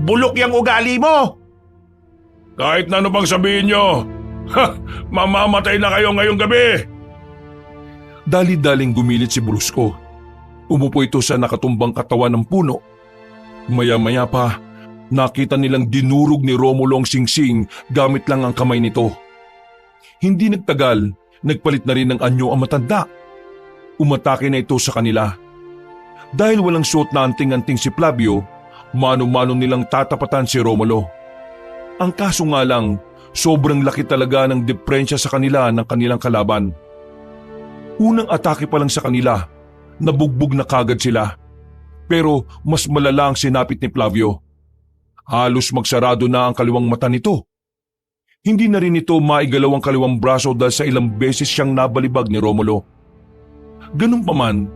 bulok yung ugali mo. Kahit na ano pang sabihin nyo, mamamatay na kayo ngayong gabi. Dali-daling gumilit si Brusco. Umupo ito sa nakatumbang katawan ng puno. Maya-maya pa, nakita nilang dinurog ni Romulo ang singsing gamit lang ang kamay nito. Hindi nagtagal, nagpalit na rin ng anyo ang matanda. Umatake na ito sa kanila. Dahil walang suot na anting-anting si Flavio, mano-mano nilang tatapatan si Romulo. Ang kaso nga lang, Sobrang laki talaga ng diferensya sa kanila ng kanilang kalaban. Unang atake pa lang sa kanila, nabugbog na kagad sila. Pero mas malala ang sinapit ni Flavio. Halos magsarado na ang kaliwang mata nito. Hindi na rin ito maigalaw ang kaliwang braso dahil sa ilang beses siyang nabalibag ni Romulo. Ganun pa man,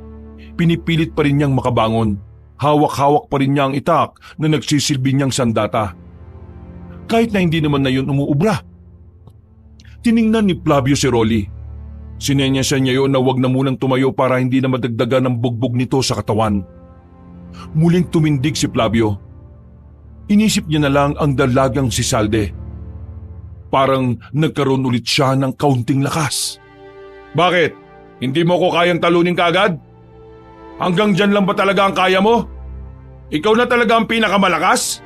pinipilit pa rin niyang makabangon. Hawak-hawak pa rin niya ang itak na nagsisilbi niyang sandata. Kahit na hindi naman na yun umuubra. Tiningnan ni Flavio si Rolly. Sinenyasan niya yun na wag na munang tumayo para hindi na madagdagan ang bugbog nito sa katawan. Muling tumindig si Flavio. Inisip niya na lang ang dalagang si Salde. Parang nagkaroon ulit siya ng kaunting lakas. Bakit? Hindi mo ko kayang talunin kaagad? Hanggang dyan lang ba talaga ang kaya mo? Ikaw na talaga ang pinakamalakas?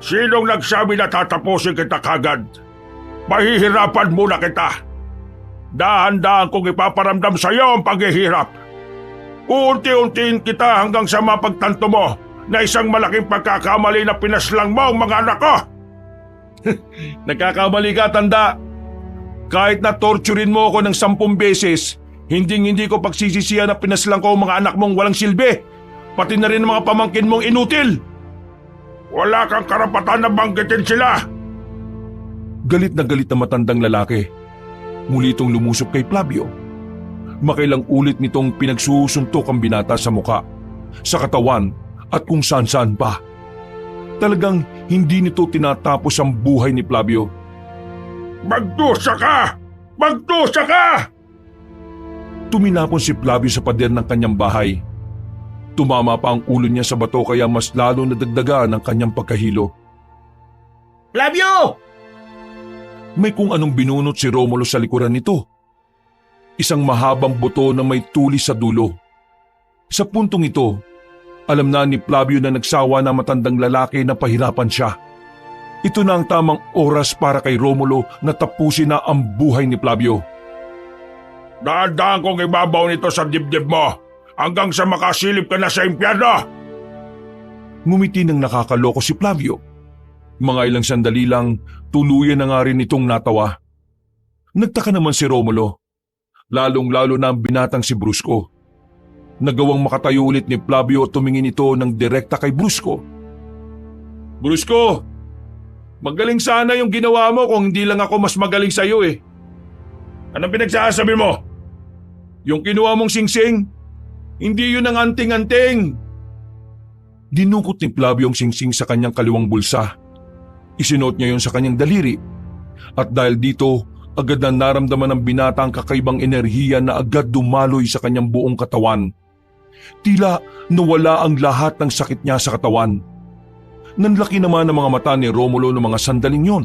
Sinong nagsabi na tatapusin kita kagad? Mahihirapan muna kita. Dahan-dahan kong ipaparamdam sa iyo ang paghihirap. Uunti-untiin kita hanggang sa mapagtanto mo na isang malaking pagkakamali na pinaslang mo ang mga anak ko. Nagkakamali ka, tanda. Kahit na torturin mo ako ng 10 beses, hindi ko pagsisisihan na pinaslang ko ang mga anak mong walang silbi, pati na rin ang mga pamangkin mong inutil. Wala kang karapatan na banggitin sila. Galit na matandang lalaki. Muli itong lumusok kay Flavio. Makailang ulit nitong pinagsusuntok ang binata sa muka, sa katawan at kung saan-saan pa. Talagang hindi nito tinatapos ang buhay ni Flavio. Magdusa ka! Magdusa ka! Tuminapon si Flavio sa pader ng kanyang bahay. Tumama pa ang ulo niya sa bato kaya mas lalo nadagdagan ang kanyang pagkahilo. Flavio! May kung anong binunot si Romulo sa likuran nito. Isang mahabang buto na may tulis sa dulo. Sa puntong ito, alam na ni Flavio na nagsawa na matandang lalaki na pahirapan siya. Ito na ang tamang oras para kay Romulo na tapusin na ang buhay ni Flavio. Dahan-dahan kong ibabaw nito sa dibdib mo hanggang sa makasilip ka na sa impyerno. Ngumiti ng nakakaloko si Flavio. Mga ilang sandali lang, tuluyan na nga rin itong natawa. Nagtaka naman si Romulo, lalong-lalo na ang binatang si Brusco. Nagawang makatayo ulit ni Flavio at tumingin ito ng direkta kay Brusco. Brusco, magaling sana yung ginawa mo kung hindi lang ako mas magaling sa iyo eh. Anong pinagsasabi mo? Yung kinuha mong singsing, hindi yun ang anting-anting. Dinukot ni Flavio ang singsing sa kanyang kaliwang bulsa. Isinuot niya yun sa kanyang daliri. At dahil dito, agad na naramdaman ng binata ang kakaibang enerhiya na agad dumaloy sa kanyang buong katawan. Tila nawala ang lahat ng sakit niya sa katawan. Nanlaki naman ang mga mata ni Romulo ng mga sandaling yon.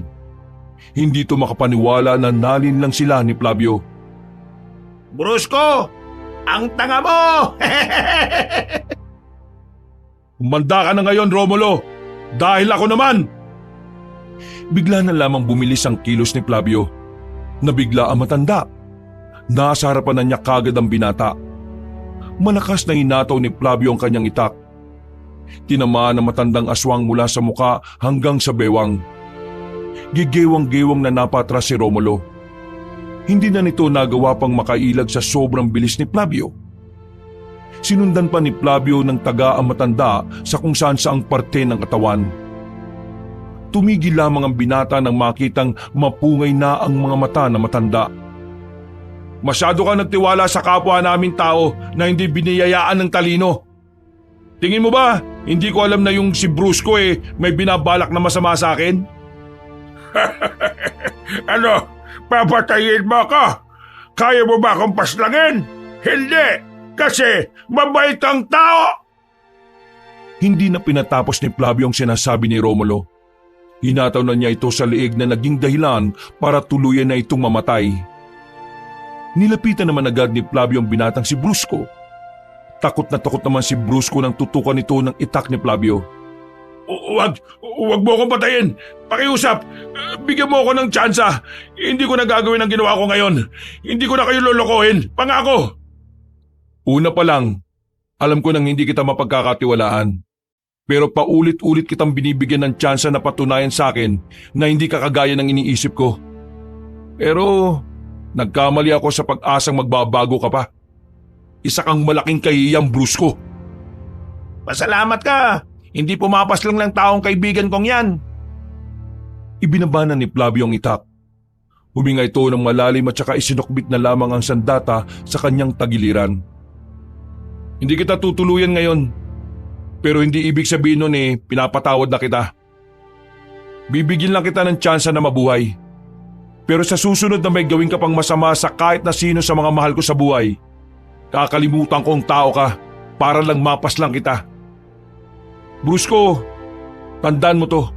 Hindi ito makapaniwala na nalin lang sila ni Flavio. Brusco, ang tanga mo! Humanda ka na ngayon, Romulo, dahil ako naman! Bigla na lamang bumilis ang kilos ni Flavio. Nabigla ang matanda. Nasa harapan na niya kagad ang binata. Malakas na hinataw ni Flavio ang kanyang itak. Tinamaan ang matandang aswang mula sa muka hanggang sa bewang. Gigewang-gewang na napatras si Romulo. Hindi na nito nagawa pang makailag sa sobrang bilis ni Flavio. Sinundan pa ni Flavio ng taga ang matanda sa kung saan saang parte ng katawan. Tumigil lamang ang binata nang makitang mapungay na ang mga mata ng matanda. Masyado ka nagtiwala sa kapwa naming tao na hindi biniyayaan ng talino. Tingin mo ba, hindi ko alam na yung si Brusco may binabalak na masama sa akin? Ano, papatayin mo ako? Kaya mo ba akong paslangin? Hindi, kasi mabait kang tao! Hindi na pinatapos ni Flavio ang sinasabi ni Romulo. Hinataw na niya ito sa liig na naging dahilan para tuluyan na itong mamatay. Nilapitan naman agad ni Flavio ang binatang si Brusco. Takot naman si Brusco nang tutukan ito ng itak ni Flavio. Huwag mo akong patayin. Pakiusap, bigyan mo ako ng tsansa. Hindi ko na gagawin ang ginawa ko ngayon. Hindi ko na kayo lolokohin. Pangako. Una pa lang, alam ko nang hindi kita mapagkakatiwalaan. Pero paulit-ulit kitang binibigyan ng tsansa na patunayan sa akin na hindi ka kagaya ng iniisip ko. Pero nagkamali ako sa pag-asang magbabago ka pa. Isa kang malaking kahiyang, Brusco. Pasalamat ka! Hindi pumapaslang ng taong kaibigan kong yan. Ibinaba na ni Flavio ang itak. Huminga ito ng malalim at saka isinukbit na lamang ang sandata sa kanyang tagiliran. Hindi kita tutuluyan ngayon, pero hindi ibig sabihin nun pinapatawad na kita. Bibigyan lang kita ng tsansa na mabuhay. Pero sa susunod na may gawin ka pang masama sa kahit na sino sa mga mahal ko sa buhay, kakalimutan kong tao ka para lang mapas lang kita. Brusco, tandaan mo to.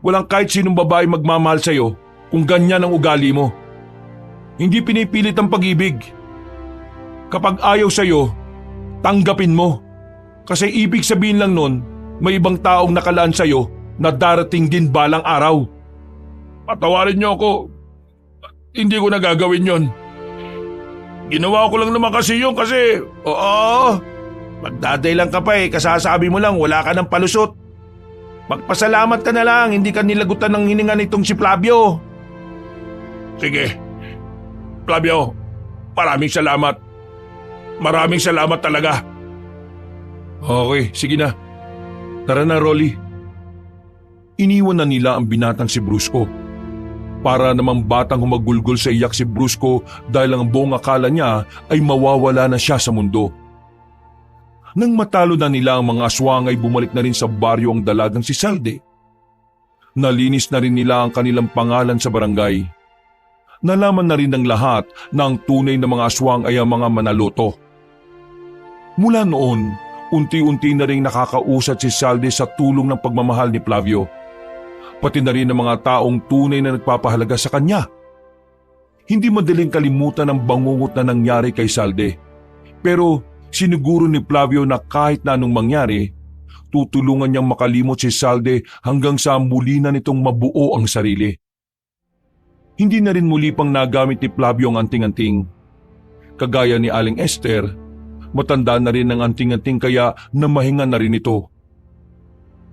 Walang kahit sinong babae magmamahal sa'yo kung ganyan ang ugali mo. Hindi pinipilit ang pag-ibig. Kapag ayaw sa'yo, tanggapin mo. Kasi ibig sabihin lang nun, may ibang taong nakalaan sa'yo na darating din balang araw. Patawarin niyo ako. Hindi ko nagagawin yon. Ginawa ko lang naman kasi yun kasi, magdaday lang ka pa kasasabi mo lang wala ka ng palusot. Magpasalamat ka na lang, hindi ka nilagutan ng hininga nitong si Flavio. Sige, Flavio, maraming salamat. Maraming salamat talaga. Okay, sige na. Tara na, Rolly. Iniwan na nila ang binatang si Brusco. Para namang batang humagulgol sa iyak si Brusco dahil ang buong akala niya ay mawawala na siya sa mundo. Nang matalo na nila ang mga aswang ay bumalik na rin sa baryo ang dalagang si Salde. Nalinis na rin nila ang kanilang pangalan sa barangay. Nalaman na rin ng lahat na ang tunay na mga aswang ay ang mga Manaloto. Mula noon, unti-unti na rin nakakausat si Salde sa tulong ng pagmamahal ni Flavio. Pati na rin ang mga taong tunay na nagpapahalaga sa kanya. Hindi madaling kalimutan ang bangungot na nangyari kay Salde. Pero siniguro ni Flavio na kahit na anong mangyari, tutulungan niyang makalimot si Salde hanggang sa muli na nitong mabuo ang sarili. Hindi na rin muli pang nagamit ni Flavio ang anting-anting. Kagaya ni Aling Esther, matanda na rin ang anting-anting kaya namahinga na rin ito.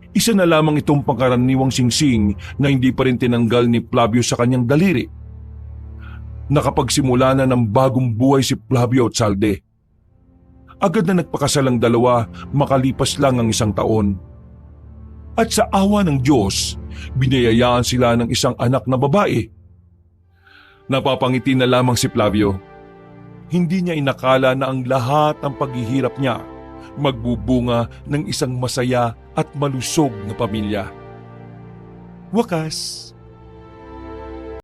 Isa na lamang itong pangkaraniwang singsing na hindi pa rin tinanggal ni Flavio sa kanyang daliri. Nakapagsimula na ng bagong buhay si Flavio at Salde. Agad na nagpakasal ang dalawa makalipas lang ang 1 taon. At sa awa ng Diyos, biniyayaan sila ng isang anak na babae. Napapangiti na lamang si Flavio. Hindi niya inakala na ang lahat ng paghihirap niya magbubunga ng isang masaya at malusog na pamilya. Wakas,